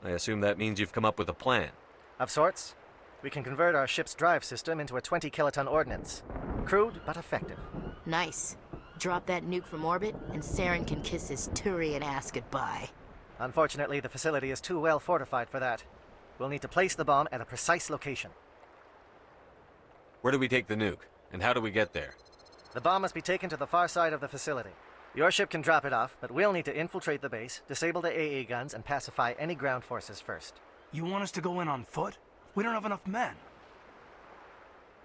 I assume that means you've come up with a plan. Of sorts. We can convert our ship's drive system into a 20-kiloton ordnance. Crude, but effective. Nice. drop that nuke from orbit, and Saren can kiss his Turian ass goodbye. Unfortunately, the facility is too well fortified for that. We'll need to place the bomb at a precise location. Where do we take the nuke? And how do we get there? The bomb must be taken to the far side of the facility. Your ship can drop it off, but we'll need to infiltrate the base, disable the AA guns, and pacify any ground forces first. You want us to go in on foot? We don't have enough men.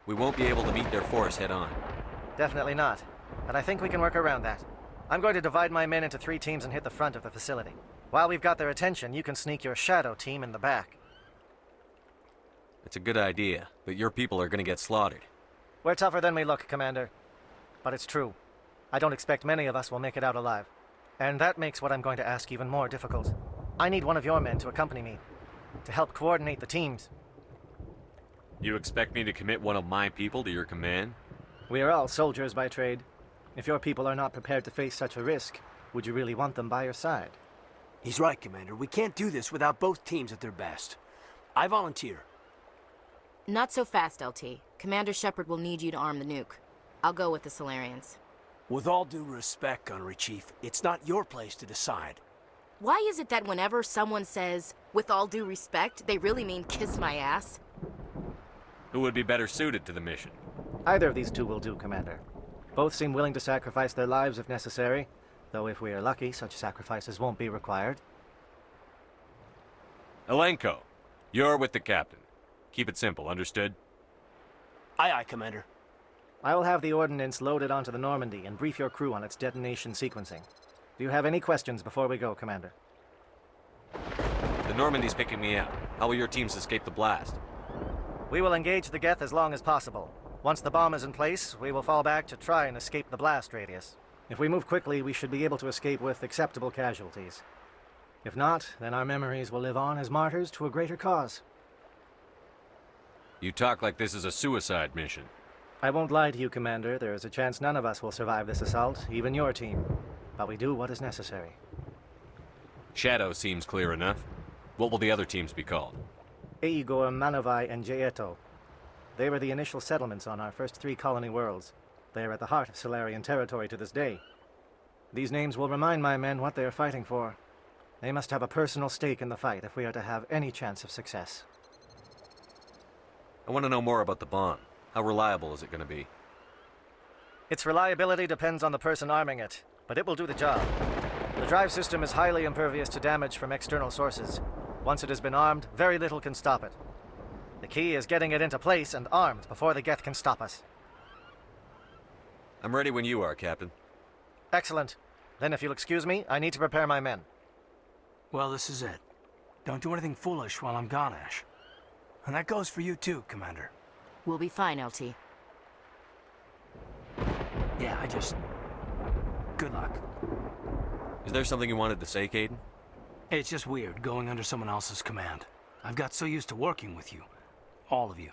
We won't be able to meet their force head-on. Definitely not, but I think we can work around that. I'm going to divide my men into 3 teams and hit the front of the facility. While we've got their attention, you can sneak your shadow team in the back. It's a good idea, but your people are gonna get slaughtered. We're tougher than we look, Commander. But it's true. I don't expect many of us will make it out alive. And that makes what I'm going to ask even more difficult. I need one of your men to accompany me, to help coordinate the teams. You expect me to commit one of my people to your command? We are all soldiers by trade. If your people are not prepared to face such a risk, would you really want them by your side? He's right, Commander. We can't do this without both teams at their best. I volunteer. Not so fast, LT. Commander Shepard will need you to arm the nuke. I'll go with the Solarians. With all due respect, Gunnery Chief, it's not your place to decide. Why is it that whenever someone says, with all due respect, they really mean kiss my ass? Who would be better suited to the mission? Either of these 2 will do, Commander. Both seem willing to sacrifice their lives if necessary, though if we are lucky, such sacrifices won't be required. Elenko, you're with the captain. Keep it simple, understood? Aye, aye, Commander. I will have the ordnance loaded onto the Normandy and brief your crew on its detonation sequencing. Do you have any questions before we go, Commander? The Normandy's picking me up. How will your teams escape the blast? We will engage the Geth as long as possible. Once the bomb is in place, we will fall back to try and escape the blast radius. If we move quickly, we should be able to escape with acceptable casualties. If not, then our memories will live on as martyrs to a greater cause. You talk like this is a suicide mission. I won't lie to you, Commander. There is a chance none of us will survive this assault, even your team. But we do what is necessary. Shadow seems clear enough. What will the other teams be called? Igor, Manovai, and Jaeto. They were the initial settlements on our first 3 colony worlds. They are at the heart of Solarian territory to this day. These names will remind my men what they are fighting for. They must have a personal stake in the fight if we are to have any chance of success. I want to know more about the bomb. How reliable is it going to be? Its reliability depends on the person arming it, but it will do the job. The drive system is highly impervious to damage from external sources. Once it has been armed, very little can stop it. The key is getting it into place and armed before the Geth can stop us. I'm ready when you are, Captain. Excellent. Then if you'll excuse me, I need to prepare my men. Well, this is it. Don't do anything foolish while I'm gone, Ash. And that goes for you too, Commander. We'll be fine, LT. Yeah, good luck. Is there something you wanted to say, Caden? It's just weird, going under someone else's command. I've got so used to working with you. All of you.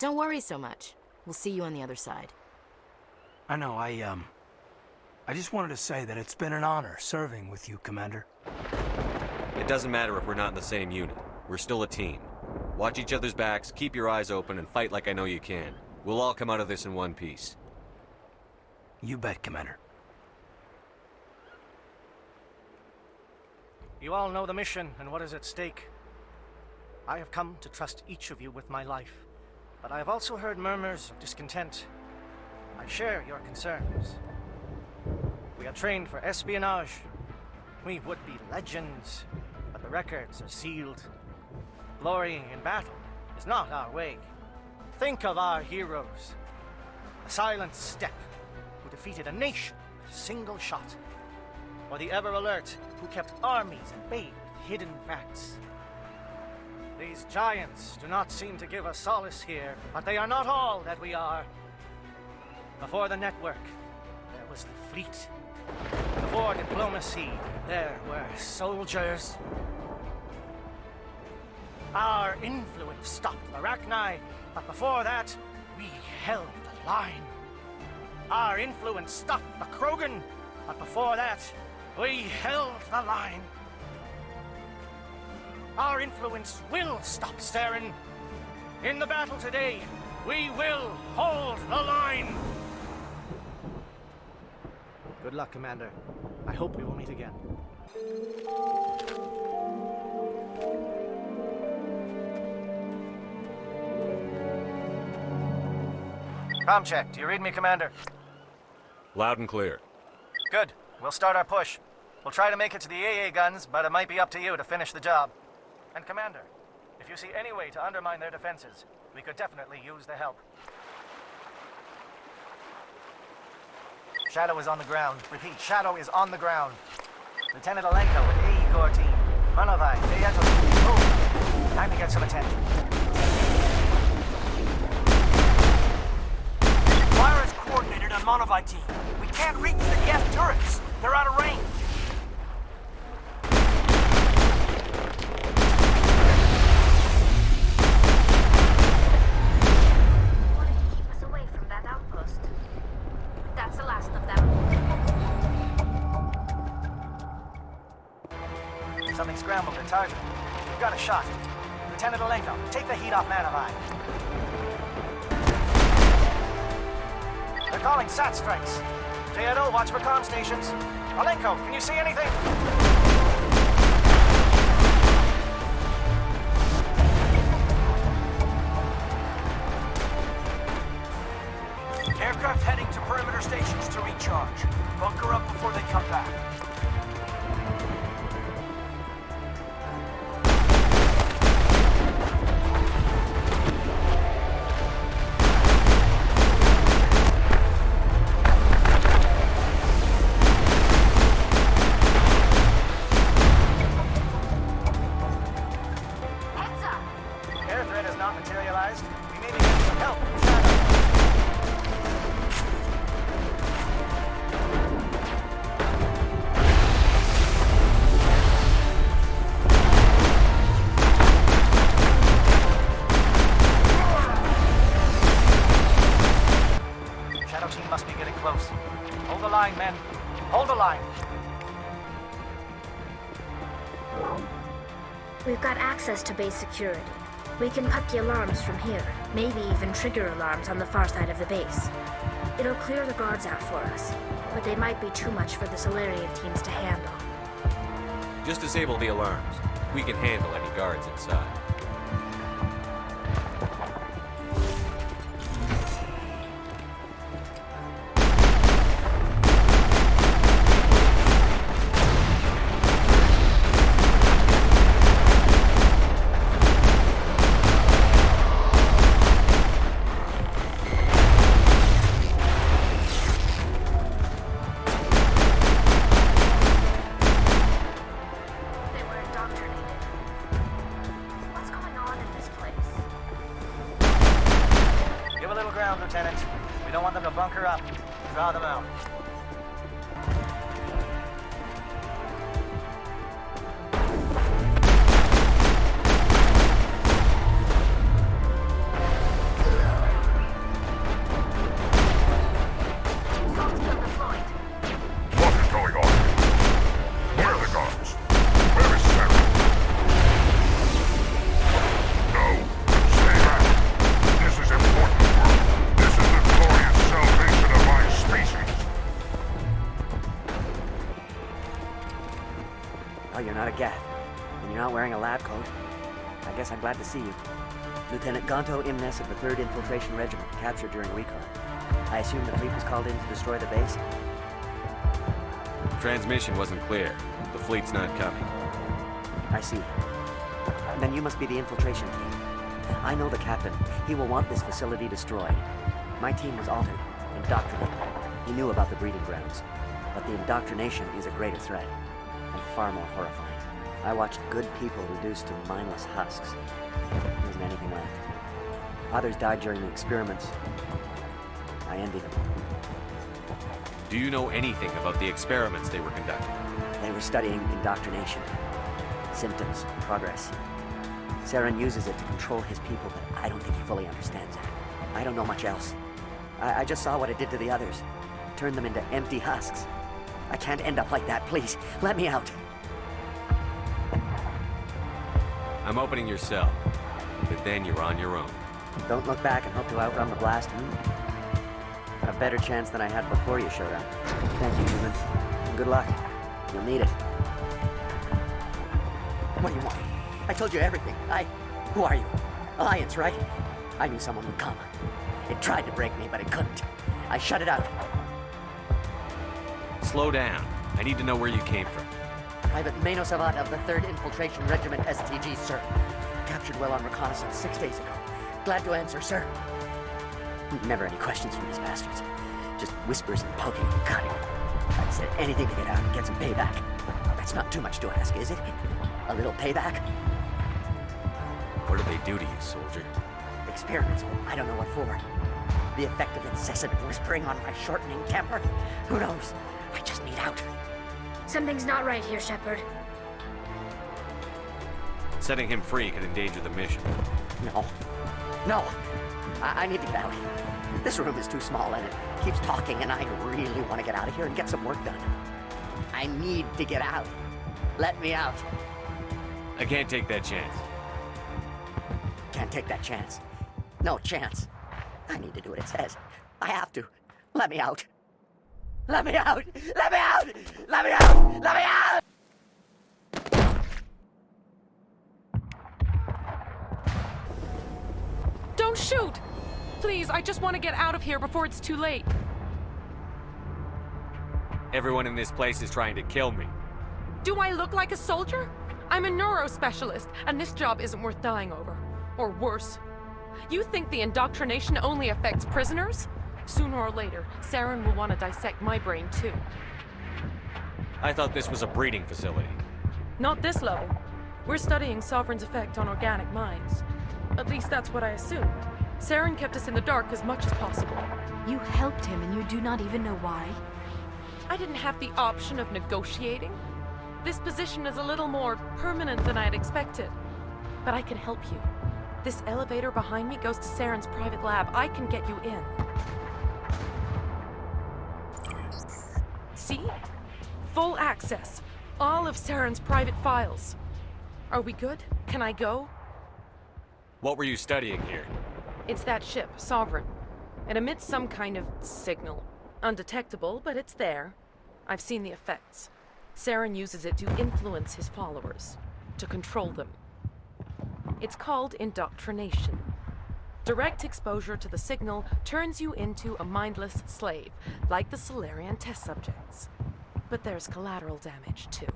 Don't worry so much. We'll see you on the other side. I know, I just wanted to say that it's been an honor serving with you, Commander. It doesn't matter if we're not in the same unit. We're still a team. Watch each other's backs, keep your eyes open, and fight like I know you can. We'll all come out of this in one piece. You bet, Commander. You all know the mission and what is at stake. I have come to trust each of you with my life, but I have also heard murmurs of discontent. I share your concerns. We are trained for espionage. We would be legends, but the records are sealed. Glorying in battle is not our way. Think of our heroes. The silent step who defeated a nation with a single shot. Or the ever-alert who kept armies at bay with hidden facts. These giants do not seem to give us solace here, but they are not all that we are. Before the network, there was the fleet. Before diplomacy, there were soldiers. Our influence stopped Arachni, but before that, we held the line. Our influence stopped the Krogan, but before that, we held the line. Our influence will stop Saren. In the battle today, we will hold the line. Good luck, Commander. I hope we will meet again. Com check. Do you read me, Commander? Loud and clear. Good. We'll start our push. We'll try to make it to the AA guns, but it might be up to you to finish the job. And Commander, if you see any way to undermine their defenses, we could definitely use the help. Shadow is on the ground. Repeat, Shadow is on the ground. Lieutenant Alenko with AE Corps team. Manovai, Beato. Oh, time to get some attention. Fire is coordinated on Monovai team. We can't reach the gas turrets. They're out of range. Wanting to keep us away from that outpost. That's the last of them. Something scrambled at target. We've got a shot. Lieutenant Alenko, take the heat off Manovai. They're calling SAT strikes. JNO, watch for comm stations. Alenko, can you see anything? Aircraft heading to perimeter stations to recharge. Bunker up before they come back. Air threat has not materialized. We may be getting some help from Shadow. Shadow team must be getting close. Hold the line, men. Hold the line. We've got access to base security. We can cut the alarms from here, maybe even trigger alarms on the far side of the base. It'll clear the guards out for us, but they might be too much for the Solarian teams to handle. Just disable the alarms. We can handle any guards inside. They were indoctrinated. What's going on in this place? Give a little ground, Lieutenant. We don't want them to bunker up. Draw them out. What is going on? Where are the guards? Where is Sarah? No, stay back. This is important work. This is the glorious salvation of my species. Oh, you're not a Geth, and you're not wearing a lab coat. I guess I'm glad to see you. Lieutenant Gonto Imnes of the 3rd Infiltration Regiment, captured during recon. I assume the fleet was called in to destroy the base? Transmission wasn't clear. The fleet's not coming. I see. Then you must be the infiltration team. I know the captain. He will want this facility destroyed. My team was altered, indoctrinated. He knew about the breeding grounds. But the indoctrination is a greater threat, and far more horrifying. I watched good people reduced to mindless husks. There isn't anything left. Others died during the experiments. I envy them. Do you know anything about the experiments they were conducting? They were studying indoctrination. Symptoms, progress. Saren uses it to control his people, but I don't think he fully understands it. I don't know much else. I just saw what it did to the others. Turned them into empty husks. I can't end up like that, please. Let me out. I'm opening your cell, but then you're on your own. Don't look back and hope to outrun the blast. A better chance than I had before you showed up. Thank you, human. Good luck. You'll need it. What do you want? I told you everything. Who are you? Alliance, right? I knew someone would come. It tried to break me, but it couldn't. I shut it out. Slow down. I need to know where you came from. Private Mano Savat of the 3rd Infiltration Regiment STG, sir. Captured well on reconnaissance 6 days ago. Glad to answer, sir. Never any questions from these bastards. Just whispers and poking and cutting. I said anything to get out and get some payback. That's not too much to ask, is it? A little payback? What do they do to you, soldier? Experiments. I don't know what for. The effect of incessant whispering on my shortening temper? Who knows? I just need out. Something's not right here, Shepard. Setting him free could endanger the mission. No. I need to get out. This room is too small and it keeps talking and I really want to get out of here and get some work done. I need to get out. Let me out. I can't take that chance. Can't take that chance. No chance. I need to do what it says. I have to. Let me out. Let me out! Let me out! Let me out! Let me out! Don't shoot! Please, I just want to get out of here before it's too late. Everyone in this place is trying to kill me. Do I look like a soldier? I'm a neurospecialist, and this job isn't worth dying over. Or worse. You think the indoctrination only affects prisoners? Sooner or later, Saren will want to dissect my brain too. I thought this was a breeding facility. Not this level. We're studying Sovereign's effect on organic minds. At least that's what I assumed. Saren kept us in the dark as much as possible. You helped him and you do not even know why? I didn't have the option of negotiating. This position is a little more permanent than I had expected. But I can help you. This elevator behind me goes to Saren's private lab. I can get you in. See? Full access. All of Saren's private files. Are we good? Can I go? What were you studying here? It's that ship, Sovereign. It emits some kind of signal. Undetectable, but it's there. I've seen the effects. Saren uses it to influence his followers. To control them. It's called indoctrination. Direct exposure to the signal turns you into a mindless slave, like the Solarian test subjects. But there's collateral damage, too.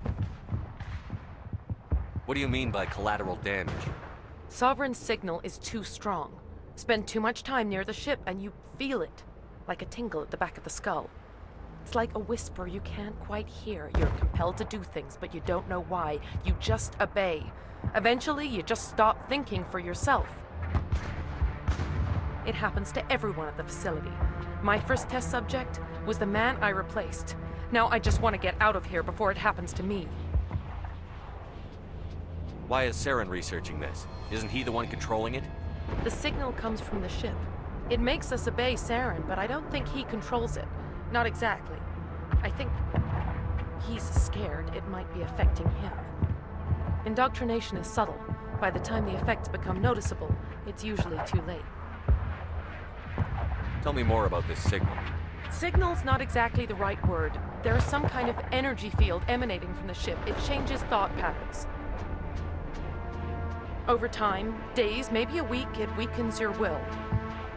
What do you mean by collateral damage? Sovereign's signal is too strong. Spend too much time near the ship and you feel it, like a tingle at the back of the skull. It's like a whisper you can't quite hear. You're compelled to do things, but you don't know why. You just obey. Eventually, you just stop thinking for yourself. It happens to everyone at the facility. My first test subject was the man I replaced. Now I just want to get out of here before it happens to me. Why is Saren researching this? Isn't he the one controlling it? The signal comes from the ship. It makes us obey Saren, but I don't think he controls it. Not exactly. I think he's scared it might be affecting him. Indoctrination is subtle. By the time the effects become noticeable, it's usually too late. Tell me more about this signal. Signal's not exactly the right word. There is some kind of energy field emanating from the ship. It changes thought patterns. Over time, days, maybe a week, it weakens your will.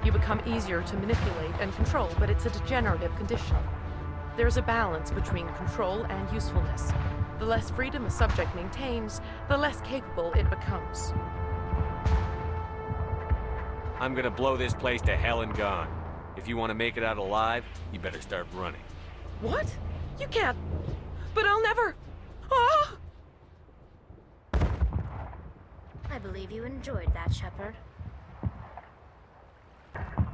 You become easier to manipulate and control, but it's a degenerative condition. There's a balance between control and usefulness. The less freedom a subject maintains, the less capable it becomes. I'm gonna blow this place to hell and gone. If you want to make it out alive, you better start running. What? You can't. But I'll never. Ah! I believe you enjoyed that, Shepard.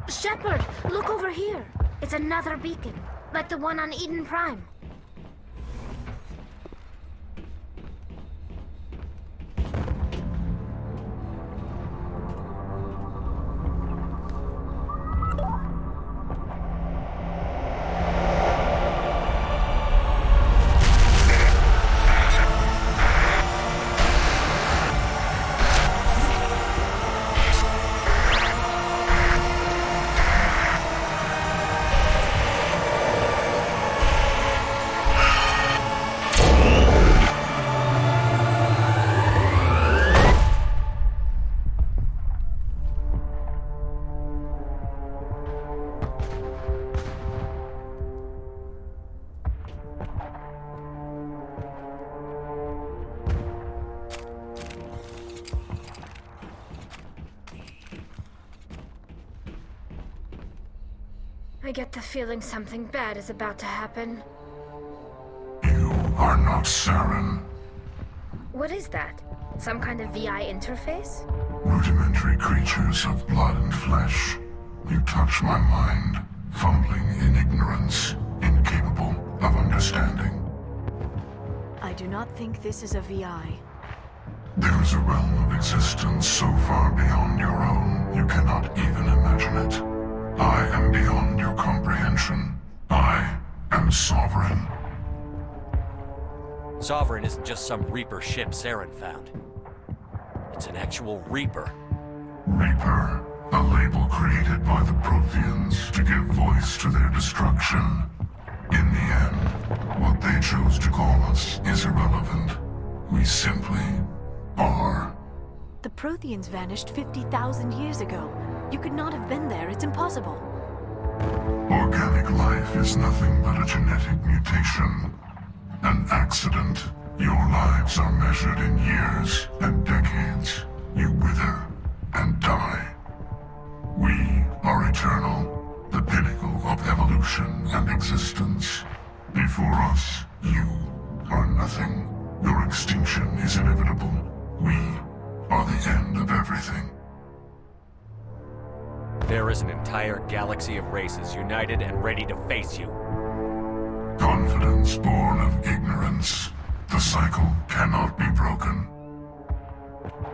Shepard, look over here. It's another beacon, like the one on Eden Prime. I get the feeling something bad is about to happen. You are not Saren. What is that? Some kind of VI interface? Rudimentary creatures of blood and flesh. You touch my mind, fumbling in ignorance, incapable of understanding. I do not think this is a VI. There is a realm of existence so far beyond your own, you cannot even imagine it. I am beyond your comprehension. I am Sovereign. Sovereign isn't just some Reaper ship Saren found. It's an actual Reaper. Reaper, a label created by the Protheans to give voice to their destruction. In the end, what they chose to call us is irrelevant. We simply are. The Protheans vanished 50,000 years ago. You could not have been there. It's impossible. Organic life is nothing but a genetic mutation. An accident. Your lives are measured in years and decades. You wither and die. We are eternal, the pinnacle of evolution and existence. Before us, you are nothing. Your extinction is inevitable. We are the end of everything. There is an entire galaxy of races united and ready to face you. Confidence born of ignorance. The cycle cannot be broken.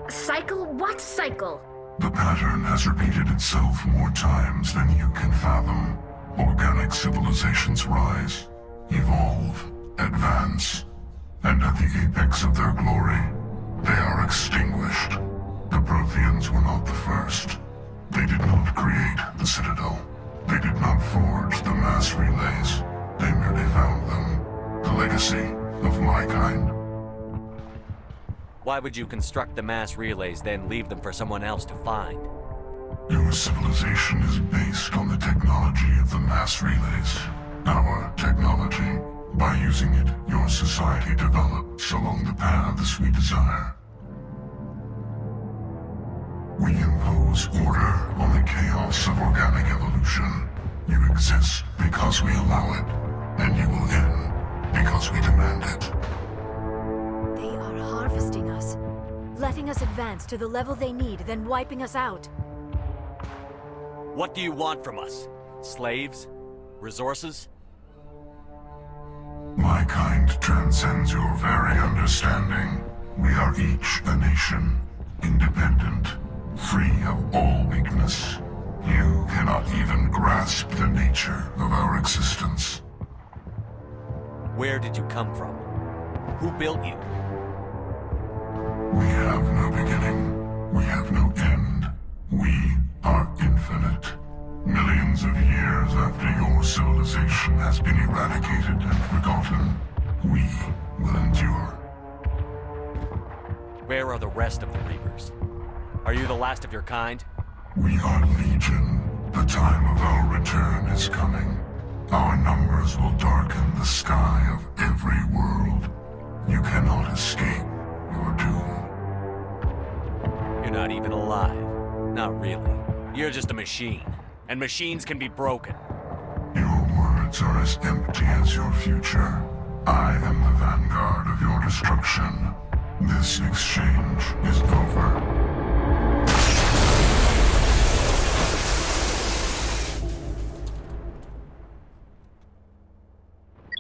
Cycle? What cycle? The pattern has repeated itself more times than you can fathom. Organic civilizations rise, evolve, advance, and at the apex of their glory, they are extinguished. The Protheans were not the first. They did not create the Citadel. They did not forge the mass relays. They merely found them. The legacy of my kind. Why would you construct the mass relays, then leave them for someone else to find? Your civilization is based on the technology of the mass relays. Our technology. By using it, your society develops along the paths we desire. We impose order on the chaos of organic evolution. You exist because we allow it, and you will end because we demand it. They are harvesting us, letting us advance to the level they need, then wiping us out. What do you want from us? Slaves? Resources? My kind transcends your very understanding. We are each a nation, independent, free of all weakness. You cannot even grasp the nature of our existence. Where did you come from? Who built you? We have no beginning. We have no end. We are infinite. Millions of years after your civilization has been eradicated and forgotten, we will endure. Where are the rest of the Reapers? Are you the last of your kind? We are Legion. The time of our return is coming. Our numbers will darken the sky of every world. You cannot escape your doom. You're not even alive. Not really. You're just a machine. And machines can be broken. Your words are as empty as your future. I am the vanguard of your destruction. This exchange is over.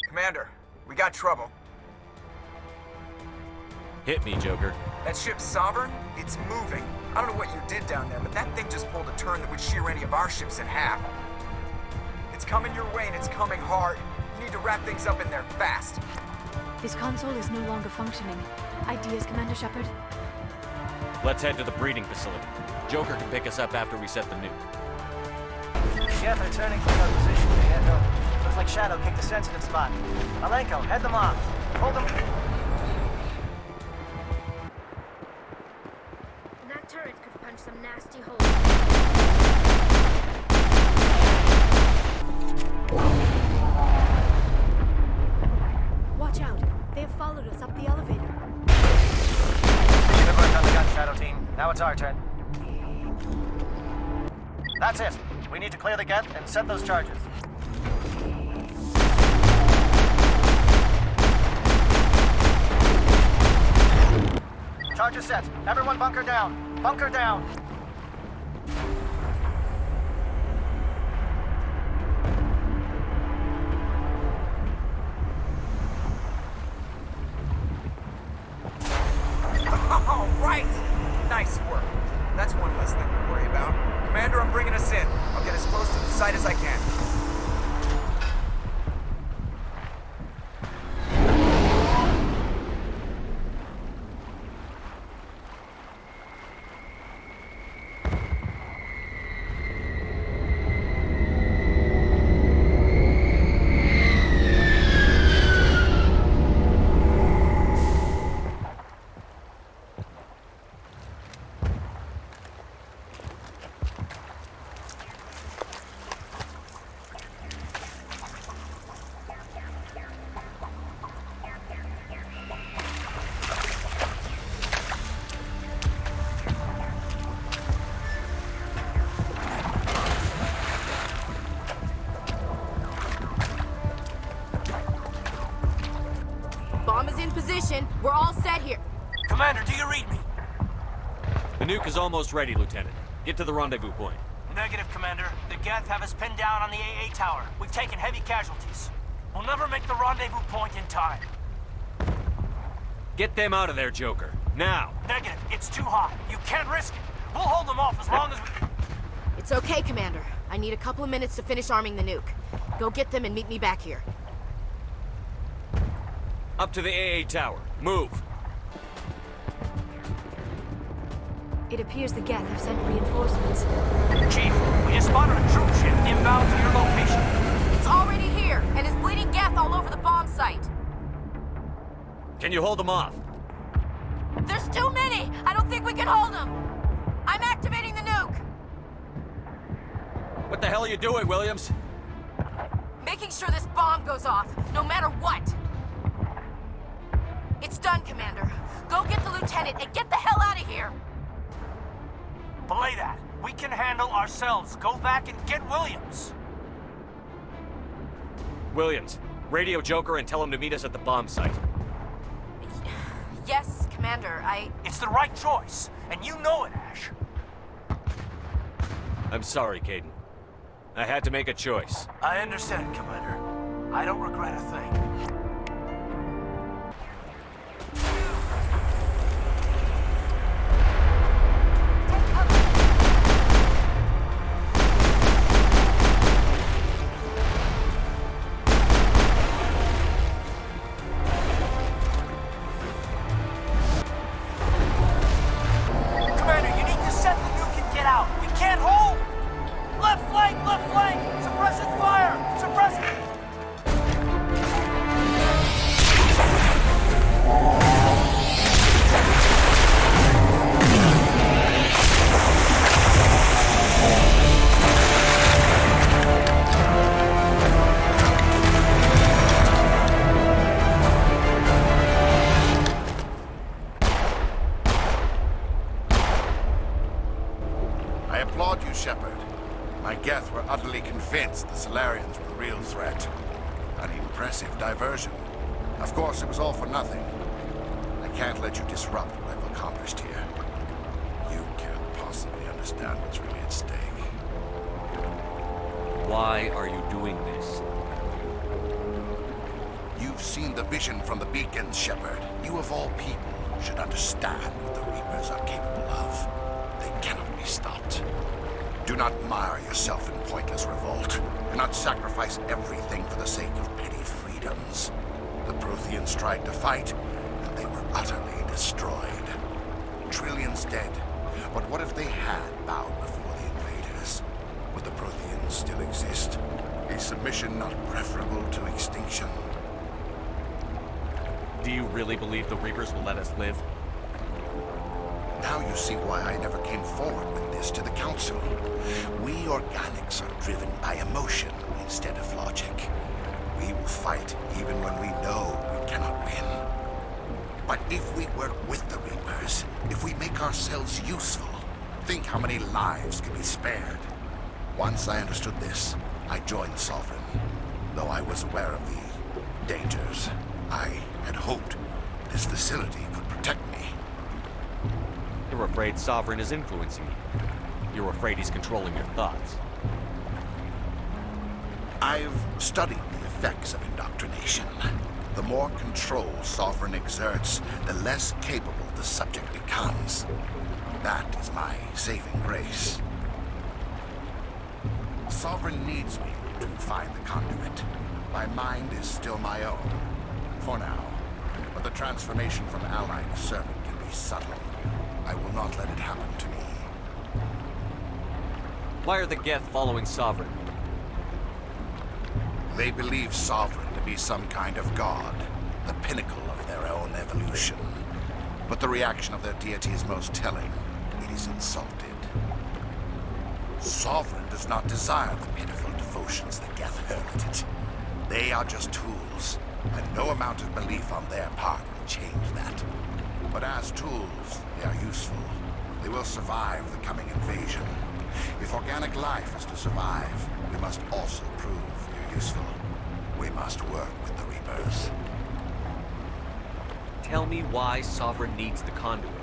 Commander, we got trouble. Hit me, Joker. That ship's Sovereign? It's moving. I don't know what you did down there, but that thing just pulled a turn that would shear any of our ships in half. It's coming your way and it's coming hard. You need to wrap things up in there fast. This console is no longer functioning. Ideas, Commander Shepard? Let's head to the breeding facility. Joker can pick us up after we set the nuke. Yeah, they're turning from their position. They head home. Looks like Shadow kicked a sensitive spot. Alenko, head them off. Hold them. That turret could punch some nasty holes. Watch out. They have followed us up the elevator. Good work on the gun, Shadow Team. Now it's our turn. That's it. We need to clear the geth and set those charges. Charges set. Everyone bunker down. Bunker down. All right! Nice work. That's one less thing to worry about. Commander, I'm bringing us in. I'll get as close to the site as I can. Bomb is in position. We're all set here. Commander, do you read me? The nuke is almost ready, Lieutenant. Get to the rendezvous point. Negative, Commander. The Geth have us pinned down on the AA tower. We've taken heavy casualties. We'll never make the rendezvous point in time. Get them out of there, Joker. Now! Negative. It's too hot. You can't risk it. We'll hold them off as long as we... It's okay, Commander. I need a couple of minutes to finish arming the nuke. Go get them and meet me back here. Up to the AA tower. Move! It appears the Geth have sent reinforcements. Chief, we just spotted a troop ship inbound to your location. It's already here, and is bleeding Geth all over the bomb site. Can you hold them off? There's too many! I don't think we can hold them! I'm activating the nuke! What the hell are you doing, Williams? Making sure this bomb goes off, no matter what! It's done, Commander. Go get the lieutenant and get the hell out of here! Belay that. We can handle ourselves. Go back and get Williams. Williams, radio Joker and tell him to meet us at the bomb site. Yes, Commander, It's the right choice, and you know it, Ash. I'm sorry, Caden. I had to make a choice. I understand, Commander. I don't regret a thing. The Solarians were the real threat. An impressive diversion. Of course, it was all for nothing. I can't let you disrupt what I've accomplished here. You can't possibly understand what's really at stake. Why are you doing this? You've seen the vision from the beacons, Shepard. You of all people should understand what the Reapers are capable of. They cannot be stopped. Do not mire yourself in pointless revolt. Do not sacrifice everything for the sake of petty freedoms. The Protheans tried to fight, and they were utterly destroyed. Trillions dead. But what if they had bowed before the invaders? Would the Protheans still exist? Is submission not preferable to extinction? Do you really believe the Reapers will let us live? Now you see why I never came forward with this to the Council. We organics are driven by emotion instead of logic. We will fight even when we know we cannot win. But if we work with the Reapers, if we make ourselves useful, think how many lives could be spared. Once I understood this, I joined Sovereign. Though I was aware of the dangers, I had hoped this facility could protect me. You're afraid Sovereign is influencing you. You're afraid he's controlling your thoughts. I've studied the effects of indoctrination. The more control Sovereign exerts, the less capable the subject becomes. That is my saving grace. Sovereign needs me to find the conduit. My mind is still my own, for now. But the transformation from ally to servant can be subtle. I will not let it happen to me. Why are the Geth following Sovereign? They believe Sovereign to be some kind of god, the pinnacle of their own evolution. But the reaction of their deity is most telling. It is insulted. Sovereign does not desire the pitiful devotions the Geth hurl at it. They are just tools, and no amount of belief on their part will change that. But as tools, they are useful. They will survive the coming invasion. If organic life is to survive, we must also prove we're useful. We must work with the Reapers. Tell me why Sovereign needs the conduit.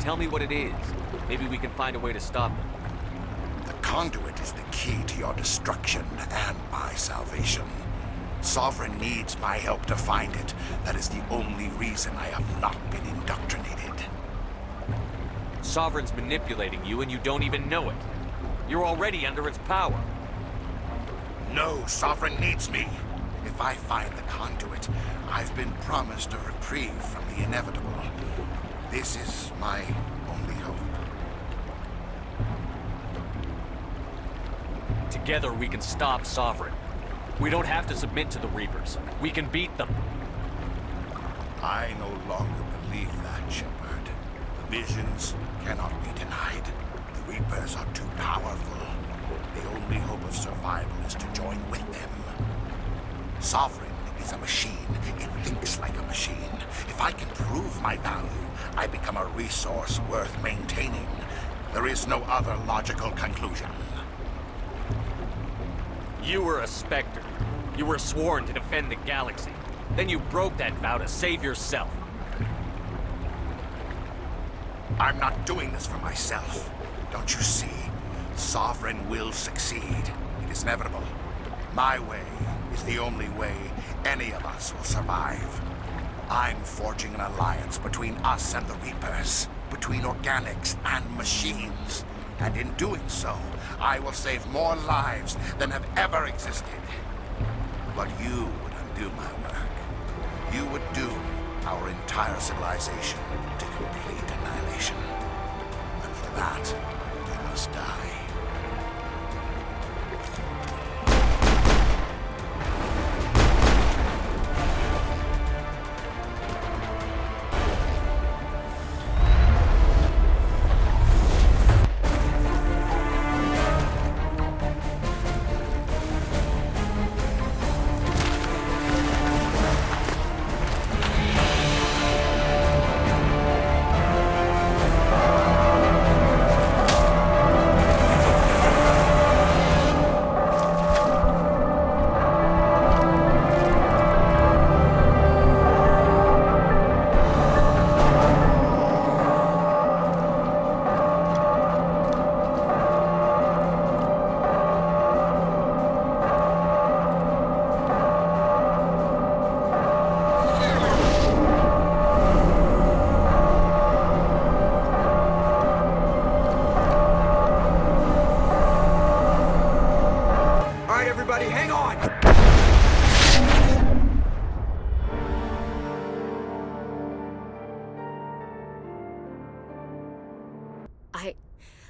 Tell me what it is. Maybe we can find a way to stop them. The conduit is the key to your destruction and my salvation. Sovereign needs my help to find it. That is the only reason I have not been indoctrinated. Sovereign's manipulating you and you don't even know it. You're already under its power. No, Sovereign needs me. If I find the conduit, I've been promised a reprieve from the inevitable. This is my only hope. Together we can stop Sovereign. We don't have to submit to the Reapers. We can beat them. I no longer believe that, Shepard. The visions cannot be denied. The Reapers are too powerful. The only hope of survival is to join with them. Sovereign is a machine. It thinks like a machine. If I can prove my value, I become a resource worth maintaining. There is no other logical conclusion. You were a Spectre. You were sworn to defend the galaxy. Then you broke that vow to save yourself. I'm not doing this for myself. Don't you see? Sovereign will succeed. It is inevitable. My way is the only way any of us will survive. I'm forging an alliance between us and the Reapers, between organics and machines. And in doing so, I will save more lives than have ever existed. But you would undo my work. You would doom our entire civilization to complete annihilation. And for that, you must die.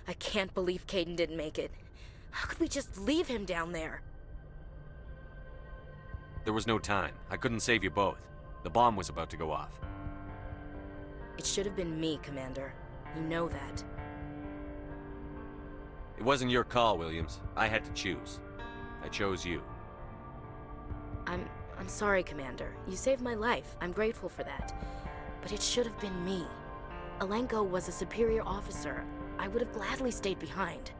I can't believe Caden didn't make it. How could we just leave him down there? There was no time. I couldn't save you both. The bomb was about to go off. It should have been me, Commander. You know that. It wasn't your call, Williams. I had to choose. I chose you. I'm sorry, Commander. You saved my life. I'm grateful for that. But it should have been me. Alenko was a superior officer. I would have gladly stayed behind.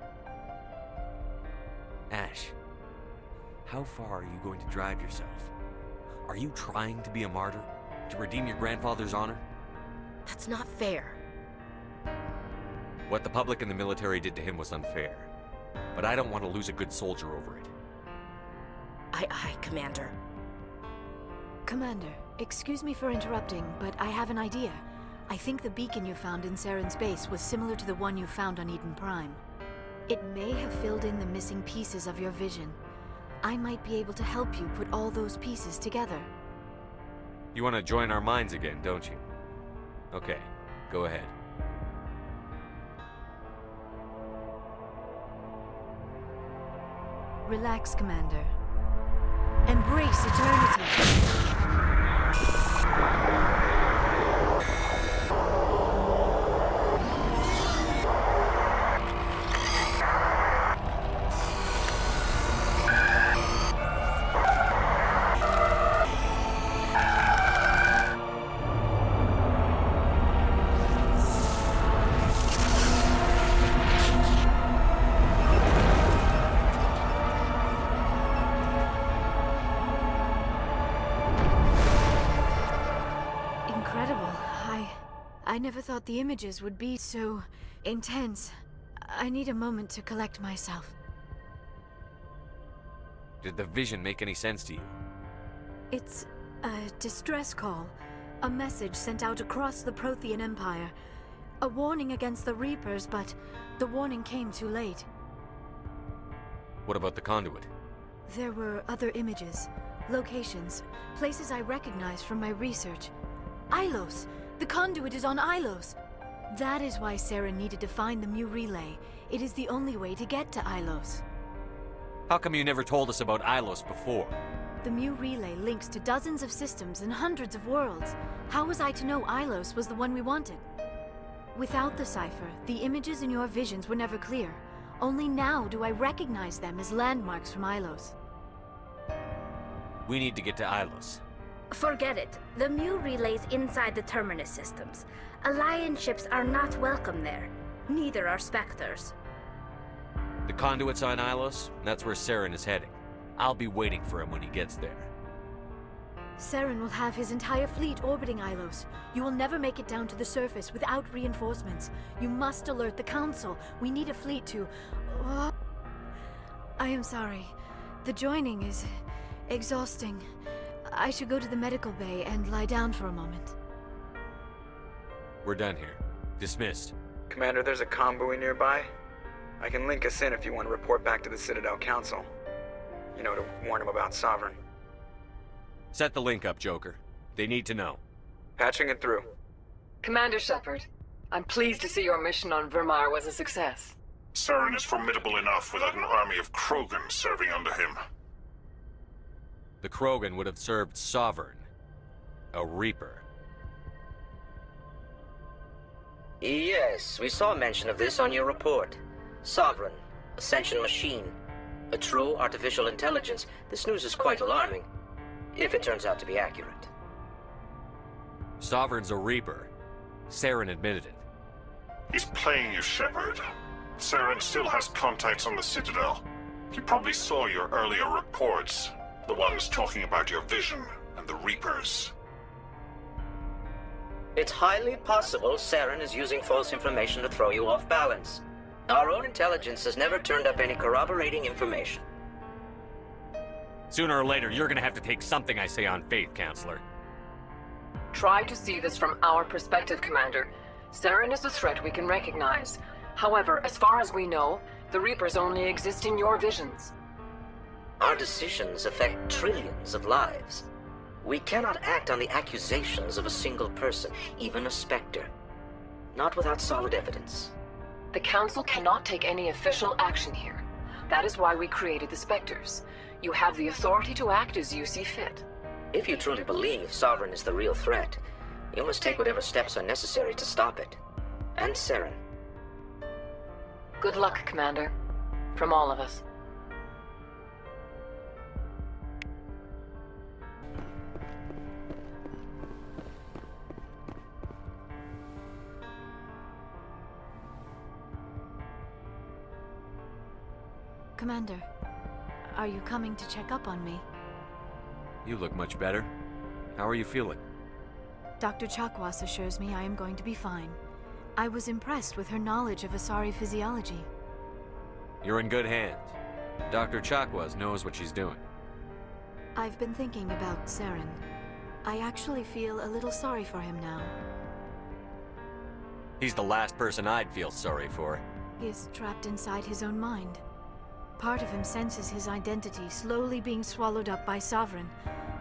Ash, how far are you going to drive yourself? Are you trying to be a martyr? To redeem your grandfather's honor? That's not fair. What the public and the military did to him was unfair. But I don't want to lose a good soldier over it. Aye, Commander. Commander, excuse me for interrupting, but I have an idea. I think the beacon you found in Saren's base was similar to the one you found on Eden Prime. It may have filled in the missing pieces of your vision. I might be able to help you put all those pieces together. You want to join our minds again, don't you? Okay, go ahead. Relax, Commander. Embrace eternity. I never thought the images would be so intense. I need a moment to collect myself. Did the vision make any sense to you? It's a distress call. A message sent out across the Prothean Empire. A warning against the Reapers, but the warning came too late. What about the conduit? There were other images, locations, places I recognized from my research. Ilos! The conduit is on Ilos! That is why Saren needed to find the Mu relay. It is the only way to get to Ilos. How come you never told us about Ilos before? The Mu relay links to dozens of systems and hundreds of worlds. How was I to know Ilos was the one we wanted? Without the cipher, the images in your visions were never clear. Only now do I recognize them as landmarks from Ilos. We need to get to Ilos. Forget it. The Mu relay's inside the Terminus systems. Alliance ships are not welcome there. Neither are Spectres. The conduit's on Ilos, and that's where Saren is heading. I'll be waiting for him when he gets there. Saren will have his entire fleet orbiting Ilos. You will never make it down to the surface without reinforcements. You must alert the Council. We need a fleet to... I am sorry. The joining is exhausting. I should go to the medical bay and lie down for a moment. We're done here. Dismissed. Commander, there's a convoy nearby. I can link us in if you want to report back to the Citadel Council. You know, to warn them about Sovereign. Set the link up, Joker. They need to know. Patching it through. Commander Shepard, I'm pleased to see your mission on Virmire was a success. Saren is formidable enough without an army of Krogan serving under him. The Krogan would have served Sovereign. A Reaper. Yes, we saw mention of this on your report. Sovereign, Ascension machine, a true artificial intelligence. This news is quite alarming, if it turns out to be accurate. Sovereign's a Reaper. Saren admitted it. He's playing you, Shepard. Saren still has contacts on the Citadel. He probably saw your earlier reports. The ones talking about your vision and the Reapers. It's highly possible Saren is using false information to throw you off balance. Our own intelligence has never turned up any corroborating information. Sooner or later, you're gonna have to take something I say on faith, Counselor. Try to see this from our perspective, Commander. Saren is a threat we can recognize. However, as far as we know, the Reapers only exist in your visions. Our decisions affect trillions of lives. We cannot act on the accusations of a single person, even a Spectre. Not without solid evidence. The Council cannot take any official action here. That is why we created the Spectres. You have the authority to act as you see fit. If you truly believe Sovereign is the real threat, you must take whatever steps are necessary to stop it. And Saren. Good luck, Commander. From all of us. Commander, Are you coming to check up on me? You look much better. How are you feeling? Dr. Chakwas assures me I am going to be fine. I was impressed with her knowledge of Asari physiology. You're in good hands. Dr. Chakwas knows what she's doing. I've been thinking about Saren. I actually feel a little sorry for him now. He's the last person I'd feel sorry for. He is trapped inside his own mind. Part of him senses his identity slowly being swallowed up by Sovereign,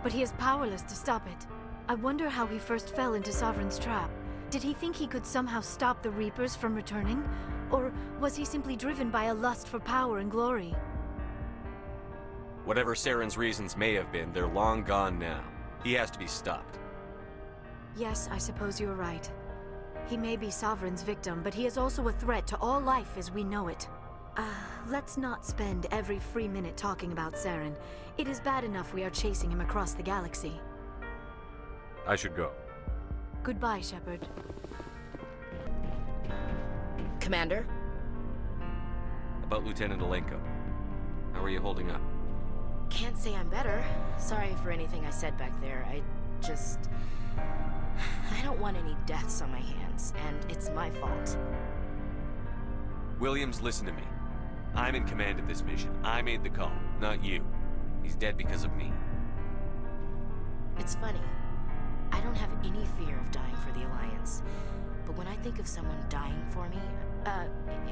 but he is powerless to stop it. I wonder how he first fell into Sovereign's trap. Did he think he could somehow stop the Reapers from returning? Or was he simply driven by a lust for power and glory? Whatever Saren's reasons may have been, they're long gone now. He has to be stopped. Yes, I suppose you're right. He may be Sovereign's victim, but he is also a threat to all life as we know it. Let's not spend every free minute talking about Saren. It is bad enough we are chasing him across the galaxy. I should go. Goodbye, Shepard. Commander? About Lieutenant Alenko. How are you holding up? Can't say I'm better. Sorry for anything I said back there. I don't want any deaths on my hands, and it's my fault. Williams, listen to me. I'm in command of this mission. I made the call, not you. He's dead because of me. It's funny. I don't have any fear of dying for the Alliance. But when I think of someone dying for me,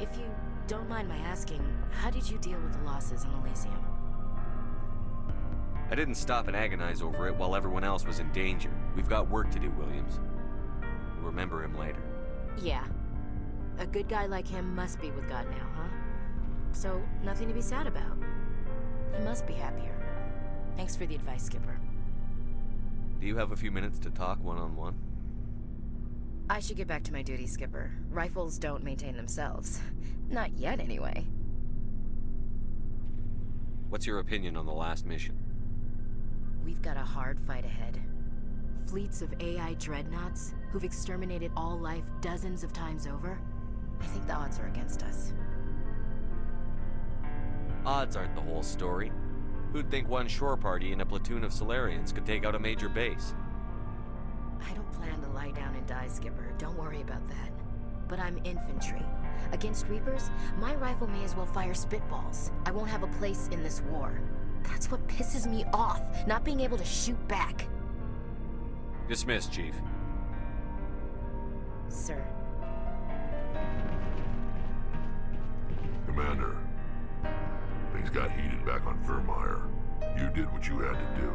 if you don't mind my asking, how did you deal with the losses on Elysium? I didn't stop and agonize over it while everyone else was in danger. We've got work to do, Williams. We'll remember him later. Yeah. A good guy like him must be with God now, huh? So, nothing to be sad about. He must be happier. Thanks for the advice, Skipper. Do you have a few minutes to talk one-on-one? I should get back to my duty, Skipper. Rifles don't maintain themselves. Not yet, anyway. What's your opinion on the last mission? We've got a hard fight ahead. Fleets of AI dreadnoughts who've exterminated all life dozens of times over. I think the odds are against us. Odds aren't the whole story. Who'd think one shore party and a platoon of Solarians could take out a major base? I don't plan to lie down and die, Skipper. Don't worry about that. But I'm infantry. Against Reapers, my rifle may as well fire spitballs. I won't have a place in this war. That's what pisses me off, not being able to shoot back. Dismissed, Chief. Sir. Commander, things got heated back on Virmire. You did what you had to do.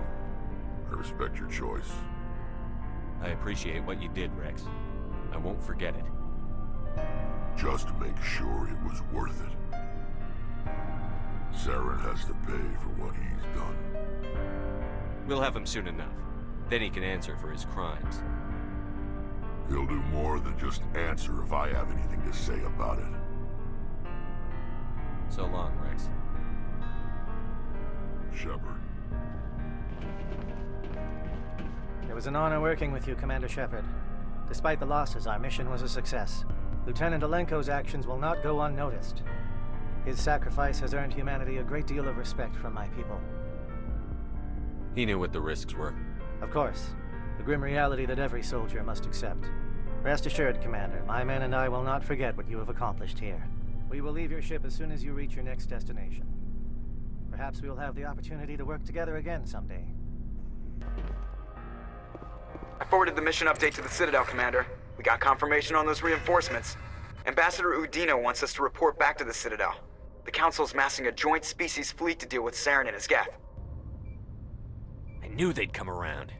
I respect your choice. I appreciate what you did, Rex. I won't forget it. Just make sure it was worth it. Saren has to pay for what he's done. We'll have him soon enough. Then he can answer for his crimes. He'll do more than just answer if I have anything to say about it. So long, Rex. Shepard. It was an honor working with you, Commander Shepard. Despite the losses, our mission was a success. Lieutenant Alenko's actions will not go unnoticed. His sacrifice has earned humanity a great deal of respect from my people. He knew what the risks were. Of course. The grim reality that every soldier must accept. Rest assured, Commander, my men and I will not forget what you have accomplished here. We will leave your ship as soon as you reach your next destination. Perhaps we will have the opportunity to work together again someday. I forwarded the mission update to the Citadel, Commander. We got confirmation on those reinforcements. Ambassador Udino wants us to report back to the Citadel. The Council's massing a joint species fleet to deal with Saren and his Geth. I knew they'd come around.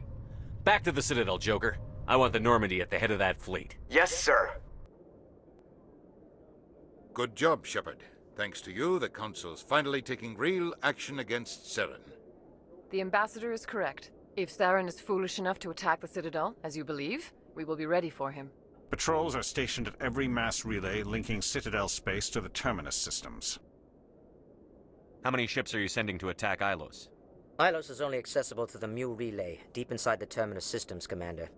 Back to the Citadel, Joker. I want the Normandy at the head of that fleet. Yes, sir. Good job, Shepard. Thanks to you, the Council's finally taking real action against Saren. The Ambassador is correct. If Saren is foolish enough to attack the Citadel, as you believe, we will be ready for him. Patrols are stationed at every mass relay linking Citadel space to the Terminus systems. How many ships are you sending to attack Ilos? Ilos is only accessible to the Mu relay, deep inside the Terminus systems, Commander.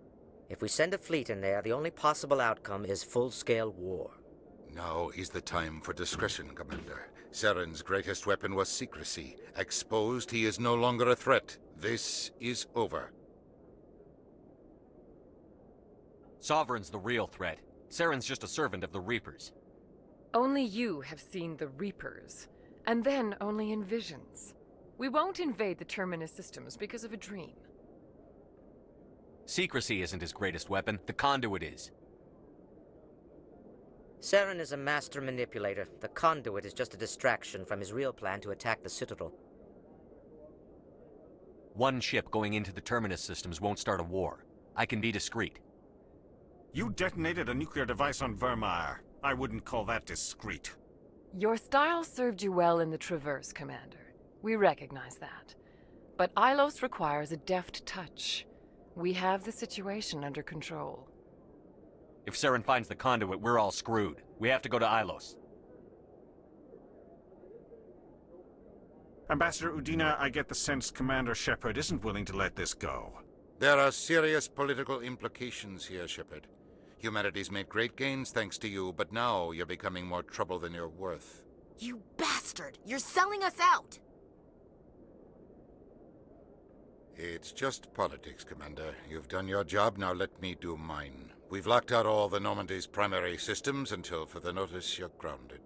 If we send a fleet in there, the only possible outcome is full-scale war. Now is the time for discretion, Commander. Saren's greatest weapon was secrecy. Exposed, he is no longer a threat. This is over. Sovereign's the real threat. Saren's just a servant of the Reapers. Only you have seen the Reapers, and then only in visions. We won't invade the Terminus systems because of a dream. Secrecy isn't his greatest weapon. The conduit is. Saren is a master manipulator. The conduit is just a distraction from his real plan to attack the Citadel. One ship going into the Terminus systems won't start a war. I can be discreet. You detonated a nuclear device on Virmire. I wouldn't call that discreet. Your style served you well in the Traverse, Commander. We recognize that. But Ilos requires a deft touch. We have the situation under control. If Saren finds the conduit, we're all screwed. We have to go to Ilos. Ambassador Udina, I get the sense Commander Shepard isn't willing to let this go. There are serious political implications here, Shepard. Humanity's made great gains thanks to you, but now you're becoming more trouble than you're worth. You bastard! You're selling us out! It's just politics, Commander. You've done your job, now let me do mine. We've locked out all the Normandy's primary systems until further notice you're grounded.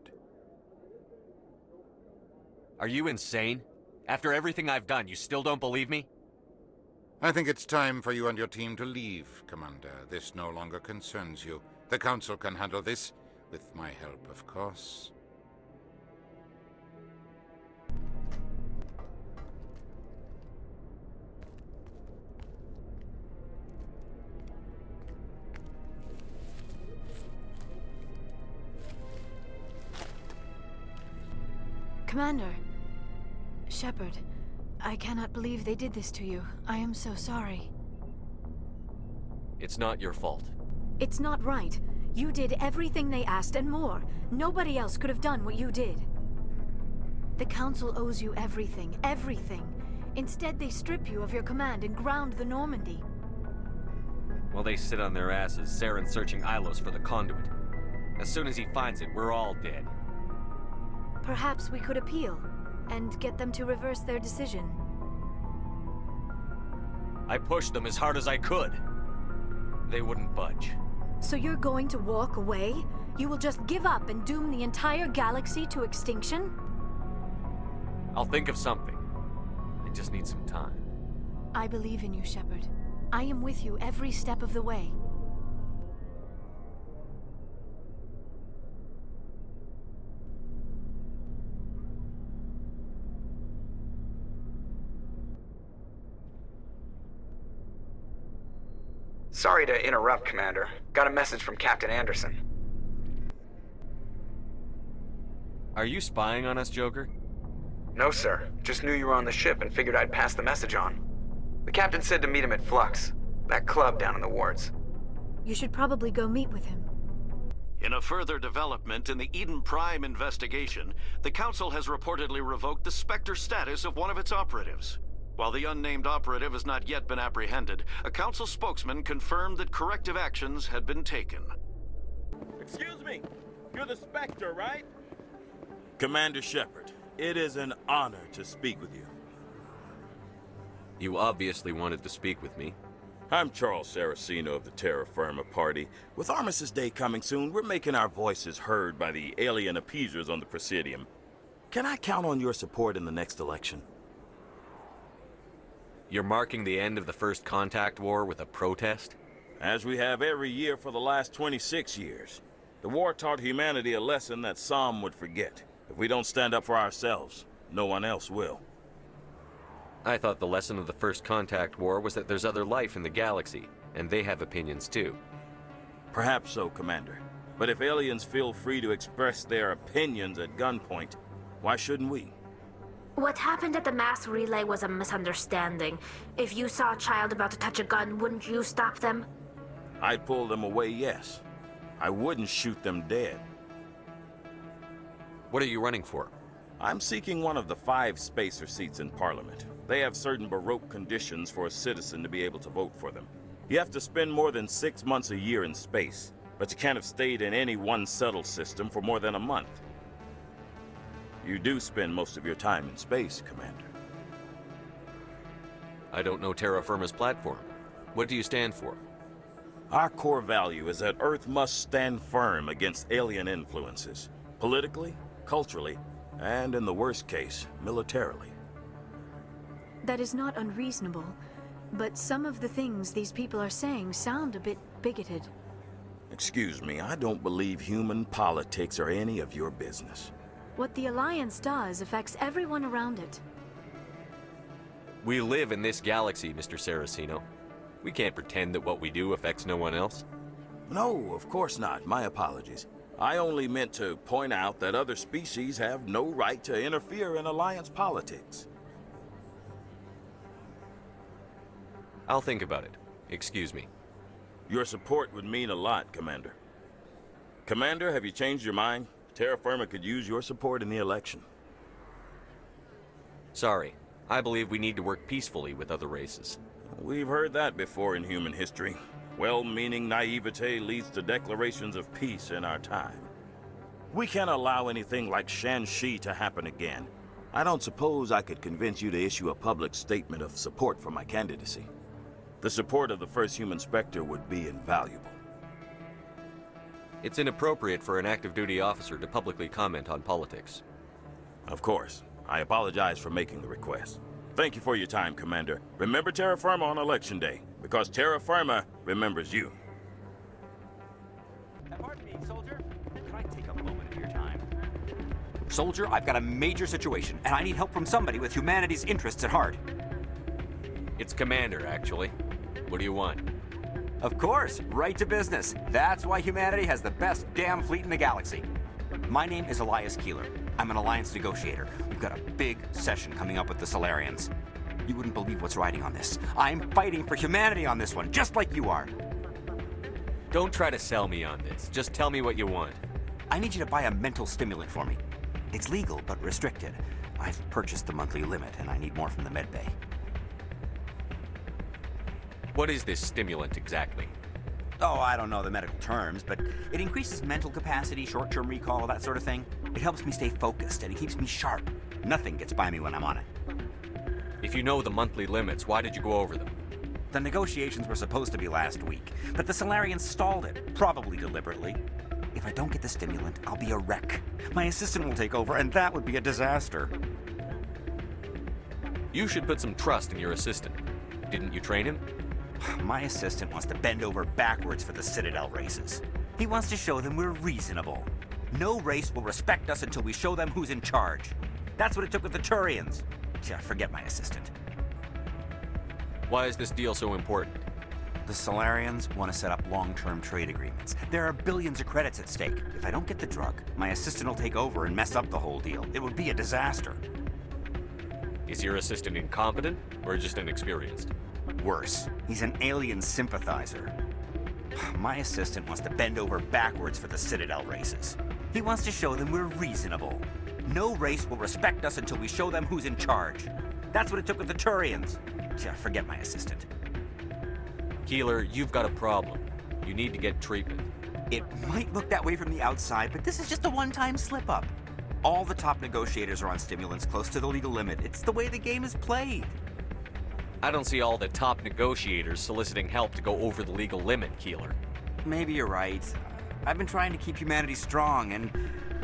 Are you insane? After everything I've done, you still don't believe me? I think it's time for you and your team to leave, Commander. This no longer concerns you. The Council can handle this, with my help, of course. Commander. Shepard, I cannot believe they did this to you. I am so sorry. It's not your fault. It's not right. You did everything they asked and more. Nobody else could have done what you did. The Council owes you everything, everything. Instead, they strip you of your command and ground the Normandy. While they sit on their asses, Saren's searching Ilos for the conduit. As soon as he finds it, we're all dead. Perhaps we could appeal, and get them to reverse their decision. I pushed them as hard as I could. They wouldn't budge. So you're going to walk away? You will just give up and doom the entire galaxy to extinction? I'll think of something. I just need some time. I believe in you, Shepard. I am with you every step of the way. Sorry to interrupt, Commander. Got a message from Captain Anderson. Are you spying on us, Joker? No, sir. Just knew you were on the ship and figured I'd pass the message on. The captain said to meet him at Flux, that club down in the wards. You should probably go meet with him. In a further development in the Eden Prime investigation, the Council has reportedly revoked the Spectre status of one of its operatives. While the unnamed operative has not yet been apprehended, a Council spokesman confirmed that corrective actions had been taken. Excuse me, you're the Spectre, right? Commander Shepard, it is an honor to speak with you. You obviously wanted to speak with me. I'm Charles Saraceno of the Terra Firma Party. With Armistice Day coming soon, we're making our voices heard by the alien appeasers on the Presidium. Can I count on your support in the next election? You're marking the end of the First Contact War with a protest? As we have every year for the last 26 years. The war taught humanity a lesson that some would forget. If we don't stand up for ourselves, no one else will. I thought the lesson of the First Contact War was that there's other life in the galaxy, and they have opinions too. Perhaps so, Commander. But if aliens feel free to express their opinions at gunpoint, why shouldn't we? What happened at the mass relay was a misunderstanding. If you saw a child about to touch a gun, wouldn't you stop them? I'd pull them away, yes. I wouldn't shoot them dead. What are you running for? I'm seeking one of the 5 spacer seats in Parliament. They have certain Baroque conditions for a citizen to be able to vote for them. You have to spend more than 6 months a year in space, but you can't have stayed in any one settled system for more than a month. You do spend most of your time in space, Commander. I don't know Terra Firma's platform. What do you stand for? Our core value is that Earth must stand firm against alien influences. Politically, culturally, and in the worst case, militarily. That is not unreasonable, but some of the things these people are saying sound a bit bigoted. Excuse me, I don't believe human politics are any of your business. What the Alliance does affects everyone around it. We live in this galaxy, Mr. Saraceno. We can't pretend that what we do affects no one else. No, of course not. My apologies. I only meant to point out that other species have no right to interfere in Alliance politics. I'll think about it. Excuse me. Your support would mean a lot, Commander. Commander, have you changed your mind? Terra Firma could use your support in the election. Sorry. I believe we need to work peacefully with other races. We've heard that before in human history. Well-meaning naivete leads to declarations of peace in our time. We can't allow anything like Shanxi to happen again. I don't suppose I could convince you to issue a public statement of support for my candidacy. The support of the first human Spectre would be invaluable. It's inappropriate for an active duty officer to publicly comment on politics. Of course. I apologize for making the request. Thank you for your time, Commander. Remember Terra Firma on Election Day, because Terra Firma remembers you. Pardon me, soldier. Could I take a moment of your time? Soldier, I've got a major situation, and I need help from somebody with humanity's interests at heart. It's Commander, actually. What do you want? Of course, right to business. That's why humanity has the best damn fleet in the galaxy. My name is Elias Keeler. I'm an Alliance negotiator. We've got a big session coming up with the Solarians. You wouldn't believe what's riding on this. I'm fighting for humanity on this one, just like you are. Don't try to sell me on this. Just tell me what you want. I need you to buy a mental stimulant for me. It's legal, but restricted. I've purchased the monthly limit, and I need more from the medbay. What is this stimulant exactly? Oh, I don't know the medical terms, but it increases mental capacity, short-term recall, that sort of thing. It helps me stay focused, and it keeps me sharp. Nothing gets by me when I'm on it. If you know the monthly limits, why did you go over them? The negotiations were supposed to be last week, but the Solarians stalled it, probably deliberately. If I don't get the stimulant, I'll be a wreck. My assistant will take over, and that would be a disaster. You should put some trust in your assistant. Didn't you train him? My assistant wants to bend over backwards for the Citadel races. He wants to show them we're reasonable. No race will respect us until we show them who's in charge. That's what it took with the Turians. Yeah, forget my assistant. Why is this deal so important? The Solarians want to set up long-term trade agreements. There are billions of credits at stake. If I don't get the drug, my assistant will take over and mess up the whole deal. It would be a disaster. Is your assistant incompetent or just inexperienced? Worse, he's an alien sympathizer. My assistant wants to bend over backwards for the Citadel races. He wants to show them we're reasonable. No race will respect us until we show them who's in charge. That's what it took with the Turians. Yeah, forget my assistant. Keeler, you've got a problem. You need to get treatment. It might look that way from the outside, but this is just a one-time slip-up. All the top negotiators are on stimulants close to the legal limit. It's the way the game is played. I don't see all the top negotiators soliciting help to go over the legal limit, Keeler. Maybe you're right. I've been trying to keep humanity strong, and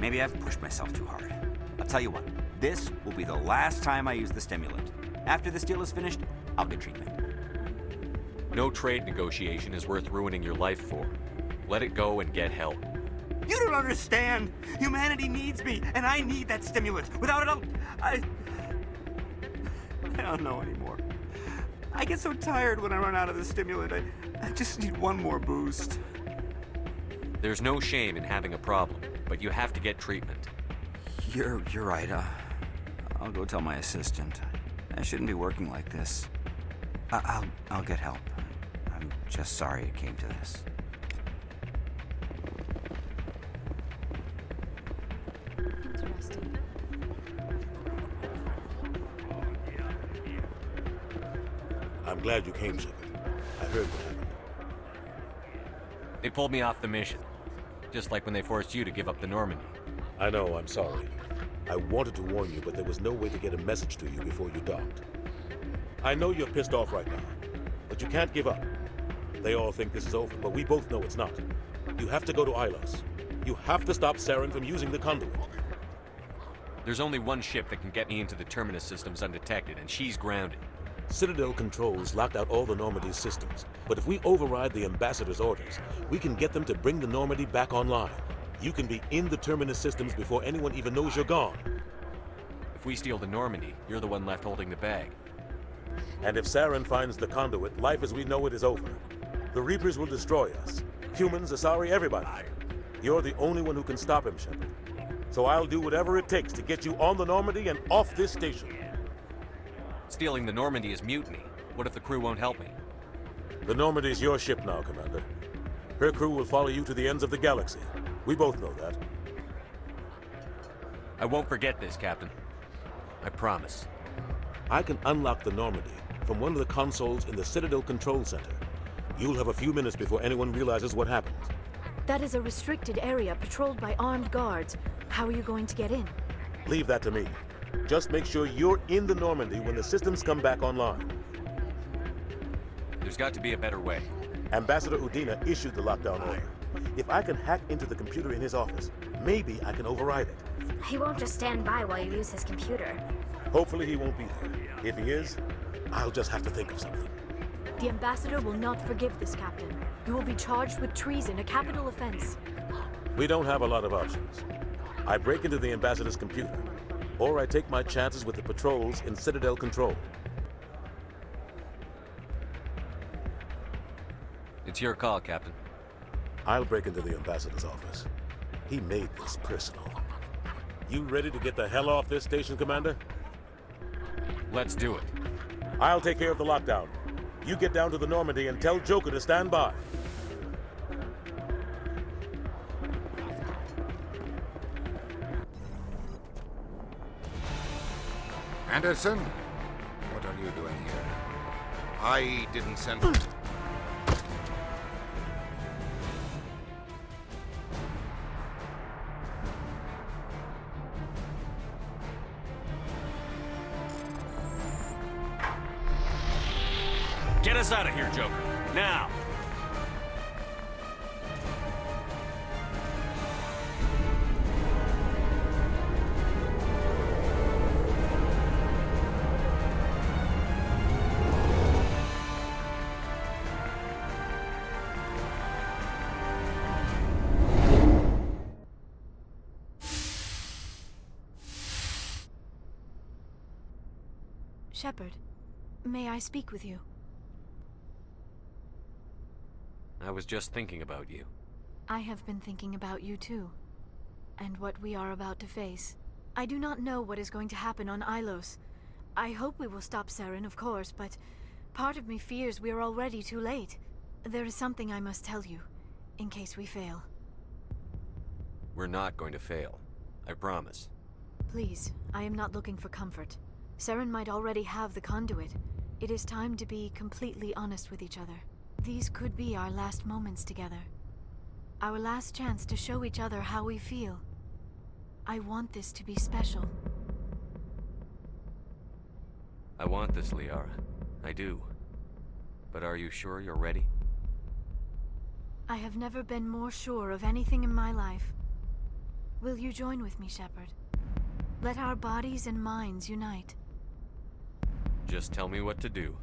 maybe I've pushed myself too hard. I'll tell you what, this will be the last time I use the stimulant. After this deal is finished, I'll get treatment. No trade negotiation is worth ruining your life for. Let it go and get help. You don't understand! Humanity needs me, and I need that stimulant. Without it, I don't know anymore. I get so tired when I run out of the stimulant. I just need one more boost. There's no shame in having a problem, but you have to get treatment. You're right. I'll go tell my assistant. I shouldn't be working like this. I'll get help. I'm just sorry it came to this. Interesting. I'm glad you came, Shepard. I heard what happened. They pulled me off the mission. Just like when they forced you to give up the Normandy. I know, I'm sorry. I wanted to warn you, but there was no way to get a message to you before you docked. I know you're pissed off right now, but you can't give up. They all think this is over, but we both know it's not. You have to go to Ilos. You have to stop Saren from using the conduit. There's only one ship that can get me into the Terminus systems undetected, and she's grounded. Citadel controls locked out all the Normandy's systems, but if we override the Ambassador's orders, we can get them to bring the Normandy back online. You can be in the Terminus systems before anyone even knows you're gone. If we steal the Normandy, you're the one left holding the bag. And if Saren finds the conduit, life as we know it is over. The Reapers will destroy us. Humans, Asari, everybody. You're the only one who can stop him, Shepard. So I'll do whatever it takes to get you on the Normandy and off this station. Stealing the Normandy is mutiny. What if the crew won't help me? The Normandy's your ship now, Commander. Her crew will follow you to the ends of the galaxy. We both know that. I won't forget this, Captain. I promise. I can unlock the Normandy from one of the consoles in the Citadel Control Center. You'll have a few minutes before anyone realizes what happened. That is a restricted area patrolled by armed guards. How are you going to get in? Leave that to me. Just make sure you're in the Normandy when the systems come back online. There's got to be a better way. Ambassador Udina issued the lockdown order. If I can hack into the computer in his office, maybe I can override it. He won't just stand by while you use his computer. Hopefully he won't be there. If he is, I'll just have to think of something. The Ambassador will not forgive this, Captain. You will be charged with treason, a capital offense. We don't have a lot of options. I break into the Ambassador's computer, or I take my chances with the patrols in Citadel Control. It's your call, Captain. I'll break into the Ambassador's office. He made this personal. You ready to get the hell off this station, Commander? Let's do it. I'll take care of the lockdown. You get down to the Normandy and tell Joker to stand by. Anderson? What are you doing here? I didn't send... Get us out of here, Joker. Now! Shepard, may I speak with you? I was just thinking about you. I have been thinking about you too, and what we are about to face. I do not know what is going to happen on Ilos. I hope we will stop Saren, of course, but part of me fears we are already too late. There is something I must tell you, in case we fail. We're not going to fail. I promise. Please, I am not looking for comfort. Saren might already have the conduit. It is time to be completely honest with each other. These could be our last moments together. Our last chance to show each other how we feel. I want this to be special. I want this, Liara. I do. But are you sure you're ready? I have never been more sure of anything in my life. Will you join with me, Shepard? Let our bodies and minds unite. Just tell me what to do.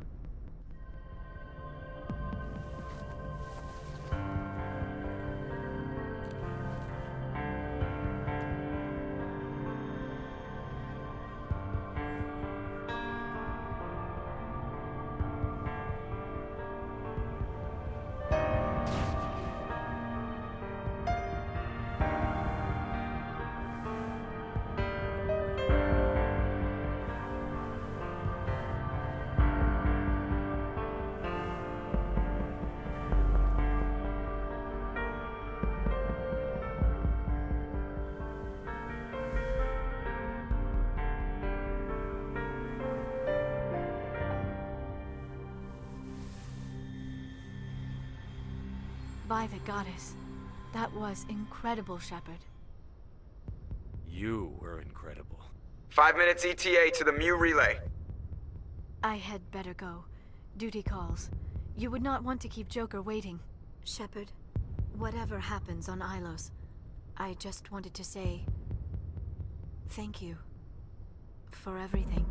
By the goddess. That was incredible, Shepard. You were incredible. 5 minutes ETA to the Mu relay. I had better go. Duty calls. You would not want to keep Joker waiting. Shepard, whatever happens on Ilos, I just wanted to say thank you for everything.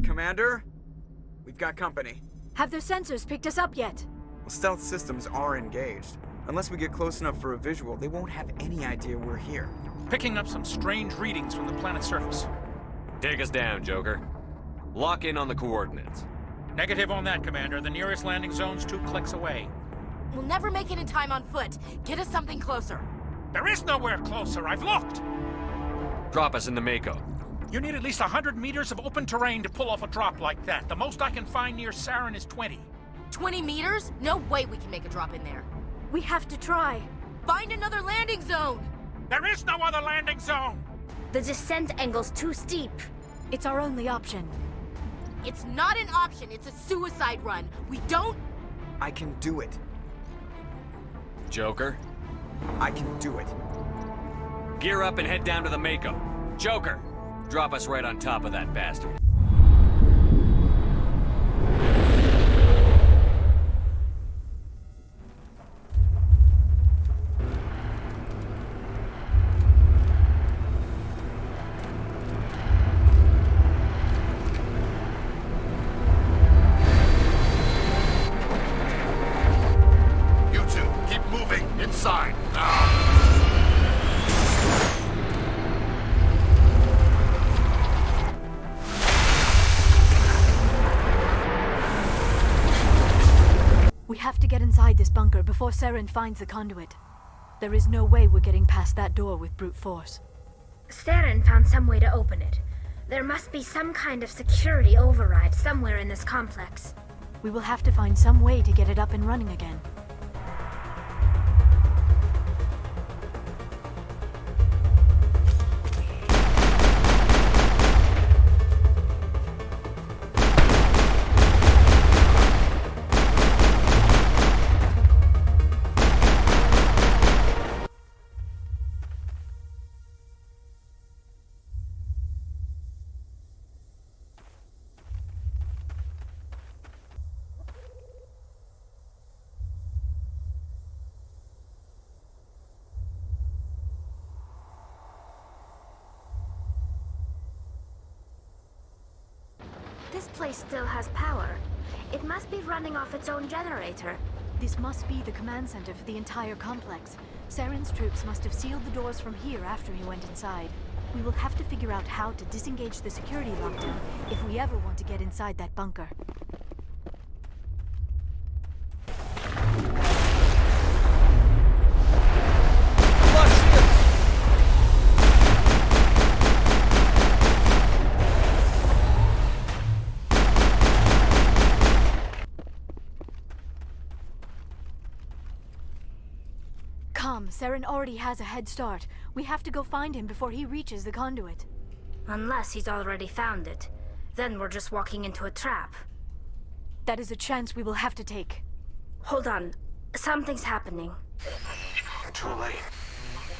Commander? We've got company. Have their sensors picked us up yet? Well, stealth systems are engaged. Unless we get close enough for a visual, they won't have any idea we're here. Picking up some strange readings from the planet's surface. Take us down, Joker. Lock in on the coordinates. Negative on that, Commander. The nearest landing zone's 2 clicks away. We'll never make it in time on foot. Get us something closer. There is nowhere closer. I've looked. Drop us in the Mako. You need at least 100 meters of open terrain to pull off a drop like that. The most I can find near Saren is 20. 20 meters? No way we can make a drop in there. We have to try. Find another landing zone! There is no other landing zone! The descent angle's too steep. It's our only option. It's not an option, it's a suicide run. We don't... I can do it. Joker? I can do it. Gear up and head down to the Mako. Joker! Drop us right on top of that bastard. You two, keep moving inside now. We have to get inside this bunker before Saren finds the conduit. There is no way we're getting past that door with brute force. Saren found some way to open it. There must be some kind of security override somewhere in this complex. We will have to find some way to get it up and running again. This place still has power. It must be running off its own generator. This must be the command center for the entire complex. Saren's troops must have sealed the doors from here after he went inside. We will have to figure out how to disengage the security lockdown if we ever want to get inside that bunker. Saren already has a head start. We have to go find him before he reaches the conduit. Unless he's already found it. Then we're just walking into a trap. That is a chance we will have to take. Hold on. Something's happening. Too late.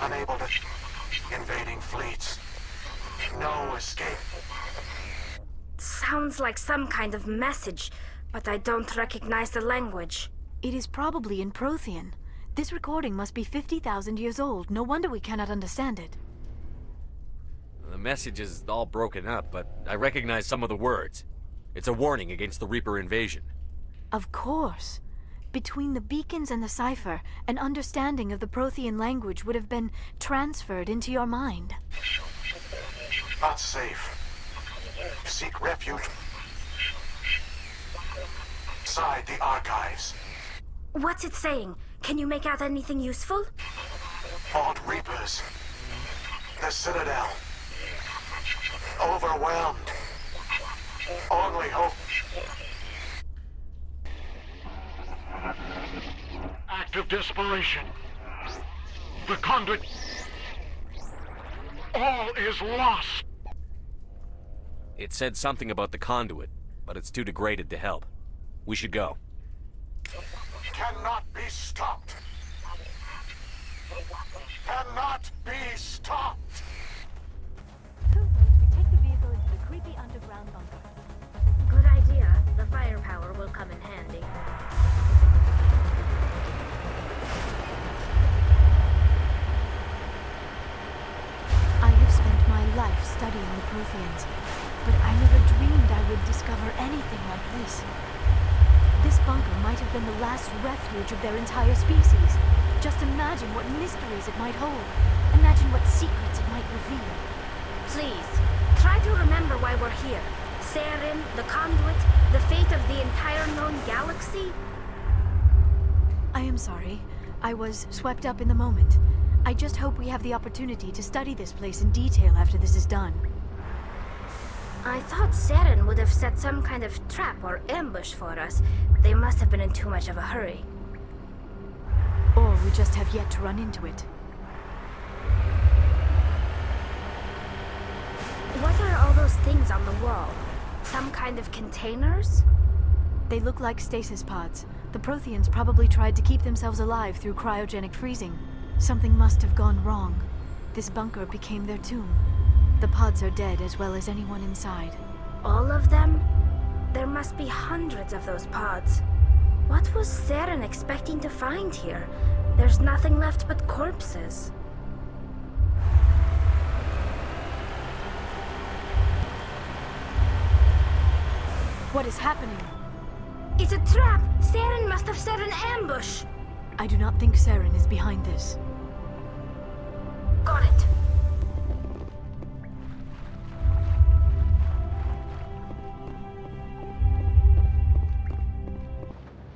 Unable to... Invading fleets. No escape. Sounds like some kind of message, but I don't recognize the language. It is probably in Prothean. This recording must be 50,000 years old. No wonder we cannot understand it. The message is all broken up, but I recognize some of the words. It's a warning against the Reaper invasion. Of course. Between the beacons and the cipher, an understanding of the Prothean language would have been transferred into your mind. Not safe. Seek refuge inside the archives. What's it saying? Can you make out anything useful? Vault Reapers. The Citadel. Overwhelmed. Only hope. Act of desperation. The conduit. All is lost. It said something about the conduit, but it's too degraded to help. We should go. Cannot be stopped. Cannot be stopped. Who knows, we take the vehicle into the creepy underground bunker. Good idea. The firepower will come in handy. I have spent my life studying the Protheans, but I never dreamed I would discover anything like this. This bunker might have been the last refuge of their entire species. Just imagine what mysteries it might hold. Imagine what secrets it might reveal. Please, try to remember why we're here. Saren, the conduit, the fate of the entire known galaxy. I am sorry. I was swept up in the moment. I just hope we have the opportunity to study this place in detail after this is done. I thought Saren would have set some kind of trap or ambush for us. They must have been in too much of a hurry. Or we just have yet to run into it. What are all those things on the wall? Some kind of containers? They look like stasis pods. The Protheans probably tried to keep themselves alive through cryogenic freezing. Something must have gone wrong. This bunker became their tomb. The pods are dead as well as anyone inside. All of them? There must be hundreds of those pods. What was Saren expecting to find here? There's nothing left but corpses. What is happening? It's a trap! Saren must have set an ambush! I do not think Saren is behind this. Got it.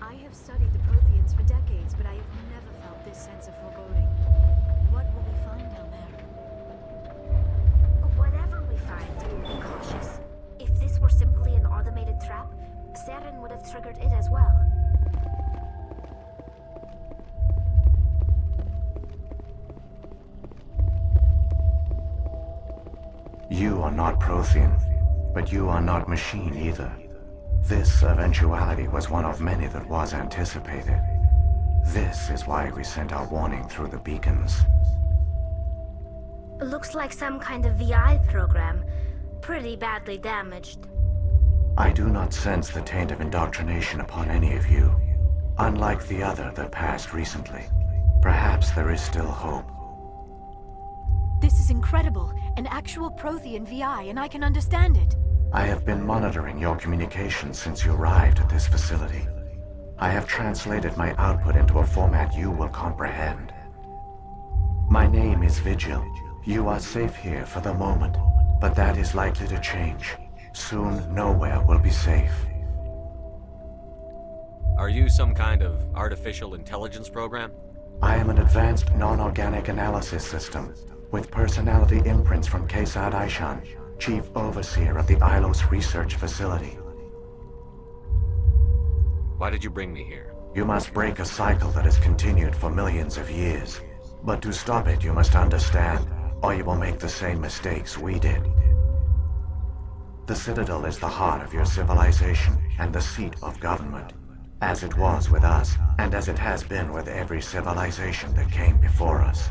I have studied the Protheans for decades, but I have never felt this sense of foreboding. What will we find down there? Whatever we find, be cautious. If this were simply an automated trap, Saren would have triggered it as well. You are not Prothean, but you are not machine either. This eventuality was one of many that was anticipated. This is why we sent our warning through the beacons. Looks like some kind of VI program. Pretty badly damaged. I do not sense the taint of indoctrination upon any of you. Unlike the other that passed recently. Perhaps there is still hope. This is incredible. An actual Prothean VI, and I can understand it. I have been monitoring your communications since you arrived at this facility. I have translated my output into a format you will comprehend. My name is Vigil. You are safe here for the moment, but that is likely to change. Soon, nowhere will be safe. Are you some kind of artificial intelligence program? I am an advanced non-organic analysis system, with personality imprints from Kesad Aishan, Chief Overseer of the Ilos Research Facility. Why did you bring me here? You must break a cycle that has continued for millions of years. But to stop it, you must understand, or you will make the same mistakes we did. The Citadel is the heart of your civilization and the seat of government, as it was with us, and as it has been with every civilization that came before us.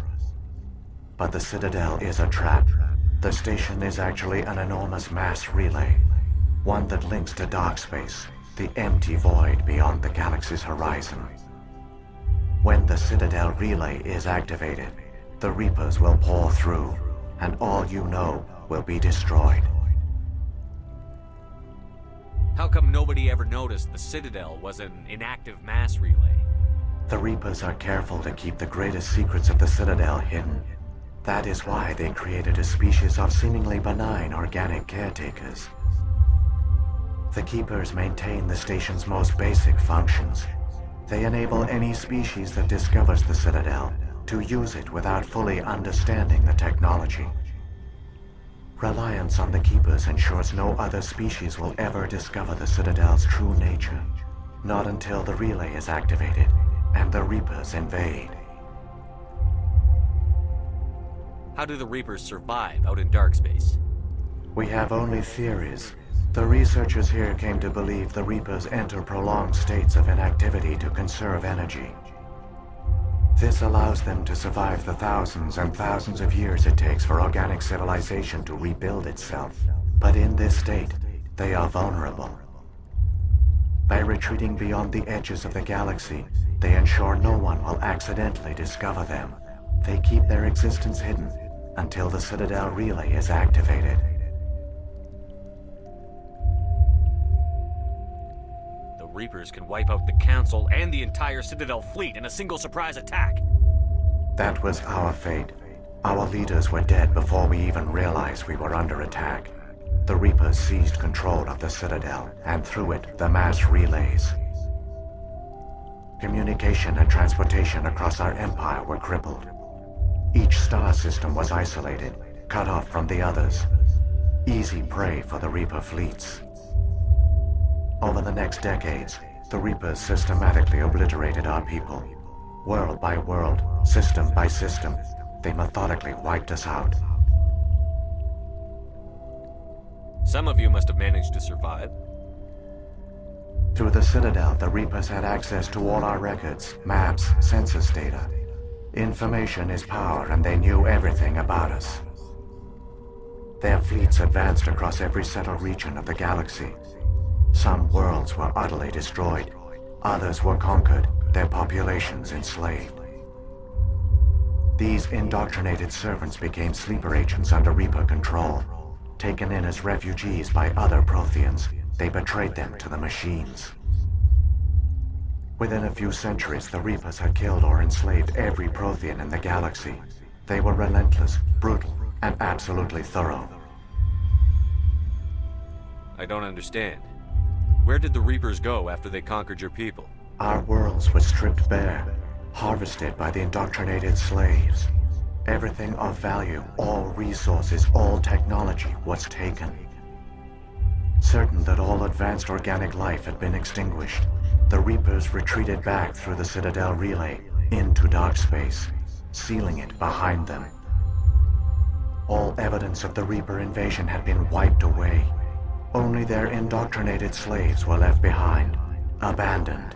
But the Citadel is a trap. The station is actually an enormous mass relay, one that links to dark space, the empty void beyond the galaxy's horizon. When the Citadel relay is activated, the Reapers will pour through, and all you know will be destroyed. How come nobody ever noticed the Citadel was an inactive mass relay? The Reapers are careful to keep the greatest secrets of the Citadel hidden. That is why they created a species of seemingly benign organic caretakers. The Keepers maintain the station's most basic functions. They enable any species that discovers the Citadel to use it without fully understanding the technology. Reliance on the Keepers ensures no other species will ever discover the Citadel's true nature. Not until the relay is activated and the Reapers invade. How do the Reapers survive out in dark space? We have only theories. The researchers here came to believe the Reapers enter prolonged states of inactivity to conserve energy. This allows them to survive the thousands and thousands of years it takes for organic civilization to rebuild itself. But in this state, they are vulnerable. By retreating beyond the edges of the galaxy, they ensure no one will accidentally discover them. They keep their existence hidden until the Citadel relay is activated. The Reapers can wipe out the Council and the entire Citadel fleet in a single surprise attack. That was our fate. Our leaders were dead before we even realized we were under attack. The Reapers seized control of the Citadel, and through it, the mass relays. Communication and transportation across our empire were crippled. Each star system was isolated, cut off from the others. Easy prey for the Reaper fleets. Over the next decades, the Reapers systematically obliterated our people. World by world, system by system, they methodically wiped us out. Some of you must have managed to survive. Through the Citadel, the Reapers had access to all our records, maps, census data. Information is power, and they knew everything about us. Their fleets advanced across every settled region of the galaxy. Some worlds were utterly destroyed. Others were conquered, their populations enslaved. These indoctrinated servants became sleeper agents under Reaper control. Taken in as refugees by other Protheans, they betrayed them to the machines. Within a few centuries, the Reapers had killed or enslaved every Prothean in the galaxy. They were relentless, brutal, and absolutely thorough. I don't understand. Where did the Reapers go after they conquered your people? Our worlds were stripped bare, harvested by the indoctrinated slaves. Everything of value, all resources, all technology was taken. Certain that all advanced organic life had been extinguished, the Reapers retreated back through the Citadel relay into dark space, sealing it behind them. All evidence of the Reaper invasion had been wiped away. Only their indoctrinated slaves were left behind, abandoned.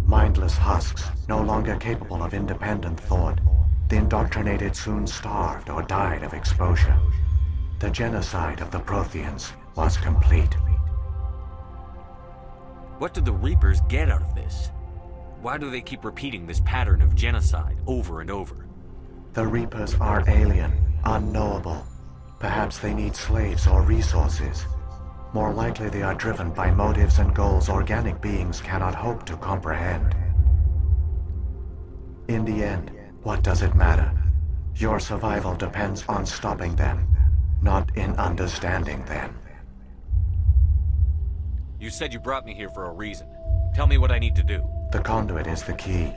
Mindless husks, no longer capable of independent thought, the indoctrinated soon starved or died of exposure. The genocide of the Protheans was complete. What do the Reapers get out of this? Why do they keep repeating this pattern of genocide over and over? The Reapers are alien, unknowable. Perhaps they need slaves or resources. More likely they are driven by motives and goals organic beings cannot hope to comprehend. In the end, what does it matter? Your survival depends on stopping them, not in understanding them. You said you brought me here for a reason. Tell me what I need to do. The conduit is the key.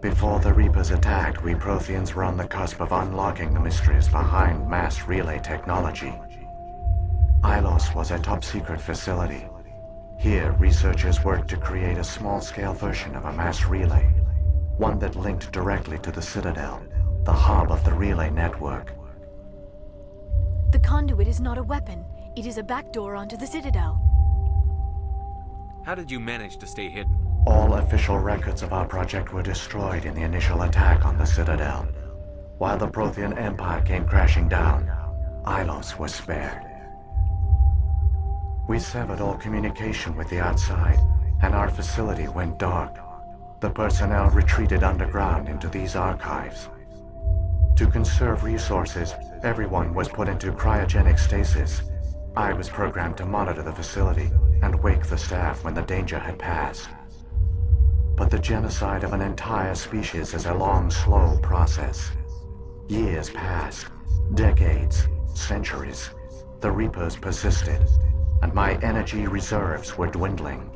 Before the Reapers attacked, we Protheans were on the cusp of unlocking the mysteries behind mass relay technology. Ilos was a top-secret facility. Here, researchers worked to create a small-scale version of a mass relay, one that linked directly to the Citadel, the hub of the relay network. The conduit is not a weapon. It is a backdoor onto the Citadel. How did you manage to stay hidden? All official records of our project were destroyed in the initial attack on the Citadel. While the Prothean Empire came crashing down, Ilos was spared. We severed all communication with the outside, and our facility went dark. The personnel retreated underground into these archives. To conserve resources, everyone was put into cryogenic stasis. I was programmed to monitor the facility and wake the staff when the danger had passed. But the genocide of an entire species is a long, slow process. Years passed, decades, centuries. The Reapers persisted, and my energy reserves were dwindling.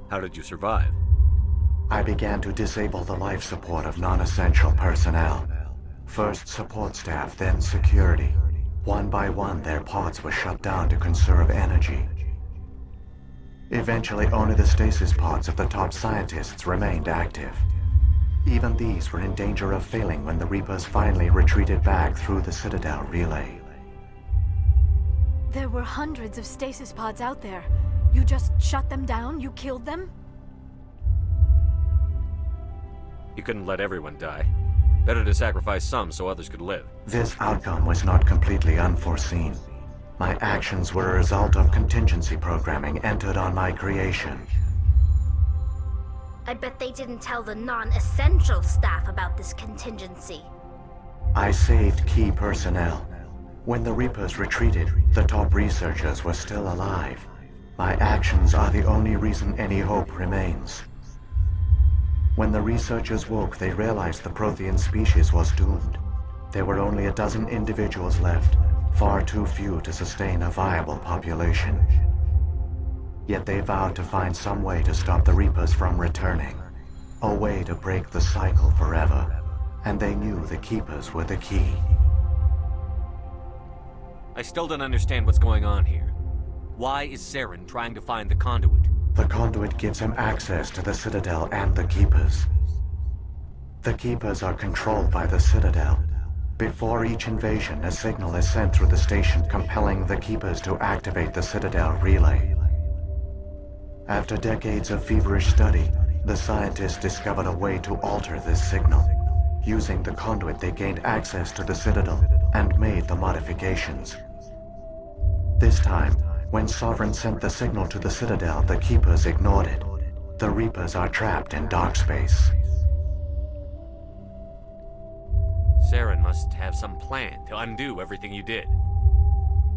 How did you survive? I began to disable the life support of non-essential personnel. First support staff, then security. One by one, their pods were shut down to conserve energy. Eventually, only the stasis pods of the top scientists remained active. Even these were in danger of failing when the Reapers finally retreated back through the Citadel relay. There were hundreds of stasis pods out there. You just shut them down? You killed them? You couldn't let everyone die. Better to sacrifice some so others could live. This outcome was not completely unforeseen. My actions were a result of contingency programming entered on my creation. I bet they didn't tell the non-essential staff about this contingency. I saved key personnel. When the Reapers retreated, the top researchers were still alive. My actions are the only reason any hope remains. When the researchers woke, they realized the Prothean species was doomed. There were only a dozen individuals left, far too few to sustain a viable population. Yet they vowed to find some way to stop the Reapers from returning. A way to break the cycle forever. And they knew the Keepers were the key. I still don't understand what's going on here. Why is Saren trying to find the conduit? The conduit gives him access to the Citadel and the Keepers. The Keepers are controlled by the Citadel. Before each invasion, a signal is sent through the station compelling the Keepers to activate the Citadel relay. After decades of feverish study, the scientists discovered a way to alter this signal. Using the conduit, they gained access to the Citadel and made the modifications. This time, when Sovereign sent the signal to the Citadel, the Keepers ignored it. The Reapers are trapped in dark space. Saren must have some plan to undo everything you did.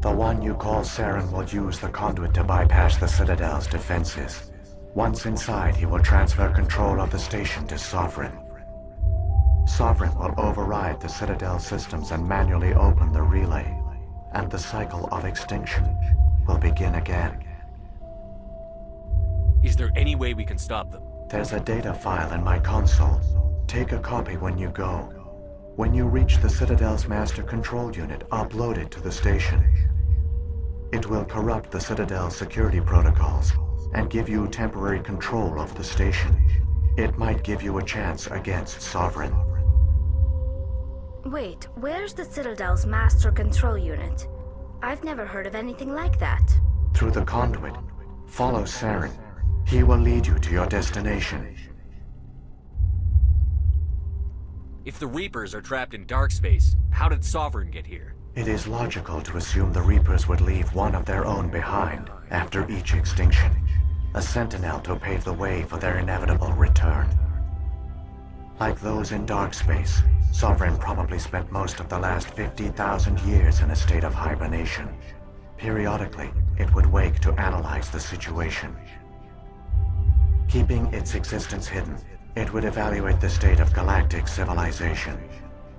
The one you call Saren will use the conduit to bypass the Citadel's defenses. Once inside, he will transfer control of the station to Sovereign. Sovereign will override the Citadel systems and manually open the relay, and the cycle of extinction will begin again. Is there any way we can stop them? There's a data file in my console. Take a copy when you go. When you reach the Citadel's master control unit, upload it to the station. It will corrupt the Citadel's security protocols and give you temporary control of the station. It might give you a chance against Sovereign. Wait, where's the Citadel's master control unit? I've never heard of anything like that. Through the conduit, follow Saren. He will lead you to your destination. If the Reapers are trapped in dark space, how did Sovereign get here? It is logical to assume the Reapers would leave one of their own behind after each extinction. A sentinel to pave the way for their inevitable return. Like those in dark space, Sovereign probably spent most of the last 50,000 years in a state of hibernation. Periodically, it would wake to analyze the situation. Keeping its existence hidden, it would evaluate the state of galactic civilization.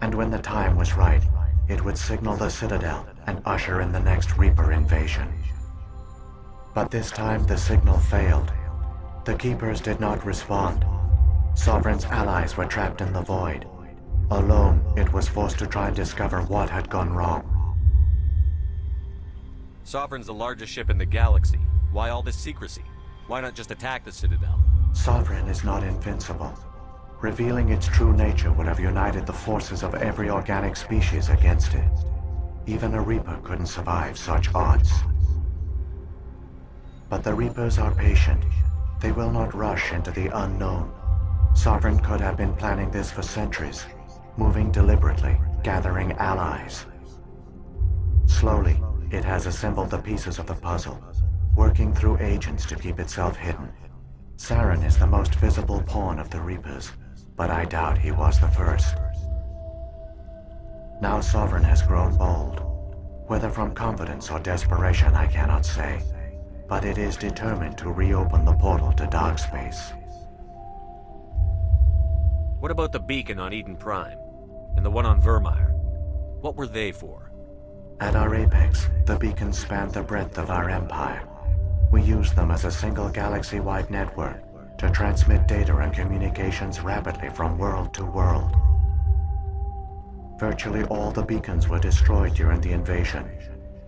And when the time was right, it would signal the Citadel and usher in the next Reaper invasion. But this time the signal failed. The Keepers did not respond. Sovereign's allies were trapped in the void. Alone, it was forced to try and discover what had gone wrong. Sovereign's the largest ship in the galaxy. Why all this secrecy? Why not just attack the Citadel? Sovereign is not invincible. Revealing its true nature would have united the forces of every organic species against it. Even a Reaper couldn't survive such odds. But the Reapers are patient. They will not rush into the unknown. Sovereign could have been planning this for centuries, moving deliberately, gathering allies. Slowly, it has assembled the pieces of the puzzle, working through agents to keep itself hidden. Saren is the most visible pawn of the Reapers, but I doubt he was the first. Now Sovereign has grown bold. Whether from confidence or desperation, I cannot say. But it is determined to reopen the portal to dark space. What about the beacon on Eden Prime? And the one on Virmire? What were they for? At our apex, the beacons spanned the breadth of our empire. We used them as a single galaxy-wide network to transmit data and communications rapidly from world to world. Virtually all the beacons were destroyed during the invasion,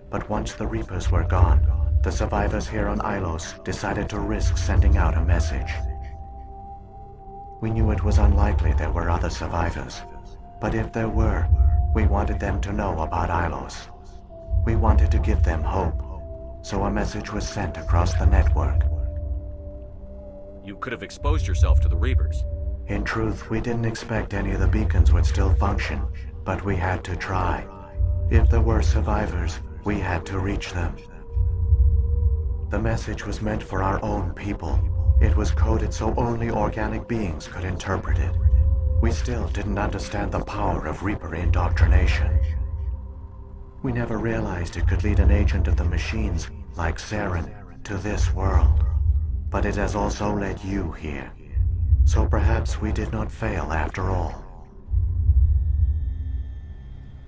but once the Reapers were gone, the survivors here on Ilos decided to risk sending out a message. We knew it was unlikely there were other survivors, but if there were, we wanted them to know about Ilos. We wanted to give them hope, so a message was sent across the network. You could have exposed yourself to the Reapers. In truth, we didn't expect any of the beacons would still function, but we had to try. If there were survivors, we had to reach them. The message was meant for our own people. It was coded so only organic beings could interpret it. We still didn't understand the power of Reaper indoctrination. We never realized it could lead an agent of the machines, like Saren, to this world. But it has also led you here. So perhaps we did not fail after all.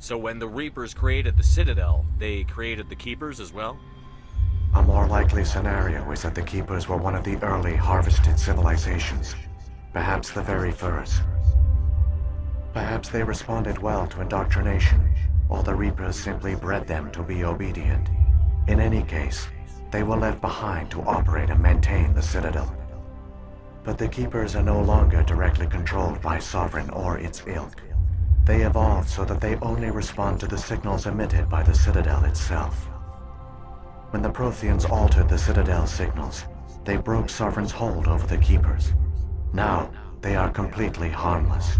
So when the Reapers created the Citadel, they created the Keepers as well? A more likely scenario is that the Keepers were one of the early harvested civilizations. Perhaps the very first. Perhaps they responded well to indoctrination, or the Reapers simply bred them to be obedient. In any case, they were left behind to operate and maintain the Citadel. But the Keepers are no longer directly controlled by Sovereign or its ilk. They evolved so that they only respond to the signals emitted by the Citadel itself. When the Protheans altered the Citadel's signals, they broke Sovereign's hold over the Keepers. Now, they are completely harmless.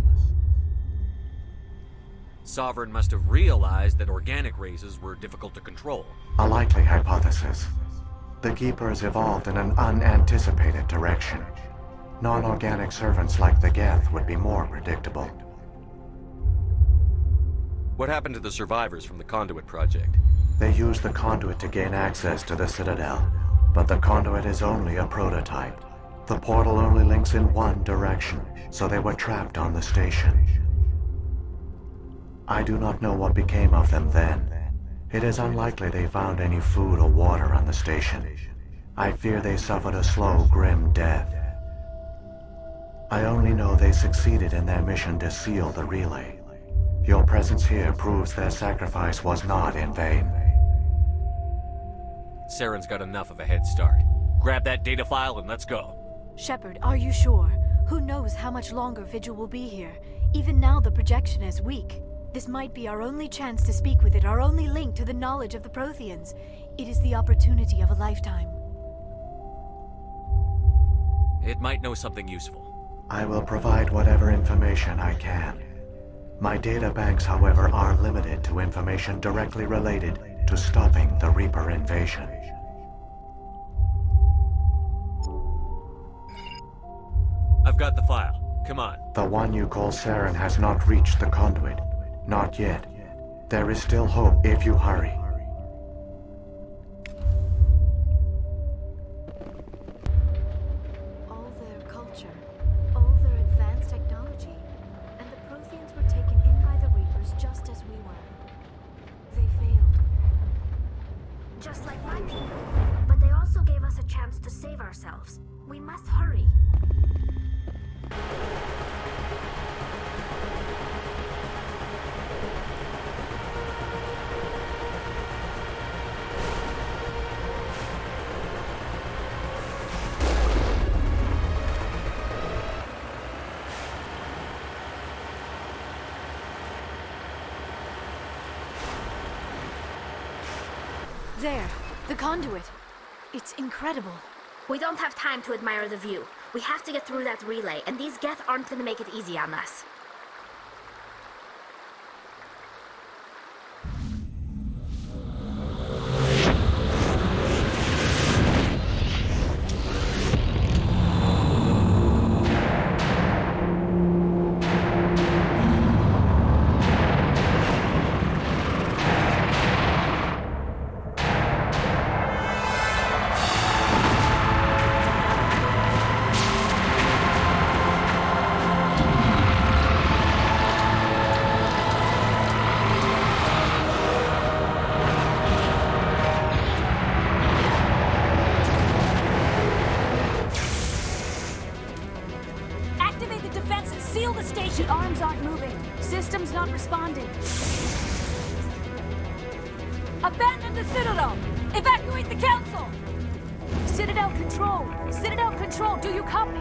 Sovereign must have realized that organic races were difficult to control. A likely hypothesis. The Keepers evolved in an unanticipated direction. Non-organic servants like the Geth would be more predictable. What happened to the survivors from the Conduit project? They used the Conduit to gain access to the Citadel, but the Conduit is only a prototype. The portal only links in one direction, so they were trapped on the station. I do not know what became of them then. It is unlikely they found any food or water on the station. I fear they suffered a slow, grim death. I only know they succeeded in their mission to seal the relay. Your presence here proves their sacrifice was not in vain. Saren's got enough of a head start. Grab that data file and let's go. Shepard, are you sure? Who knows how much longer Vigil will be here? Even now the projection is weak. This might be our only chance to speak with it, our only link to the knowledge of the Protheans. It is the opportunity of a lifetime. It might know something useful. I will provide whatever information I can. My data banks, however, are limited to information directly related to stopping the Reaper invasion. I've got the file. Come on. The one you call Saren has not reached the Conduit. Not yet. There is still hope if you hurry. All their culture, all their advanced technology, and the Protheans were taken in by the Reapers just as we were. They failed. Just like my people. But they also gave us a chance to save ourselves. We must hurry. There, the Conduit. It's incredible. We don't have time to admire the view. We have to get through that relay, and these Geth aren't gonna make it easy on us. not responding. Abandon the Citadel! Evacuate the Council! Citadel Control! Citadel Control, do you copy?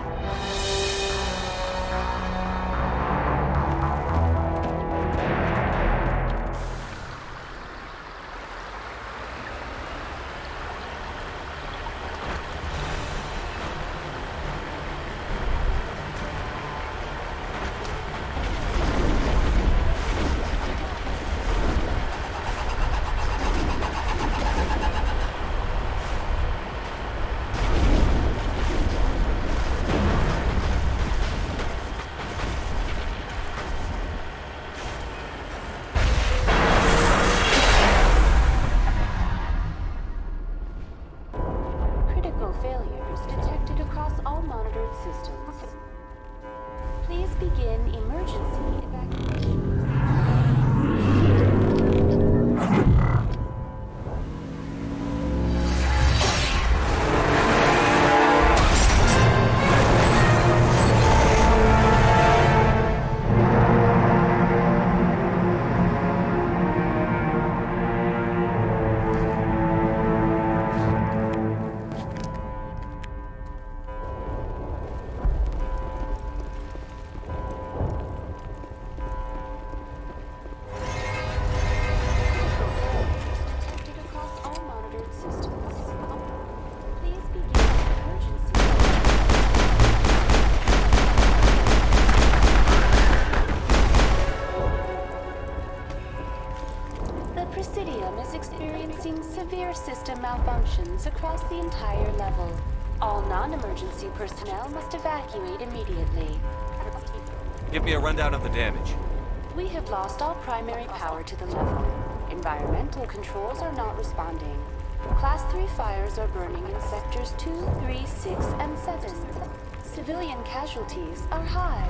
Failures detected across all monitored systems. Please begin emergency evacuation. Severe system malfunctions across the entire level. All non-emergency personnel must evacuate immediately. Give me a rundown of the damage. We have lost all primary power to the level. Environmental controls are not responding. Class 3 fires are burning in sectors 2, 3, 6, and 7. Civilian casualties are high.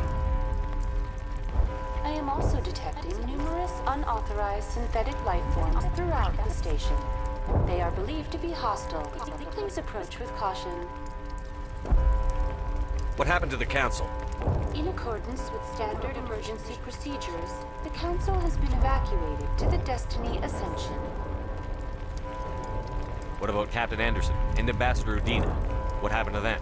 I am also detecting numerous unauthorized synthetic life forms throughout the station. They are believed to be hostile. Please approach with caution. What happened to the Council? In accordance with standard emergency procedures, the Council has been evacuated to the Destiny Ascension. What about Captain Anderson and Ambassador Udina? What happened to them?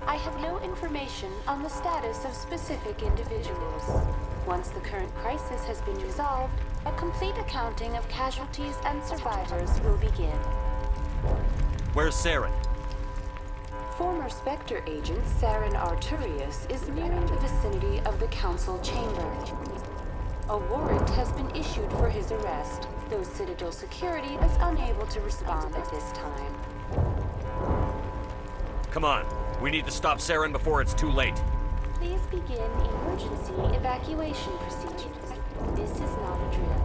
I have no information on the status of specific individuals. Once the current crisis has been resolved, a complete accounting of casualties and survivors will begin. Where's Saren? Former Spectre agent Saren Arturius is nearing the vicinity of the Council chamber. A warrant has been issued for his arrest, though Citadel security is unable to respond at this time. Come on, we need to stop Saren before it's too late. Please begin emergency evacuation procedures. This is not a drill.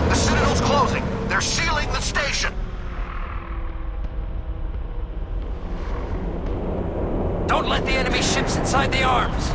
The Citadel's closing. They're sealing the station. Don't let the enemy ships inside the arms.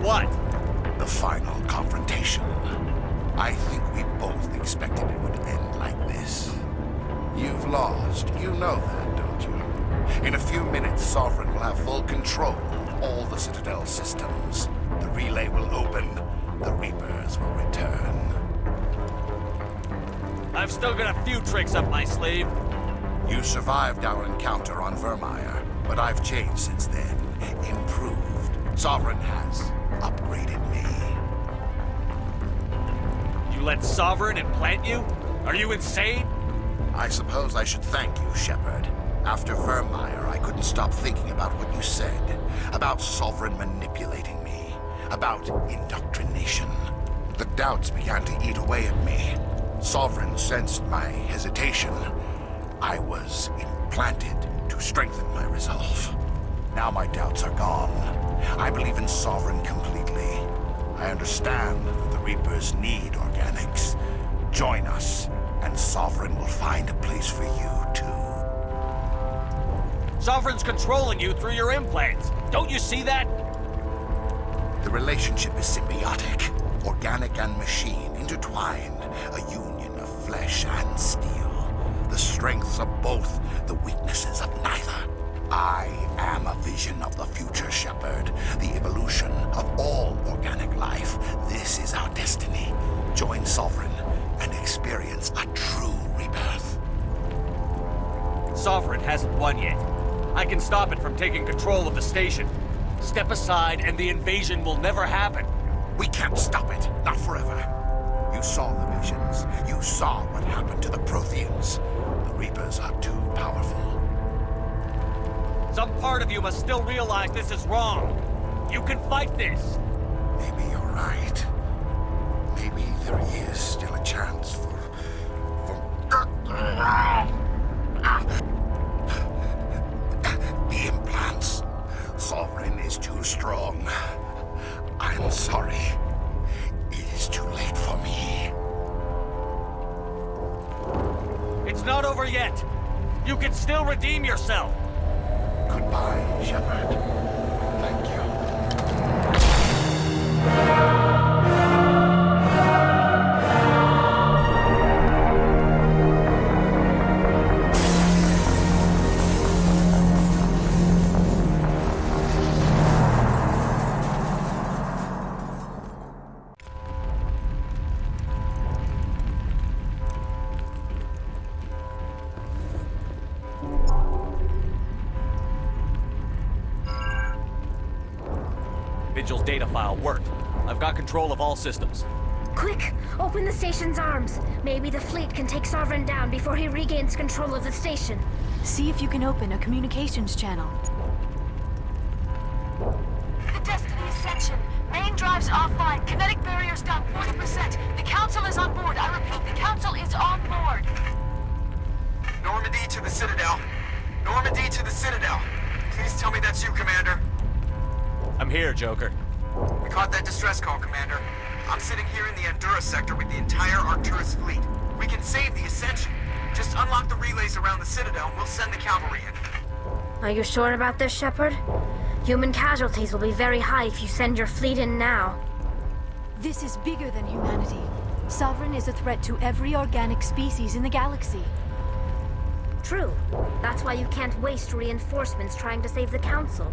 what? The final confrontation. I think we both expected it would end like this. You've lost. You know that, don't you? In a few minutes, Sovereign will have full control of all the Citadel systems. The relay will open. The Reapers will return. I've still got a few tricks up my sleeve. You survived our encounter on Virmire, but I've changed since then. Improved. Sovereign has upgraded me. You let Sovereign implant you? Are you insane? I suppose I should thank you, Shepard. After Virmire, I couldn't stop thinking about what you said. About Sovereign manipulating me. About indoctrination. The doubts began to eat away at me. Sovereign sensed my hesitation. I was implanted to strengthen my resolve. Now my doubts are gone. I believe in Sovereign completely. I understand that the Reapers need organics. Join us, and Sovereign will find a place for you, too. Sovereign's controlling you through your implants. Don't you see that? The relationship is symbiotic. Organic and machine intertwined. A union of flesh and steel. The strengths of both, the weaknesses of neither. I am a vision of the future, Shepard. The evolution of all organic life. This is our destiny. Join Sovereign and experience a true rebirth. Sovereign hasn't won yet. I can stop it from taking control of the station. Step aside and the invasion will never happen. We can't stop it. Not forever. You saw the visions. You saw what happened to the Protheans. The Reapers are too powerful. Some part of you must still realize this is wrong. You can fight this. Maybe you're right. Maybe there is still a chance for the implants. Sovereign is too strong. I'm sorry. It is too late for me. It's not over yet. You can still redeem yourself. Goodbye, Shepard. Thank you. Vigil's data file worked. I've got control of all systems. Quick! Open the station's arms. Maybe the fleet can take Sovereign down before he regains control of the station. See if you can open a communications channel. The Destiny Ascension. Main drives offline. Kinetic barriers down 40%. The Council is on board. I repeat, the Council is on board. Normandy to the Citadel. Normandy to the Citadel. Please tell me that's you, Commander. I'm here, Joker. We caught that distress call, Commander. I'm sitting here in the Endura sector with the entire Arcturus fleet. We can save the Ascension. Just unlock the relays around the Citadel and we'll send the cavalry in. Are you sure about this, Shepard? Human casualties will be very high if you send your fleet in now. This is bigger than humanity. Sovereign is a threat to every organic species in the galaxy. True. That's why you can't waste reinforcements trying to save the Council.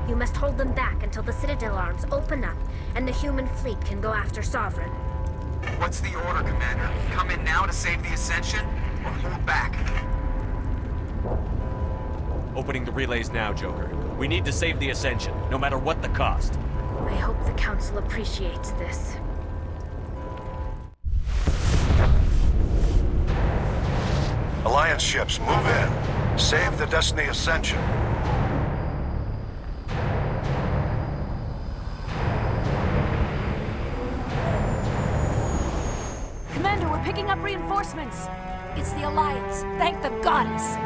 You must hold them back until the Citadel arms open up and the human fleet can go after Sovereign. What's the order, Commander? Come in now to save the Ascension, or hold back? Opening the relays now, Joker. We need to save the Ascension, no matter what the cost. I hope the Council appreciates this. Alliance ships, move in. Save the Destiny Ascension. Commander, we're picking up reinforcements. It's the Alliance. Thank the goddess.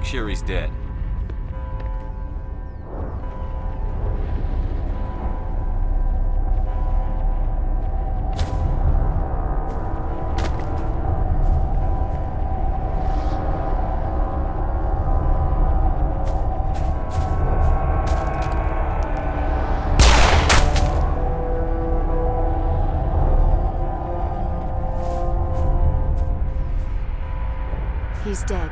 Make sure he's dead. He's dead.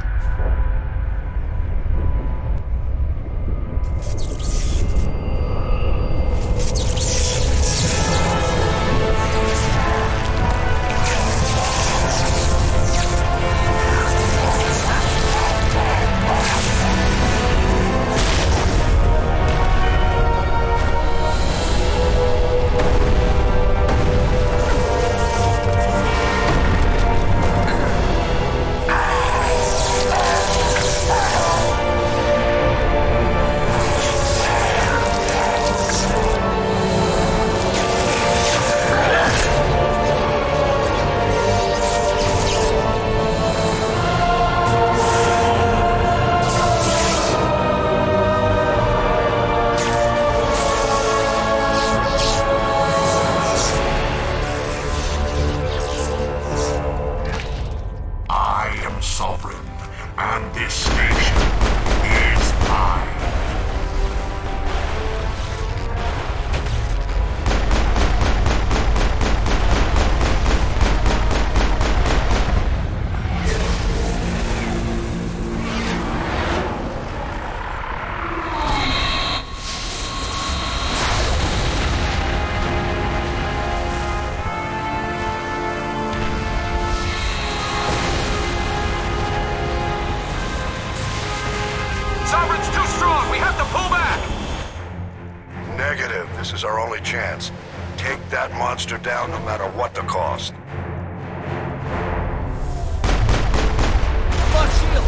This is our only chance. Take that monster down no matter what the cost. Come on, shield!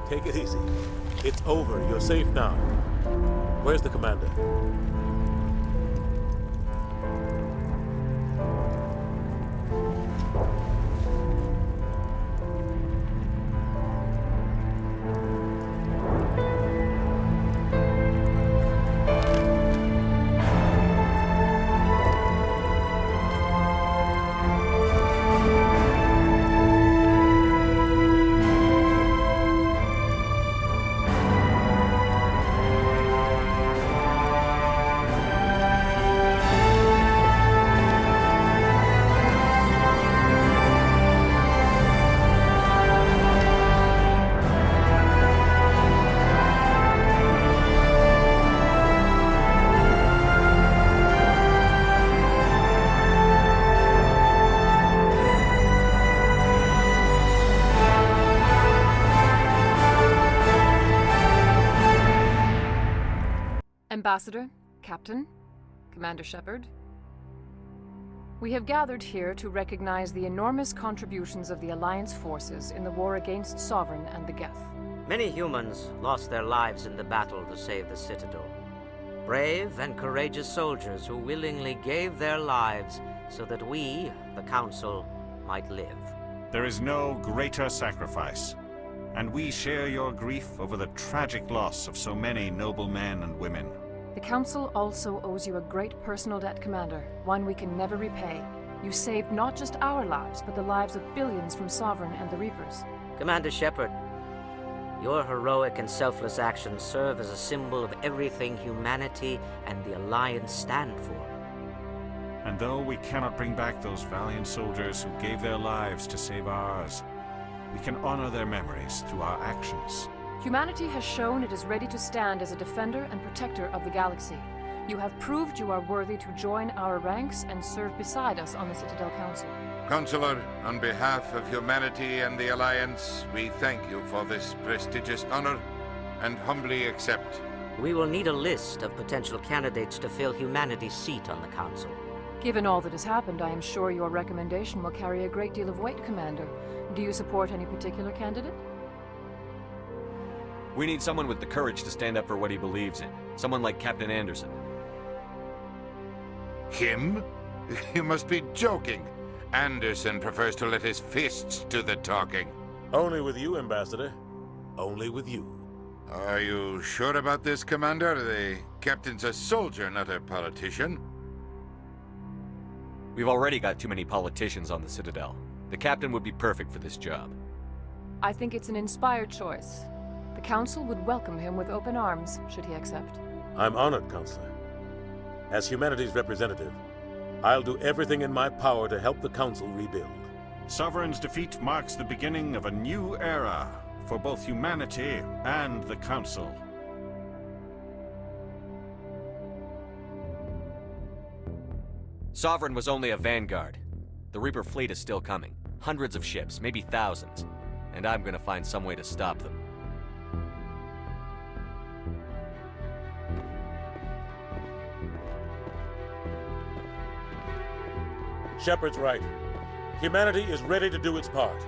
Take it easy. It's over. You're safe now. Where's the commander? Ambassador, Captain, Commander Shepard. We have gathered here to recognize the enormous contributions of the Alliance forces in the war against Sovereign and the Geth. Many humans lost their lives in the battle to save the Citadel. Brave and courageous soldiers who willingly gave their lives so that we, the Council, might live. There is no greater sacrifice, and we share your grief over the tragic loss of so many noble men and women. The Council also owes you a great personal debt, Commander, one we can never repay. You saved not just our lives, but the lives of billions from Sovereign and the Reapers. Commander Shepard, your heroic and selfless actions serve as a symbol of everything humanity and the Alliance stand for. And though we cannot bring back those valiant soldiers who gave their lives to save ours, we can honor their memories through our actions. Humanity has shown it is ready to stand as a defender and protector of the galaxy. You have proved you are worthy to join our ranks and serve beside us on the Citadel Council. Counselor, on behalf of humanity and the Alliance, we thank you for this prestigious honor and humbly accept. We will need a list of potential candidates to fill humanity's seat on the Council. Given all that has happened, I am sure your recommendation will carry a great deal of weight, Commander. Do you support any particular candidate? We need someone with the courage to stand up for what he believes in. Someone like Captain Anderson. Him? You must be joking. Anderson prefers to let his fists do the talking. Only with you, Ambassador. Only with you. Are you sure about this, Commander? The captain's a soldier, not a politician. We've already got too many politicians on the Citadel. The captain would be perfect for this job. I think it's an inspired choice. The Council would welcome him with open arms, should he accept. I'm honored, Counselor. As humanity's representative, I'll do everything in my power to help the Council rebuild. Sovereign's defeat marks the beginning of a new era for both humanity and the Council. Sovereign was only a vanguard. The Reaper fleet is still coming. Hundreds of ships, maybe thousands. And I'm gonna find some way to stop them. Shepard's right. Humanity is ready to do its part.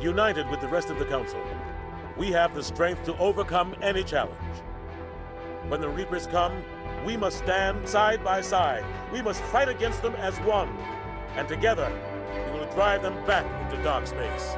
United with the rest of the Council, we have the strength to overcome any challenge. When the Reapers come, we must stand side by side. We must fight against them as one. And together, we will drive them back into dark space.